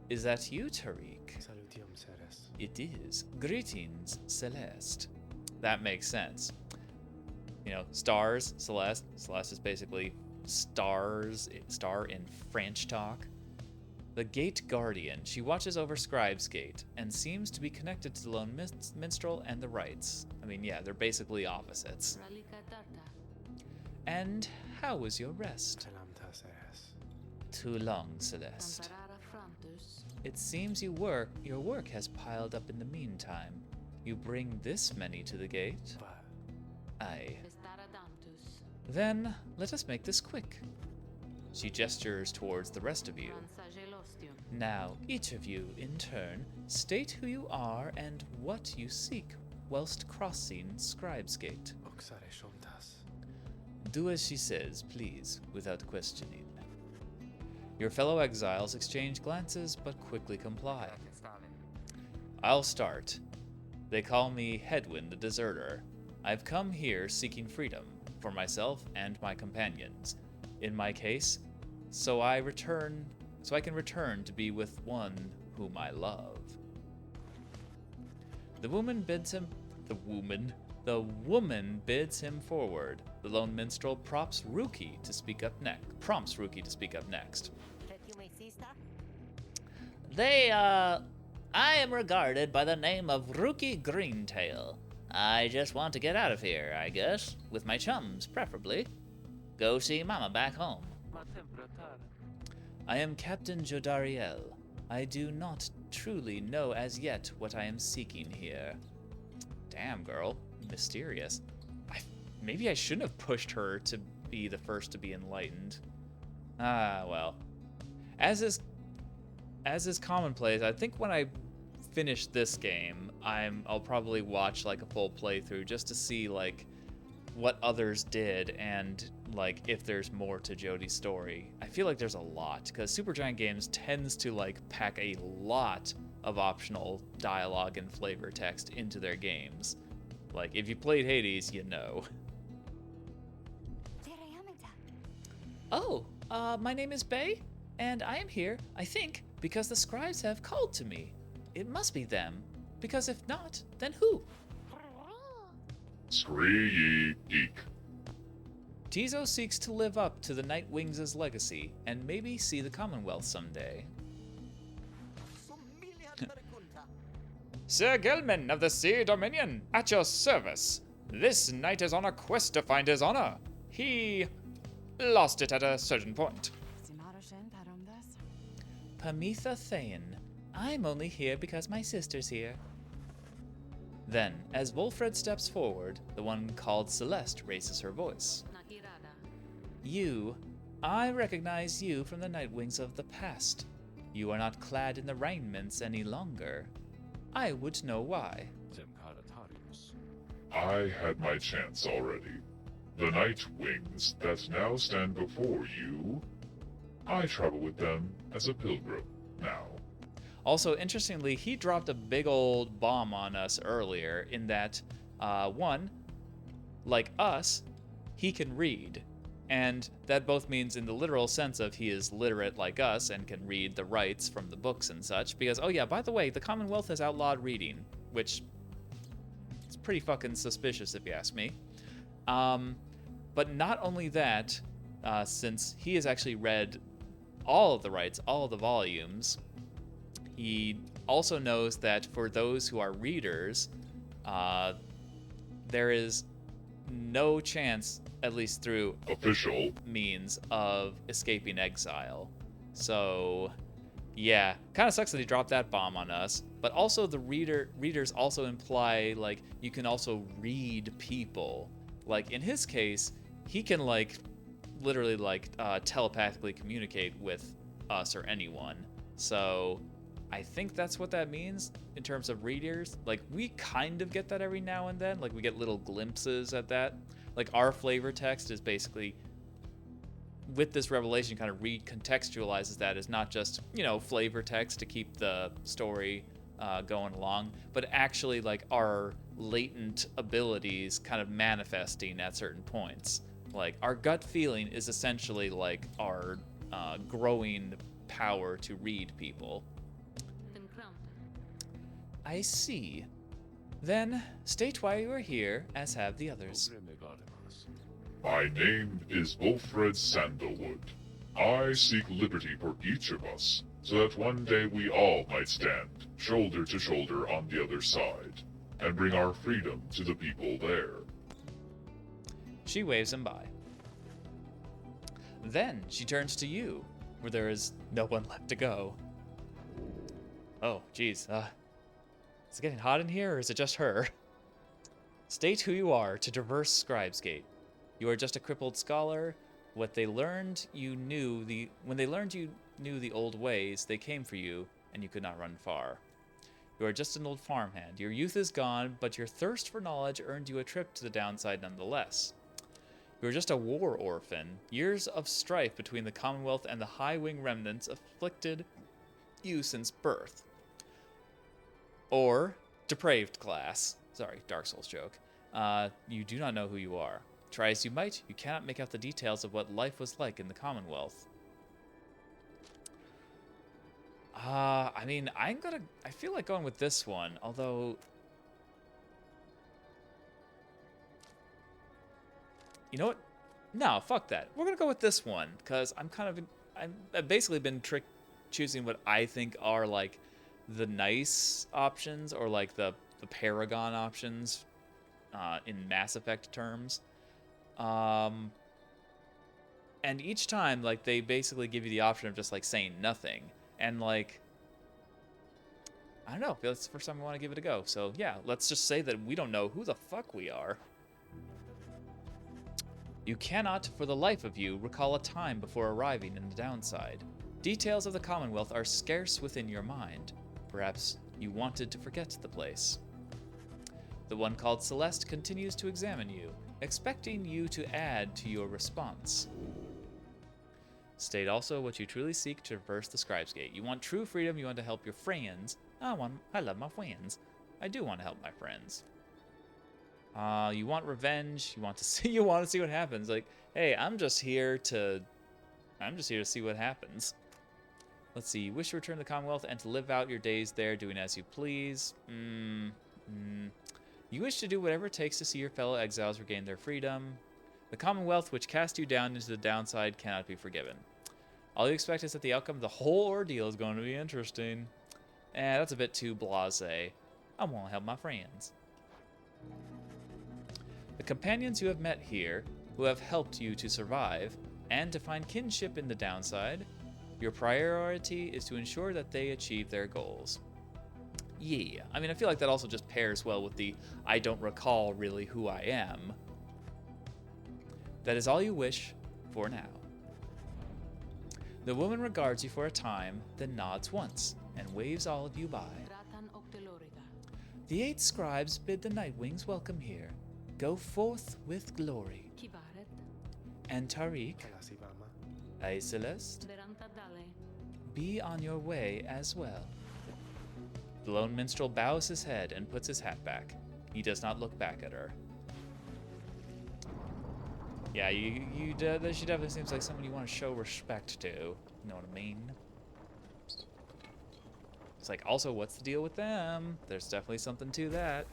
Is that you, Tariq? It is. Greetings, Celeste. That makes sense. You know, stars, Celeste. Celeste is basically stars, star in French talk. The gate guardian. She watches over Scribesgate and seems to be connected to the lone minstrel and the rites. I mean, yeah, they're basically opposites. And how was your rest? Too long, Celeste. It seems your work has piled up in the meantime. You bring this many to the gate? Aye. Then, let us make this quick. She gestures towards the rest of you. Now, each of you, in turn, state who you are and what you seek whilst crossing Scribesgate. Do as she says, please, without questioning. Your fellow exiles exchange glances, but quickly comply. I'll start. They call me Hedwyn the Deserter. I've come here seeking freedom, for myself and my companions. In my case, so I can return to be with one whom I love. The woman bids him forward. The lone minstrel prompts Ruki to speak up next. I am regarded by the name of Ruki Greentail. I just want to get out of here, I guess, with my chums, preferably. Go see Mama back home. I am Captain Jodariel. I do not truly know as yet what I am seeking here. Damn, girl. Mysterious. Maybe I shouldn't have pushed her to be the first to be enlightened. Ah, well. As is commonplace, I think when I finish this game, I'll probably watch like a full playthrough just to see like what others did and like if there's more to Jodi's story. I feel like there's a lot because Supergiant Games tends to like pack a lot of optional dialogue and flavor text into their games. Like if you played Hades, you know. Oh, my name is Bay, and I am here, I think, because the scribes have called to me. It must be them, because if not, then who? Scree eek. Tizo seeks to live up to the Nightwings' legacy and maybe see the Commonwealth someday. Sir Gelman of the Sea Dominion, at your service. This knight is on a quest to find his honor. He lost it at a certain point. Pamitha Thayan, I'm only here because my sister's here. Then, as Volfred steps forward, the one called Celeste raises her voice. You, I recognize you from the Nightwings of the past. You are not clad in the raiments any longer. I would know why. I had my chance already. The Nightwings that now stand before you, I travel with them as a pilgrim now. Also, interestingly, he dropped a big old bomb on us earlier in that, one, like us, he can read. And that both means in the literal sense of he is literate like us and can read the rites from the books and such. Because, oh yeah, by the way, the Commonwealth has outlawed reading, which is pretty fucking suspicious if you ask me. But not only that, since he has actually read all of the rites, all of the volumes, he also knows that for those who are readers, there is no chance, at least through official means, of escaping exile. So, yeah, kind of sucks that he dropped that bomb on us. But also the readers also imply, like, you can also read people. Like, in his case, he can, like, literally, like, telepathically communicate with us or anyone. So I think that's what that means in terms of readers. Like, we kind of get that every now and then. Like, we get little glimpses at that. Like, our flavor text is basically, with this revelation, kind of recontextualizes that as not just, you know, flavor text to keep the story going along, but actually, like, our latent abilities kind of manifesting at certain points. Like, our gut feeling is essentially like our growing power to read people. I see. Then, state why you are here, as have the others. My name is Volfred Sandalwood. I seek liberty for each of us, so that one day we all might stand, shoulder to shoulder on the other side, and bring our freedom to the people there. She waves him by. Then she turns to you, where there is no one left to go. Oh, geez. Is it getting hot in here, or is it just her? State who you are to traverse Scribesgate. You are just a crippled scholar. When they learned you knew the old ways, they came for you, and you could not run far. You are just an old farmhand. Your youth is gone, but your thirst for knowledge earned you a trip to the downside nonetheless. You are just a war orphan. Years of strife between the Commonwealth and the High Wing remnants afflicted you since birth. Or depraved class. Sorry, Dark Souls joke. You do not know who you are. Try as you might, you cannot make out the details of what life was like in the Commonwealth. I mean, I feel like going with this one, although... You know what? No, fuck that. We're gonna go with this one, because I've basically been choosing what I think are, like, the nice options, or, like, the Paragon options, in Mass Effect terms. And each time, like, they basically give you the option of just, like, saying nothing. And, like, I don't know. I feel it's the first time I want to give it a go. So, yeah, let's just say that we don't know who the fuck we are. You cannot, for the life of you, recall a time before arriving in the downside. Details of the Commonwealth are scarce within your mind. Perhaps you wanted to forget the place. The one called Celeste continues to examine you, expecting you to add to your response. State also what you truly seek to traverse the Scribesgate. You want true freedom, you want to help your friends. I love my friends. I do want to help my friends. You want revenge, you want to see what happens. Like, hey, I'm just here to see what happens. Let's see. You wish to return to the Commonwealth and to live out your days there, doing as you please. You wish to do whatever it takes to see your fellow exiles regain their freedom. The Commonwealth, which cast you down into the downside, cannot be forgiven. All you expect is that the outcome of the whole ordeal is going to be interesting. That's a bit too blasé. I want to help my friends. The companions you have met here, who have helped you to survive, and to find kinship in the downside, your priority is to ensure that they achieve their goals. Yeah, I mean, I feel like that also just pairs well with the I don't recall really who I am. That is all you wish for now. The woman regards you for a time, then nods once, and waves all of you by. The 8 scribes bid the Nightwings welcome here. Go forth with glory. And Tariq, Celeste, be on your way as well. The lone minstrel bows his head and puts his hat back. He does not look back at her. Yeah, she definitely seems like someone you want to show respect to. You know what I mean? It's like, also, what's the deal with them? There's definitely something to that.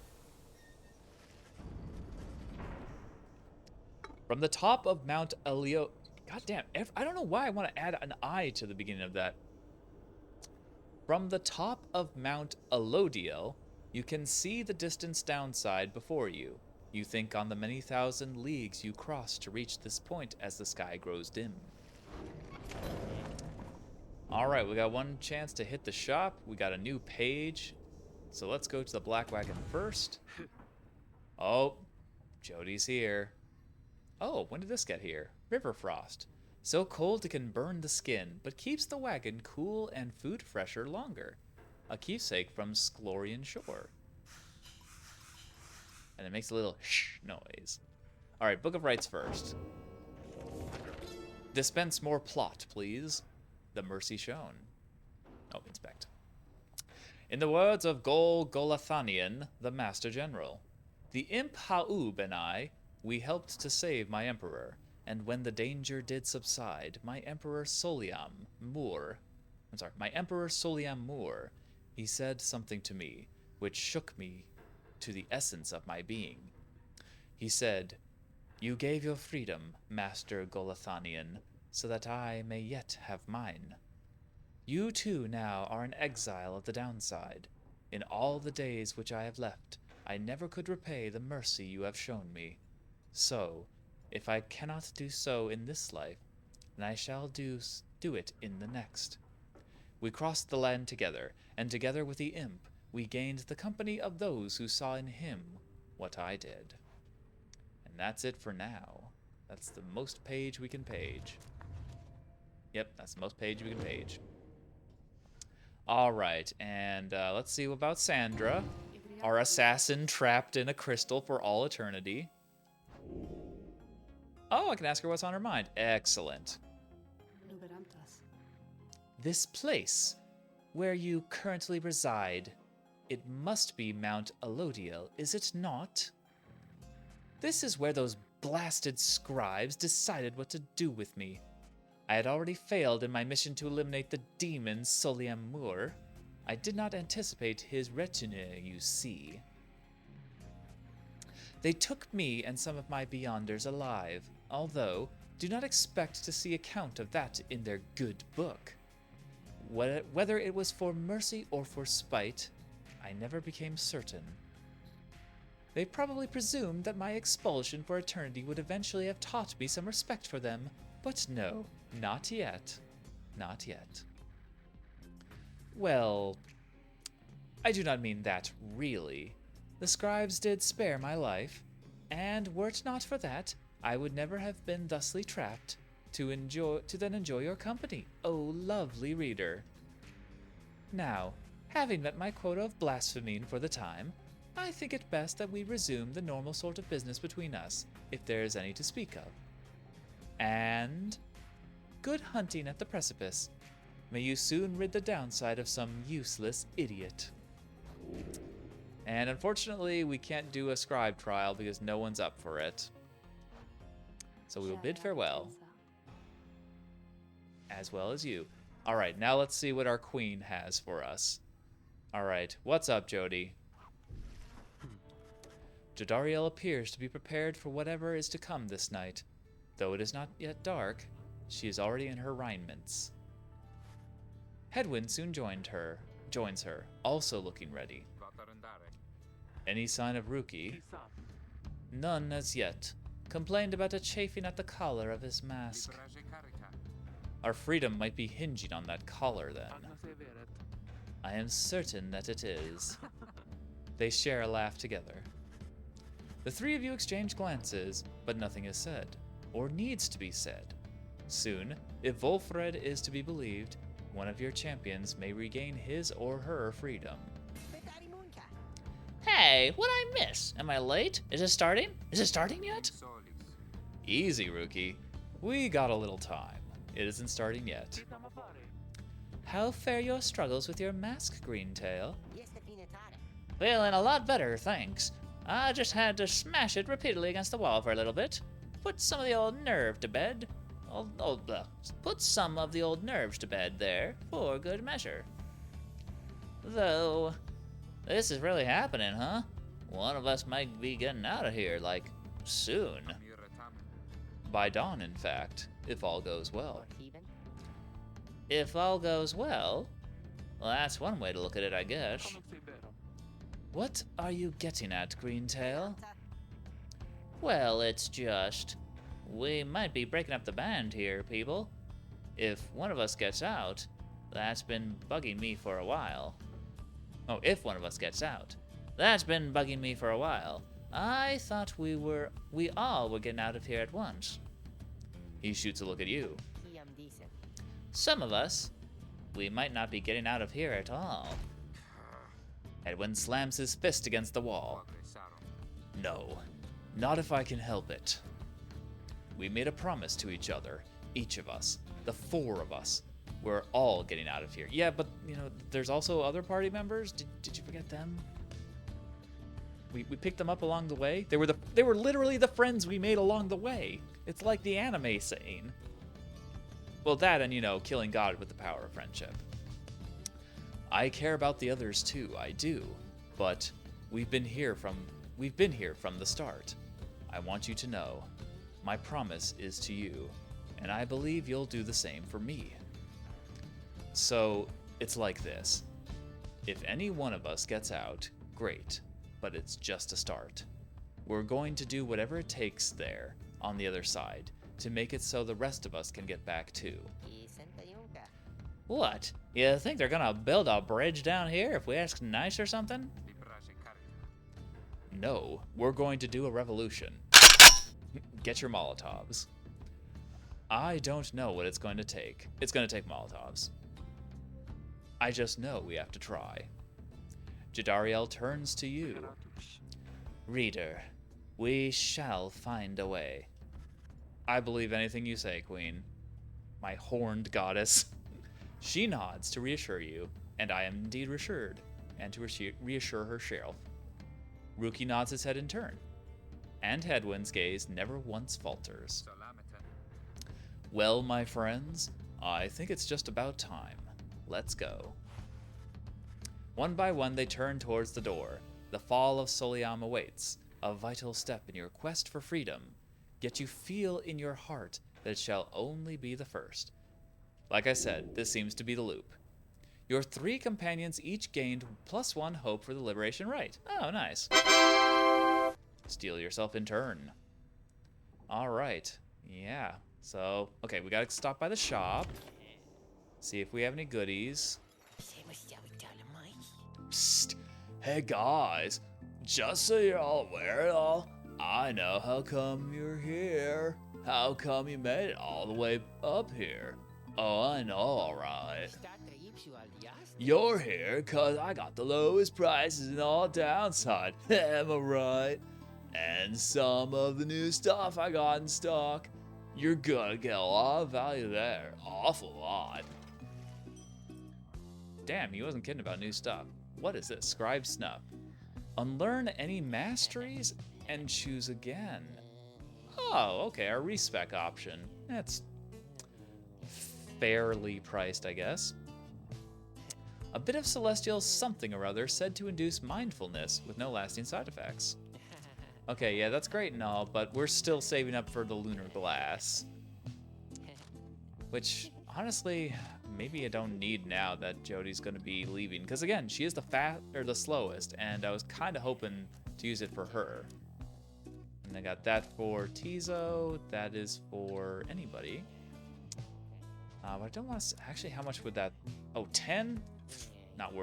From the top of Mount Elio... God damn, I don't know why I want to add an I to the beginning of that. From the top of Mount Alodiel, you can see the distance downside before you. You think on the many thousand leagues you cross to reach this point as the sky grows dim. Alright, we got one chance to hit the shop. We got a new page. So let's go to the Black Wagon first. Oh, Jodi's here. Oh, when did this get here? River frost. So cold it can burn the skin, but keeps the wagon cool and food fresher longer. A keepsake from Sklorian Shore. And it makes a little shh noise. Alright, Book of Rites first. Dispense more plot, please. The mercy shown. Oh, inspect. In the words of Golathanian, the Master General, the imp Haub and I, we helped to save my emperor, and when the danger did subside, my emperor Soliam Moore, he said something to me, which shook me to the essence of my being. He said, "You gave your freedom, Master Golathanian, so that I may yet have mine. You too now are an exile of the downside. In all the days which I have left, I never could repay the mercy you have shown me. So, if I cannot do so in this life, then I shall do it in the next." We crossed the land together, and together with the imp, we gained the company of those who saw in him what I did. And that's it for now. That's the most page we can page. Yep, that's the most page we can page. Alright, and let's see about Sandra, our assassin trapped in a crystal for all eternity. Oh, I can ask her what's on her mind. Excellent. This place, where you currently reside, it must be Mount Alodiel, is it not? This is where those blasted scribes decided what to do with me. I had already failed in my mission to eliminate the demon Soliam Moore. I did not anticipate his retinue, you see. They took me and some of my beyonders alive, although do not expect to see account of that in their good book. Whether it was for mercy or for spite, I never became certain. They probably presumed that my expulsion for eternity would eventually have taught me some respect for them, but no, not yet. Not yet. Well, I do not mean that, really. The scribes did spare my life, and were it not for that, I would never have been thusly trapped to then enjoy your company, oh lovely reader. Now, having met my quota of blasphemy for the time, I think it best that we resume the normal sort of business between us, if there is any to speak of. And good hunting at the precipice. May you soon rid the downside of some useless idiot. And unfortunately, we can't do a scribe trial because no one's up for it. So we will bid farewell. As well as you. Alright, now let's see what our queen has for us. Alright, what's up, Jodi? Jodariel appears to be prepared for whatever is to come this night. Though it is not yet dark, she is already in her raiments. Hedwyn soon joins her, also looking ready. Any sign of Ruki? None as yet. Complained about a chafing at the collar of his mask. Our freedom might be hinging on that collar, then. I am certain that it is. They share a laugh together. The three of you exchange glances, but nothing is said, or needs to be said. Soon, if Volfred is to be believed, one of your champions may regain his or her freedom. Hey, what'd I miss? Am I late? Is it starting? Is it starting yet? Easy, Rookie. We got a little time. It isn't starting yet. How fare your struggles with your mask, Greentail? Feeling a lot better, thanks. I just had to smash it repeatedly against the wall for a little bit. Put some of the old nerve to bed. Put some of the old nerves to bed there, for good measure. Though, this is really happening, huh? One of us might be getting out of here, like, soon. By dawn, in fact, if all goes well. If all goes well? Well, that's one way to look at it, I guess. What are you getting at, Greentail? Well, it's just... we might be breaking up the band here, people. If one of us gets out, that's been bugging me for a while. Oh, if one of us gets out. That's been bugging me for a while. I thought we all were getting out of here at once. He shoots a look at you. Some of us, we might not be getting out of here at all. Edwin slams his fist against the wall. No, not if I can help it. We made a promise to each other, each of us, the four of us. We're all getting out of here. Yeah, but, there's also other party members. Did you forget them? We picked them up along the way. They were literally the friends we made along the way. It's like the anime saying. Well, that and, killing God with the power of friendship. I care about the others too, I do. But we've been here from the start. I want you to know. My promise is to you, and I believe you'll do the same for me. So, it's like this. If any one of us gets out, great, but it's just a start. We're going to do whatever it takes there, on the other side, to make it so the rest of us can get back too. What? You think they're gonna build a bridge down here if we ask nice or something? No, we're going to do a revolution. Get your Molotovs. I don't know what it's going to take. It's going to take Molotovs. I just know we have to try. Jodariel turns to you. Reader, we shall find a way. I believe anything you say, Queen. My horned goddess. She nods to reassure you, and I am indeed reassured, and to reassure her sheriff. Rookie nods his head in turn, and Hedwyn's gaze never once falters. Well, my friends, I think it's just about time. Let's go. One by one, they turn towards the door. The fall of Soliam awaits, a vital step in your quest for freedom. Yet you feel in your heart that it shall only be the first. Like I said, this seems to be the loop. Your three companions each gained +1 hope for the Liberation Rite. Oh, nice. Steal yourself in turn. All right. Yeah. So, okay, we gotta stop by the shop. See if we have any goodies. Psst. Hey guys, just so you're all aware I know how come you're here. How come you made it all the way up here? Oh, I know, alright. You're here 'cause I got the lowest prices in all downside, am I right? And some of the new stuff I got in stock. You're gonna get a lot of value there, awful lot. Damn, he wasn't kidding about new stuff. What is this? Scribe snuff. Unlearn any masteries and choose again. Oh, okay, our respec option. That's fairly priced, I guess. A bit of celestial something or other said to induce mindfulness with no lasting side effects. Okay, yeah, that's great and all, but we're still saving up for the lunar glass. Which, honestly, maybe I don't need now that Jodi's going to be leaving. Because again, she is the slowest, and I was kind of hoping to use it for her. And I got that for Tizo. That is for anybody. But I don't want to... Actually, how much would that... Oh, 10? Not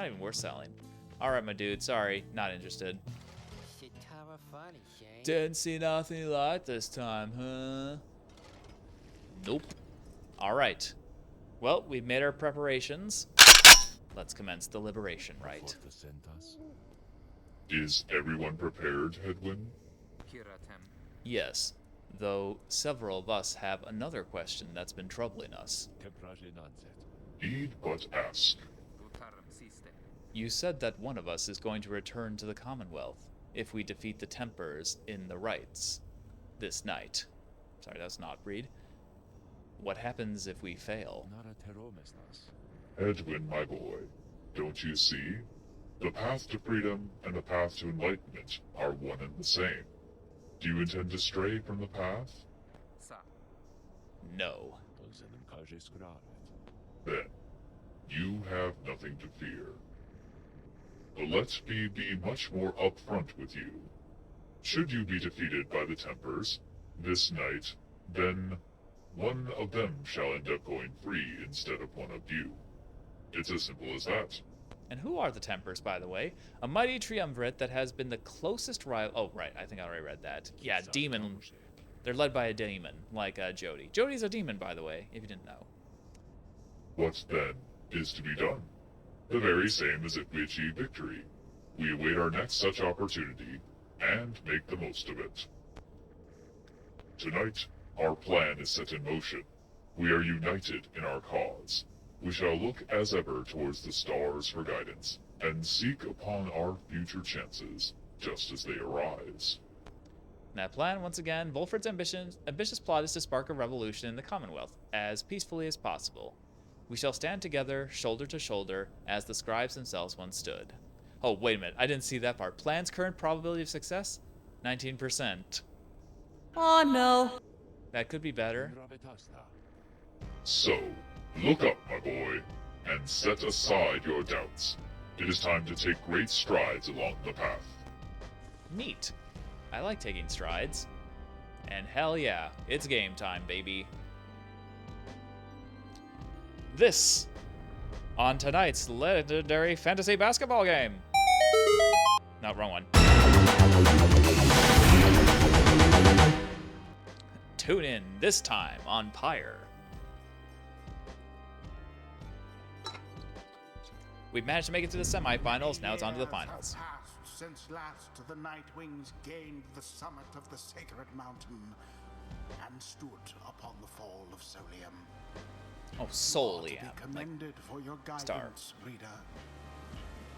even worth selling. All right, my dude. Sorry, not interested. Didn't see nothing like this time, huh? Nope. All right. Well, we've made our preparations. Let's commence the Liberation Rite. Is everyone prepared, Hedwin? Yes, though several of us have another question that's been troubling us. Need but ask. You said that one of us is going to return to the Commonwealth if we defeat the Tempers in the rites this night. Sorry, that's not read. What happens if we fail? Hedwin, my boy, don't you see? The path to freedom and the path to enlightenment are one and the same. Do you intend to stray from the path? No. Then, you have nothing to fear. But let me be much more upfront with you. Should you be defeated by the Tempers this night, then one of them shall end up going free instead of one of you. It's as simple as that. And who are the Tempers, by the way? A mighty triumvirate that has been the closest rival... Oh, right, I think I already read that. Yeah, demon. They're led by a demon, like Jodi. Jodi's a demon, by the way, if you didn't know. What, then, is to be done? The very same as if we achieve victory. We await our next such opportunity, and make the most of it. Tonight, our plan is set in motion. We are united in our cause. We shall look as ever towards the stars for guidance, and seek upon our future chances, just as they arise. That plan, once again, Volfred's ambitious plot is to spark a revolution in the Commonwealth, as peacefully as possible. We shall stand together, shoulder to shoulder, as the scribes themselves once stood. Oh, wait a minute, I didn't see that part. Plan's current probability of success? 19%. Oh no. That could be better. So, look up, my boy, and set aside your doubts. It is time to take great strides along the path. Neat. I like taking strides. And hell yeah, it's game time, baby. This on tonight's legendary fantasy basketball game. No, wrong one. Tune in this time on Pyre. We've managed to make it to the semifinals, now it's on to the finals. Since last the Nightwings gained the summit of the sacred mountain and stood upon the fall of Solium. Oh, Solium. You are to be commended for your guidance, reader.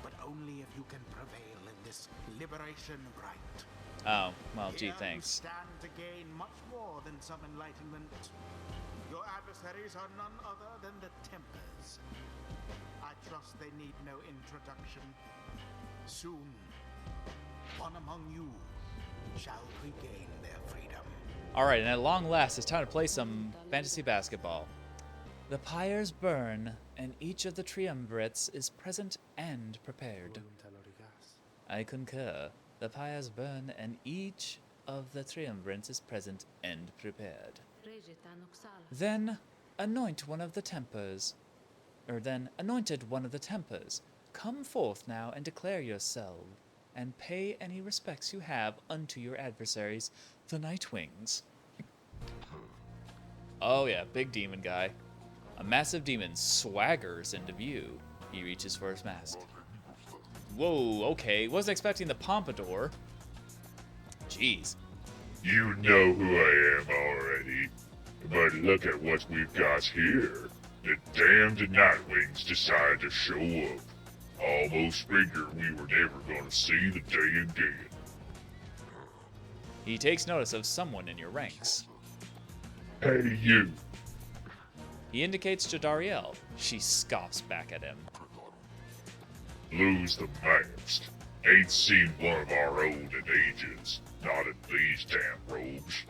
But only if you can prevail in this Liberation Rite. Oh, well, gee, Here thanks. You stand to gain much more than some enlightenment. Your adversaries are none other than the Tempers. I trust they need no introduction. Soon, one among you shall regain their freedom. Alright, and at long last, it's time to play some fantasy basketball. The pyres burn, and each of the triumvirates is present and prepared. I concur. The pyres burn, and each of the triumvirates is present and prepared. Then anointed one of the Tempers. Come forth now and declare yourself, and pay any respects you have unto your adversaries, the Nightwings. Oh yeah, big demon guy. A massive demon swaggers into view. He reaches for his mask. Whoa, okay, wasn't expecting the pompadour. Jeez. You know who I am already, but look at what we've got here. The damned Nightwings decided to show up. Almost figured we were never gonna see the day again. He takes notice of someone in your ranks. Hey, you. He indicates Jodariel. She scoffs back at him. Lose the mask. Ain't seen one of our own in ages. Not these damn robes.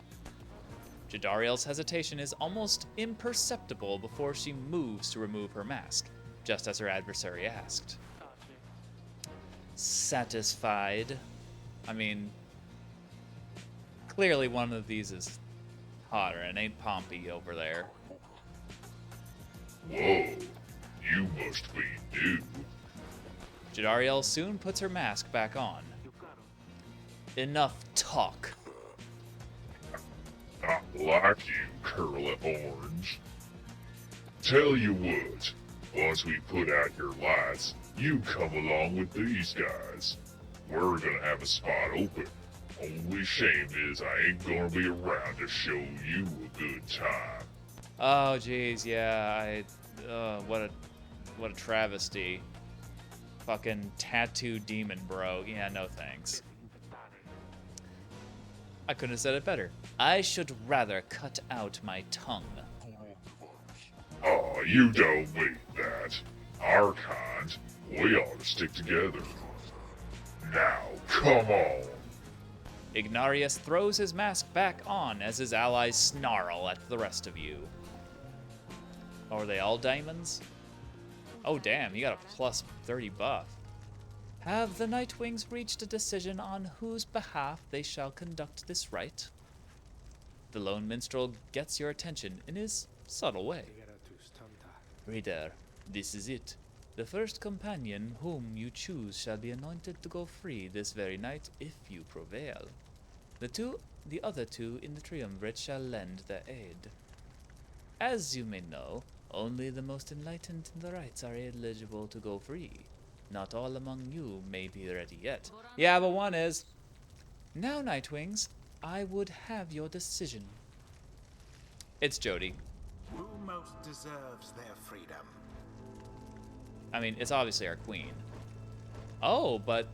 Jodariel's hesitation is almost imperceptible before she moves to remove her mask, just as her adversary asked. Satisfied? I mean, clearly one of these is hotter and ain't Pompey over there. Whoa, you must be new. Jodariel soon puts her mask back on. Enough talk. Not like you, curl of horns. Tell you what, once we put out your lights, you come along with these guys. We're gonna have a spot open. Only shame is I ain't gonna be around to show you a good time. Oh, jeez, yeah, what a travesty. Fucking tattoo demon, bro. Yeah, no thanks. I couldn't have said it better. I should rather cut out my tongue. Aw, you don't mean that. Our kind, we ought to stick together. Now, come on. Ignarius throws his mask back on as his allies snarl at the rest of you. Oh, are they all diamonds? Oh, damn, you got a plus 30 buff. Have the Nightwings reached a decision on whose behalf they shall conduct this rite? The lone minstrel gets your attention in his subtle way. Reader, this is it. The first companion whom you choose shall be anointed to go free this very night if you prevail. The other two in the triumvirate shall lend their aid. As you may know, only the most enlightened in the rites are eligible to go free. Not all among you may be ready yet. Yeah, but one is. Now, Nightwings, I would have your decision. It's Jodi. Who most deserves their freedom? I mean, it's obviously our queen. Oh, but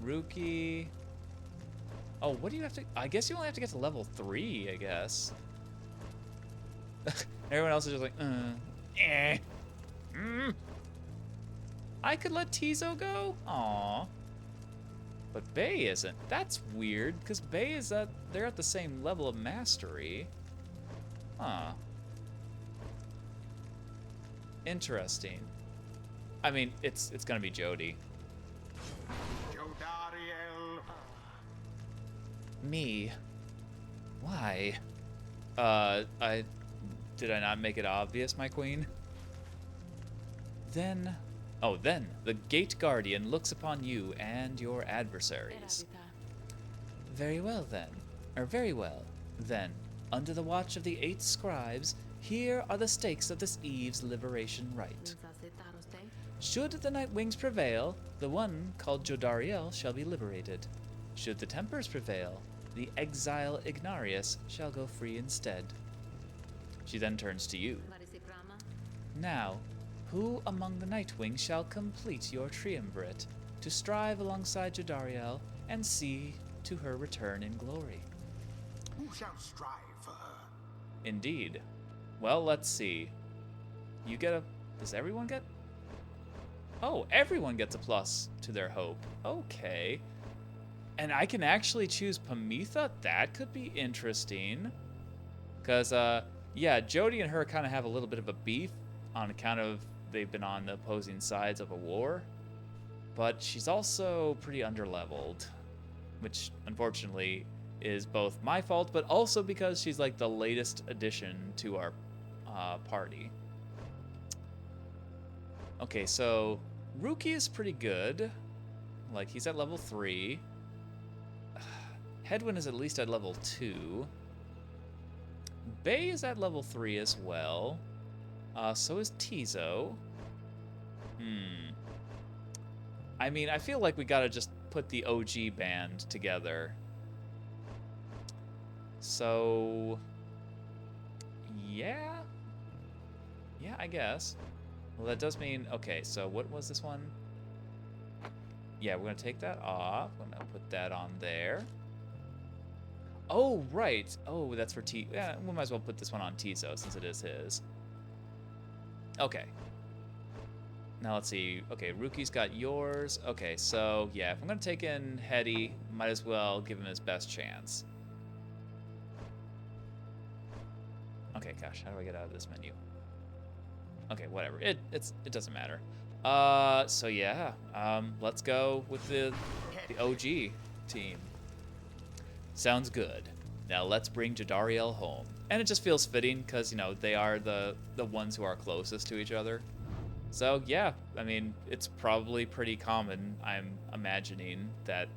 Rookie. Oh, what do you have to? I guess you only have to get to level 3, I guess. Everyone else is just like, I could let Tizo go? Aw. But Bay isn't. That's weird, because Bay is they're at the same level of mastery. Huh. Interesting. I mean, it's gonna be Jodi. Jodariel. Me? Why? Did I not make it obvious, my queen? Then the Gate Guardian looks upon you and your adversaries. Very well then, under the watch of the 8 scribes, here are the stakes of this eve's Liberation Rite. Should the Nightwings prevail, the one called Jodariel shall be liberated. Should the Tempers prevail, the exile Ignarius shall go free instead. She then turns to you. Now, who among the Nightwings shall complete your triumvirate to strive alongside Jodariel and see to her return in glory? Who shall strive for her? Indeed. Well, let's see. You get a... Does everyone get... Oh, everyone gets a plus to their hope. Okay. And I can actually choose Pamitha? That could be interesting. Because, yeah, Jodi and her kind of have a little bit of a beef on account of they've been on the opposing sides of a war. But she's also pretty underleveled, which unfortunately is both my fault, but also because she's like the latest addition to our party. Okay, so Rookie is pretty good. Like, he's at level 3. Hedwyn is at least at level 2. Bay is at level 3 as well. So is Tizo. I mean, I feel like we gotta just put the OG band together. So... yeah? Yeah, I guess. Well, that does mean... Okay, so what was this one? Yeah, we're gonna take that off. I'm gonna put that on there. Oh, right. Oh, that's for T... Yeah, we might as well put this one on Tizo since it is his. Okay. Now let's see. Okay, Ruki's got yours. Okay, so yeah, if I'm gonna take in Hetty, might as well give him his best chance. Okay, gosh, how do I get out of this menu? Okay, whatever. It doesn't matter. So yeah, let's go with the OG team. Sounds good. Now let's bring jodariel home. And it just feels fitting because, you know, they are the ones who are closest to each other. So yeah, I mean, it's probably pretty common, I'm imagining, that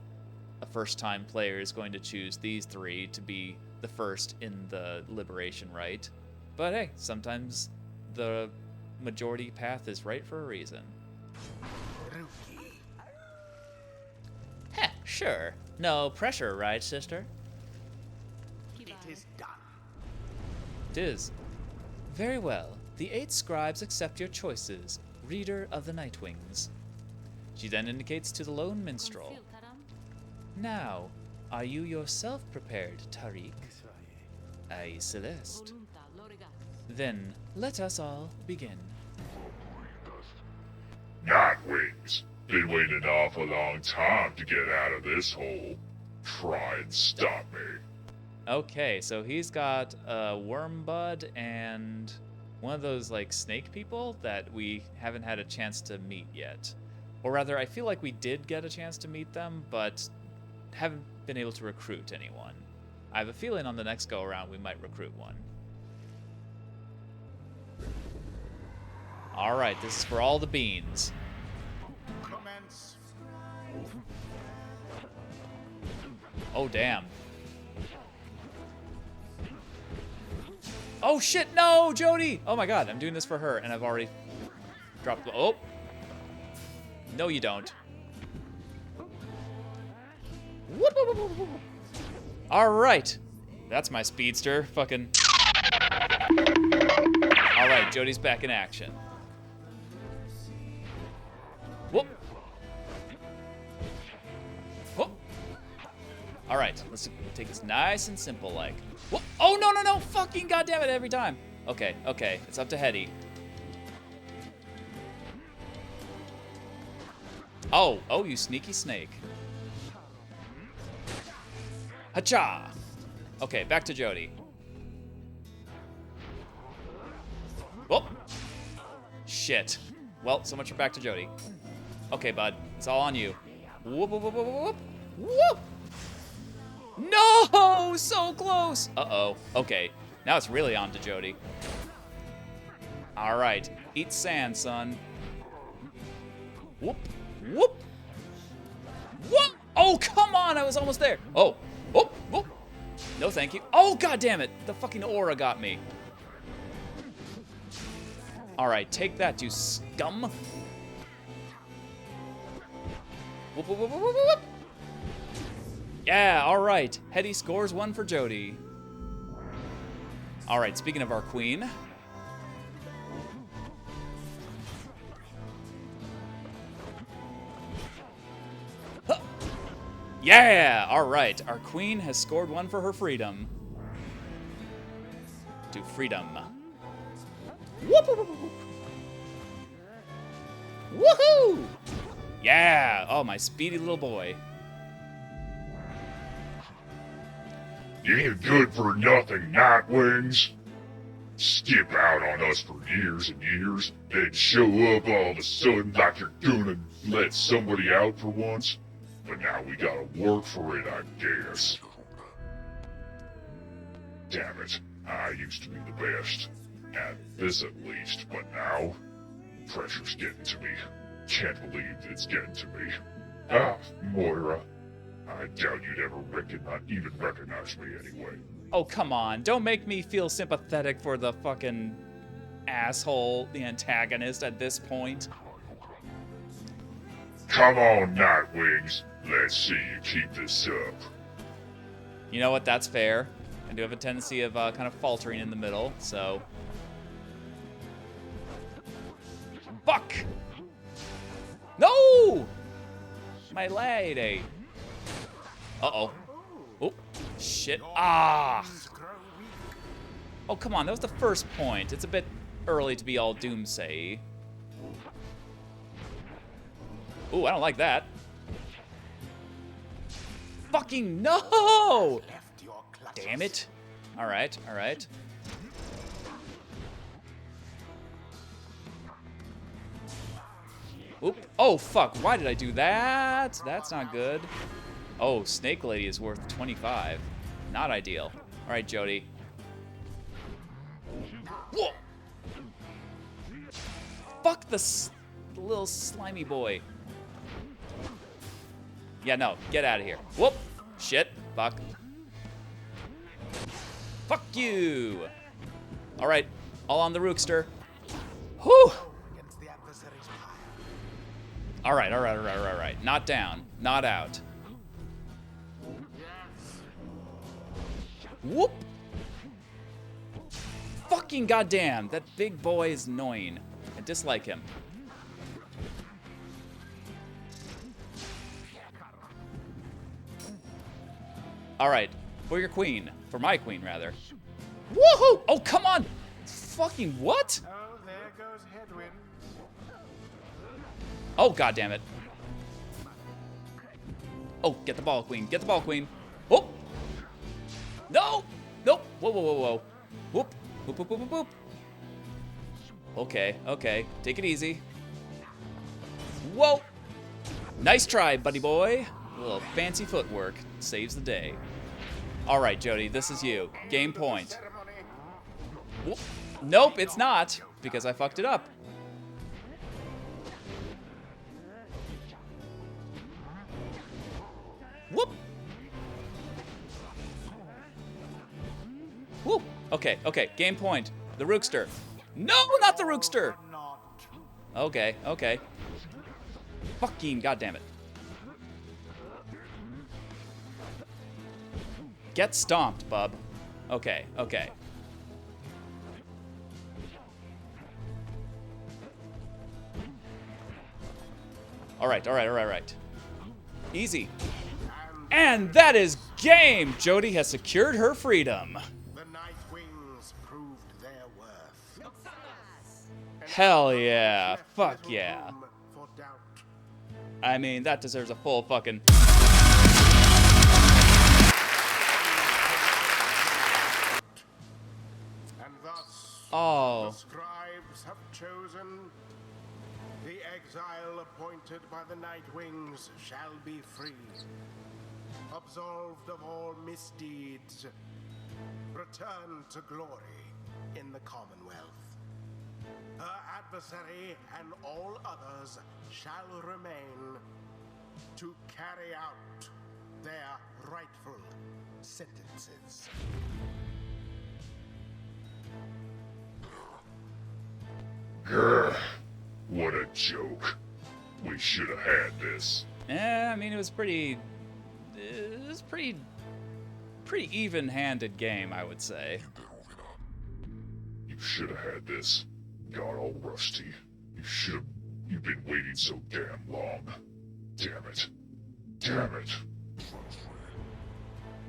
a first-time player is going to choose these three to be the first in the Liberation Rite. But hey, sometimes the majority path is right for a reason. Heh, sure. No pressure, right, sister? It is done. Tis. Very well. The 8 scribes accept your choices, reader of the Nightwings. She then indicates to the lone minstrel. Now, are you yourself prepared, Tariq? Aye, Celeste. Then, let us all begin. Nightwings, been waiting an awful long time to get out of this hole. Try and stop me. Okay, so he's got a worm bud and one of those like snake people that we haven't had a chance to meet yet. Or rather, I feel like we did get a chance to meet them, but haven't been able to recruit anyone. I have a feeling on the next go around we might recruit one. Alright, this is for all the beans. Commence. Oh, damn. Oh, shit, no, Jodi! Oh my god, I'm doing this for her, and I've already dropped the... Oh! No, you don't. Alright. That's my speedster. Fucking... Alright, Jodi's back in action. Whoop. Whoop. Alright, let's take this nice and simple, like. Whoop. Oh, no, no, no! Fucking goddammit, every time! Okay, okay, it's up to Hetty. Oh, you sneaky snake. Hacha! Okay, back to Jodi. Whoop! Shit. Well, so much for back to Jodi. Okay, bud, it's all on you. Whoop, whoop, whoop, whoop, whoop, whoop! No! So close! Uh-oh. Okay, now it's really on to Jodi. All right, eat sand, son. Whoop, whoop, whoop! Oh, come on, I was almost there. Oh, whoop, whoop. No, thank you. Oh, god damn it, the fucking aura got me. All right, take that, you scum. Whoop, whoop, whoop, whoop, whoop, whoop. Yeah, all right. Hetty scores 1 for Jodi. All right, speaking of our queen. Huh. Yeah, all right. Our queen has scored 1 for her freedom. To freedom. Whoop, whoop, whoop, whoop. Woohoo! Yeah! Oh, my speedy little boy. You ain't good for nothing, Nightwings. Skip out on us for years and years, then show up all of a sudden like you're gonna let somebody out for once. But now we gotta work for it, I guess. Damn it, I used to be the best. At this at least, but now, pressure's getting to me. Can't believe it's getting to me. Ah, Moira. I doubt you'd ever even recognize me anyway. Oh, come on. Don't make me feel sympathetic for the fucking asshole, the antagonist at this point. Come on, Nightwings. Let's see you keep this up. You know what? That's fair. I do have a tendency of kind of faltering in the middle, so... Fuck! No! My lady. Uh-oh. Oh, shit. Ah! Oh, come on. That was the first point. It's a bit early to be all doomsay. Ooh, I don't like that. Fucking no! Left your clutches. Damn it. Alright, alright. Oop. Oh, fuck. Why did I do that? That's not good. Oh, Snake Lady is worth 25. Not ideal. Alright, Jodi. Whoa! Fuck the little slimy boy. Yeah, no. Get out of here. Whoop. Shit. Fuck. Fuck you. Alright. All on the rookster. Whew. Against the adversary's pyre. Alright, alright, alright, alright, alright. Not down. Not out. Whoop. Fucking goddamn. That big boy is annoying. I dislike him. Alright. For your queen. For my queen, rather. Woohoo! Oh, come on! Fucking what? Oh, there goes headwind. Oh, goddammit. Oh, get the ball, queen. Get the ball, queen. Oh! No! Nope. Whoa, whoa, whoa, whoa. Whoop. Whoop, whoop, whoop, whoop, whoop. Okay, okay. Take it easy. Whoa! Nice try, buddy boy. A little fancy footwork saves the day. Alright, Jodi, this is you. Game point. Whoop. Nope, it's not, because I fucked it up. Whoop! Whoop! Okay, okay, game point. The rookster. No, not the rookster! Okay, okay. Fucking goddammit. Get stomped, bub. Okay, okay. Alright, alright, alright, alright. Easy. And that is game! Jodi has secured her freedom. The Nightwings proved their worth. Hell yeah. Fuck yeah. Room for doubt. I mean, that deserves a full fucking... And thus, Oh. the scribes have chosen. The exile appointed by the Nightwings shall be free, absolved of all misdeeds, return to glory in the Commonwealth. Her adversary and all others shall remain to carry out their rightful sentences. Grr. What a joke. We should have had this. I mean, it was pretty even-handed game, I would say. You should have had this. Got all rusty. You've been waiting so damn long. Damn it. Damn it.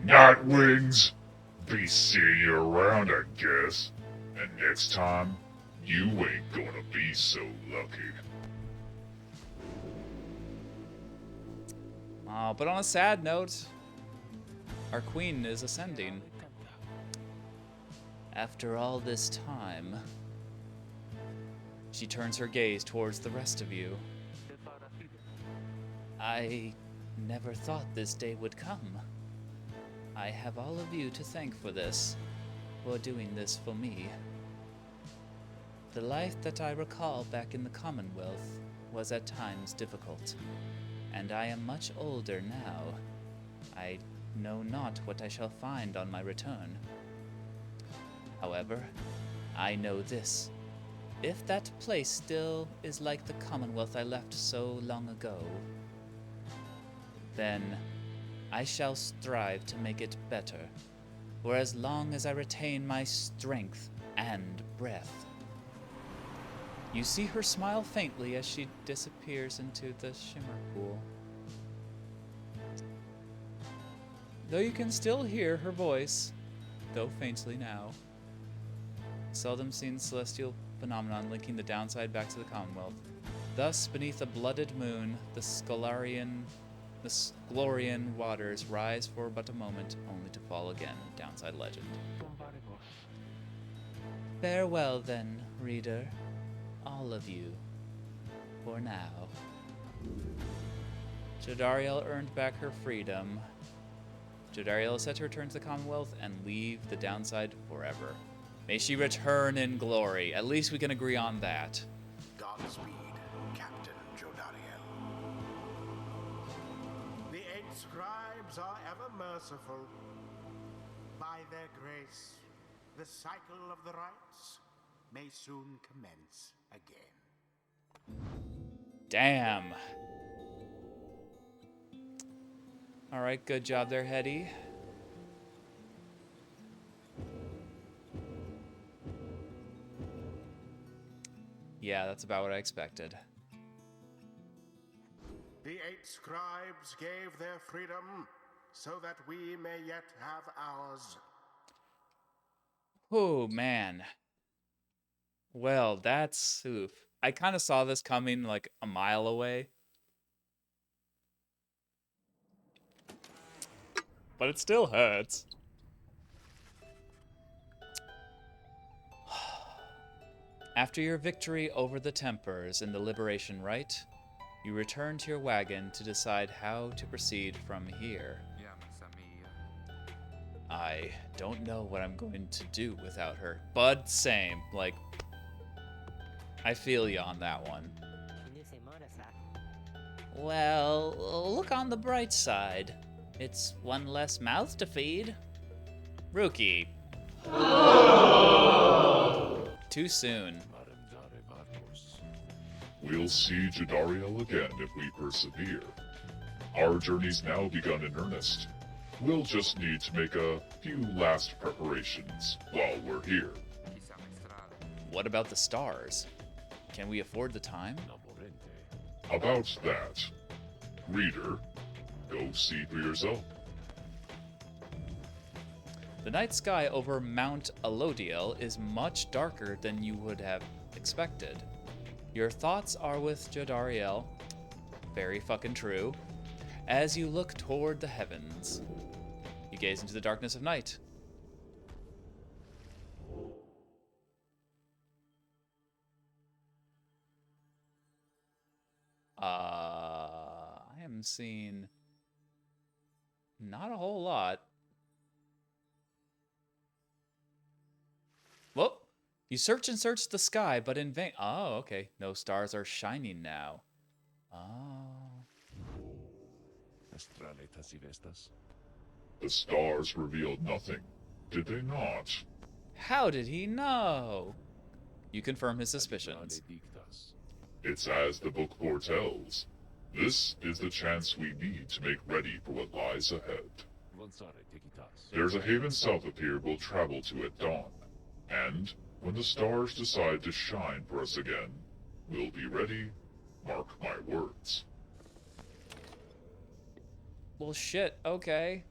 Nightwings! Be seeing you around, I guess. And next time, you ain't gonna be so lucky. But on a sad note, our queen is ascending. After all this time, she turns her gaze towards the rest of you. I never thought this day would come. I have all of you to thank for this, for doing this for me. The life that I recall back in the Commonwealth was at times difficult, and I am much older now. I know not what I shall find on my return. However, I know this. If that place still is like the Commonwealth I left so long ago, then I shall strive to make it better, for as long as I retain my strength and breath. You see her smile faintly as she disappears into the shimmer pool. Though you can still hear her voice, though faintly now. Seldom seen celestial phenomenon linking the downside back to the Commonwealth. Thus, beneath a blooded moon, the Scolarian waters rise for but a moment, only to fall again. Downside legend. Farewell then, reader. All of you. For now. Jodariel earned back her freedom. Jodariel is set to return to the Commonwealth and leave the downside forever. May she return in glory. At least we can agree on that. Godspeed, Captain Jodariel. The 8 scribes are ever merciful. By their grace, the cycle of the rites may soon commence again. Damn. Alright, good job there, Hetty. Yeah, that's about what I expected. The 8 scribes gave their freedom so that we may yet have ours. Oh, man. Well, that's... oof. I kind of saw this coming like a mile away. But it still hurts. After your victory over the Tempers in the Liberation Rite, you return to your wagon to decide how to proceed from here. I don't know what I'm going to do without her. But same, like, I feel you on that one. Well, look on the bright side. It's one less mouth to feed. Rookie. Too soon. We'll see Jodariel again if we persevere. Our journey's now begun in earnest. We'll just need to make a few last preparations while we're here. What about the stars? Can we afford the time? About that, reader, go see for yourself. The night sky over Mount Alodiel is much darker than you would have expected. Your thoughts are with Jodariel, very fucking true, as you look toward the heavens. You gaze into the darkness of night. I am seeing not a whole lot. Whoa! You search and search the sky, but in vain. Oh, okay. No stars are shining now. Oh. The stars revealed nothing, did they not? How did he know? You confirm his suspicions. It's as the book foretells. This is the chance we need to make ready for what lies ahead. There's a haven south of here we'll travel to at dawn. And when the stars decide to shine for us again, we'll be ready, mark my words. Well, shit, okay.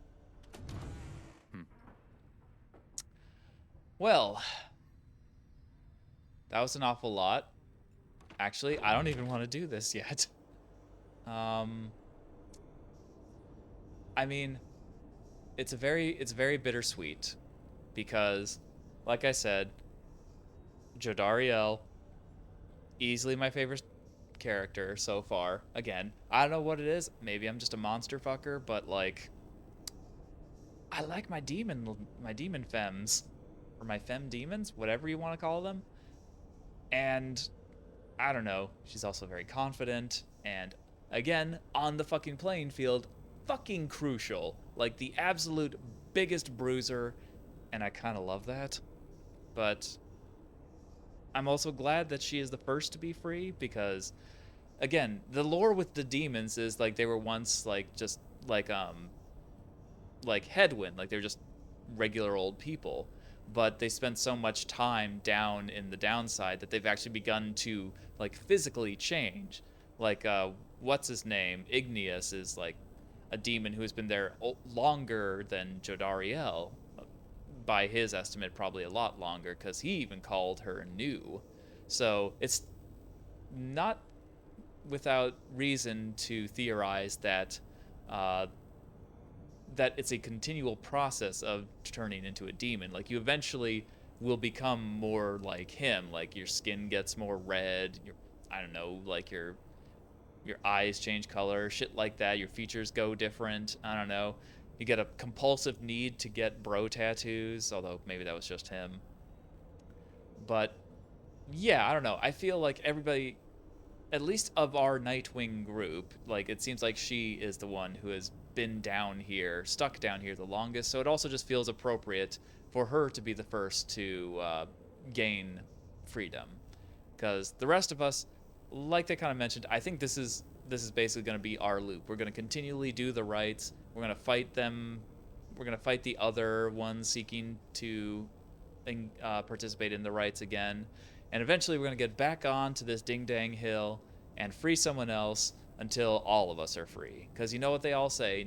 Well, that was an awful lot. Actually, I don't even want to do this yet. I mean, it's very bittersweet because, like I said, Jodariel, easily my favorite character so far. Again, I don't know what it is. Maybe I'm just a monster fucker, but like, I like my demon femmes, or my femme demons, whatever you want to call them. And I don't know. She's also very confident, and again, on the fucking playing field, fucking crucial. Like the absolute biggest bruiser, and I kind of love that. But I'm also glad that she is the first to be free because, again, the lore with the demons is like they were once like just like headwind, like they're just regular old people, but they spent so much time down in the downside that they've actually begun to like physically change. Like what's his name? Igneous is like a demon who has been there longer than Jodariel. By his estimate, probably a lot longer, because he even called her new. So it's not without reason to theorize that that it's a continual process of turning into a demon. Like, you eventually will become more like him. Like, your skin gets more red. I don't know, like your eyes change color, shit like that. Your features go different. I don't know. You get a compulsive need to get bro tattoos, although maybe that was just him. But yeah, I don't know. I feel like everybody, at least of our Nightwing group, like, it seems like she is the one who has been down here, stuck down here the longest. So it also just feels appropriate for her to be the first to gain freedom, because the rest of us, like they kind of mentioned, I think this is basically going to be our loop. We're going to continually do the rites. We're going to fight them. We're going to fight the other ones seeking to participate in the rites again. And eventually we're going to get back on to this ding-dang hill and free someone else until all of us are free. Because you know what they all say,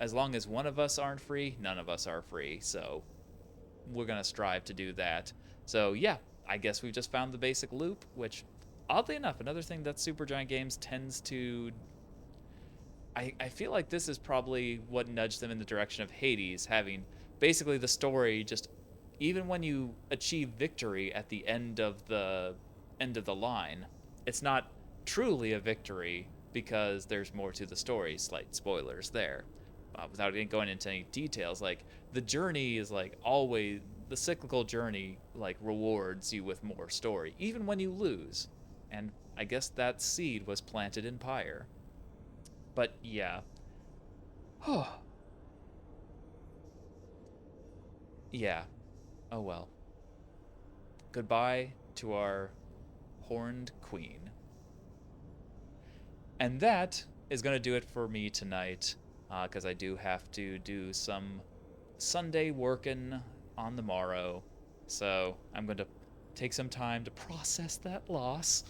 as long as one of us aren't free, none of us are free. So we're going to strive to do that. So yeah, I guess we've just found the basic loop, which, oddly enough, another thing that Supergiant Games tends to... I feel like this is probably what nudged them in the direction of Hades, having basically the story just... Even when you achieve victory at the end of the line, it's not truly a victory because there's more to the story. Slight spoilers there. Without going into any details, like, the journey is like always... The cyclical journey, like, rewards you with more story, even when you lose. And I guess that seed was planted in Pyre. But yeah. Yeah. Oh well. Goodbye to our horned queen. And that is going to do it for me tonight, because I do have to do some Sunday working on the morrow. So I'm going to take some time to process that loss,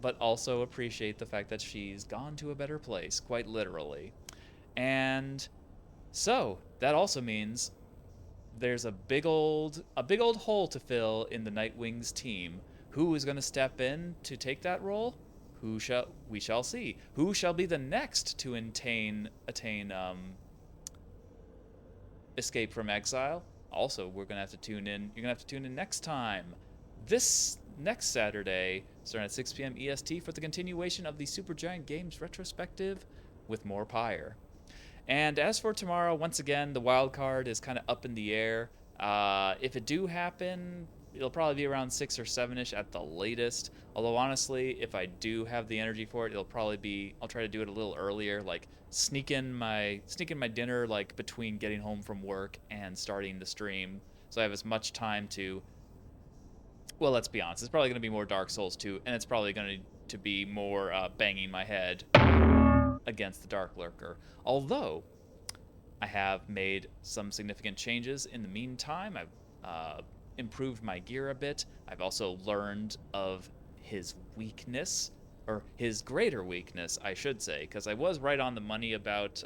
but also appreciate the fact that she's gone to a better place, quite literally. And so that also means there's a big old hole to fill in the Nightwings team. Who is going to step in to take that role? We shall see. Who shall be the next to attain escape from exile? Also, we're going to have to tune in. You're going to have to tune in next time. This next Saturday, starting at 6 p.m. EST, for the continuation of the Supergiant Games retrospective with more Pyre. And as for tomorrow, once again, the wild card is kind of up in the air. If it do happen, it'll probably be around 6 or 7-ish at the latest. Although honestly, if I do have the energy for it, it'll probably be... I'll try to do it a little earlier, like sneak in my dinner, like between getting home from work and starting the stream, so I have as much time to... Well, let's be honest, it's probably going to be more Dark Souls 2, and it's probably going to be more banging my head against the Dark Lurker. Although, I have made some significant changes in the meantime. I've improved my gear a bit. I've also learned of his weakness, or his greater weakness, I should say, because I was right on the money about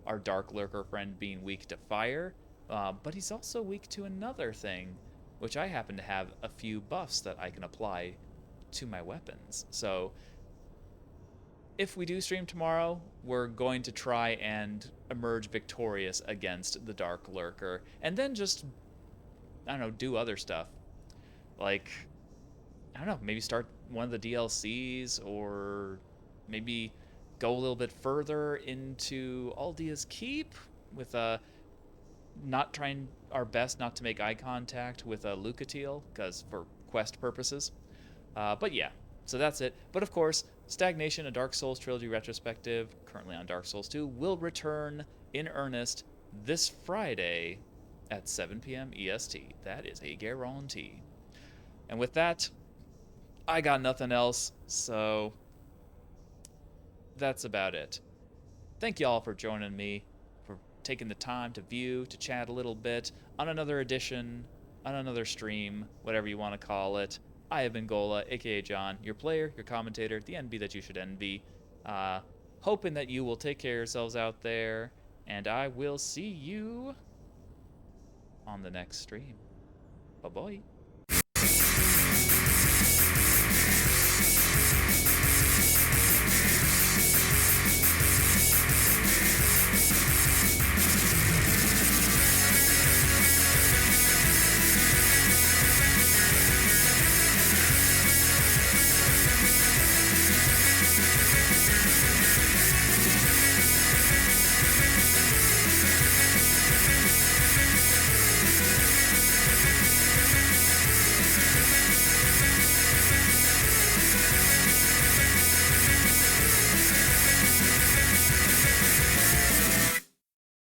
our Dark Lurker friend being weak to fire, but he's also weak to another thing, which I happen to have a few buffs that I can apply to my weapons. So if we do stream tomorrow, we're going to try and emerge victorious against the Dark Lurker, and then just, I don't know, do other stuff. Like, I don't know, maybe start one of the DLCs, or maybe go a little bit further into Aldia's Keep with not trying our best not to make eye contact with Lucatiel, because for quest purposes. But yeah, so that's it. But of course, Stagnation, a Dark Souls Trilogy retrospective, currently on Dark Souls 2, will return in earnest this Friday at 7 p.m. EST. That is a guarantee. And with that, I got nothing else, so that's about it. Thank y'all for joining me, for taking the time to view, to chat a little bit on another edition, on another stream, whatever you want to call it. I have been Gola, aka John, your player, your commentator, the NB that you should envy. Hoping that you will take care of yourselves out there, and I will see you on the next stream. Bye-bye.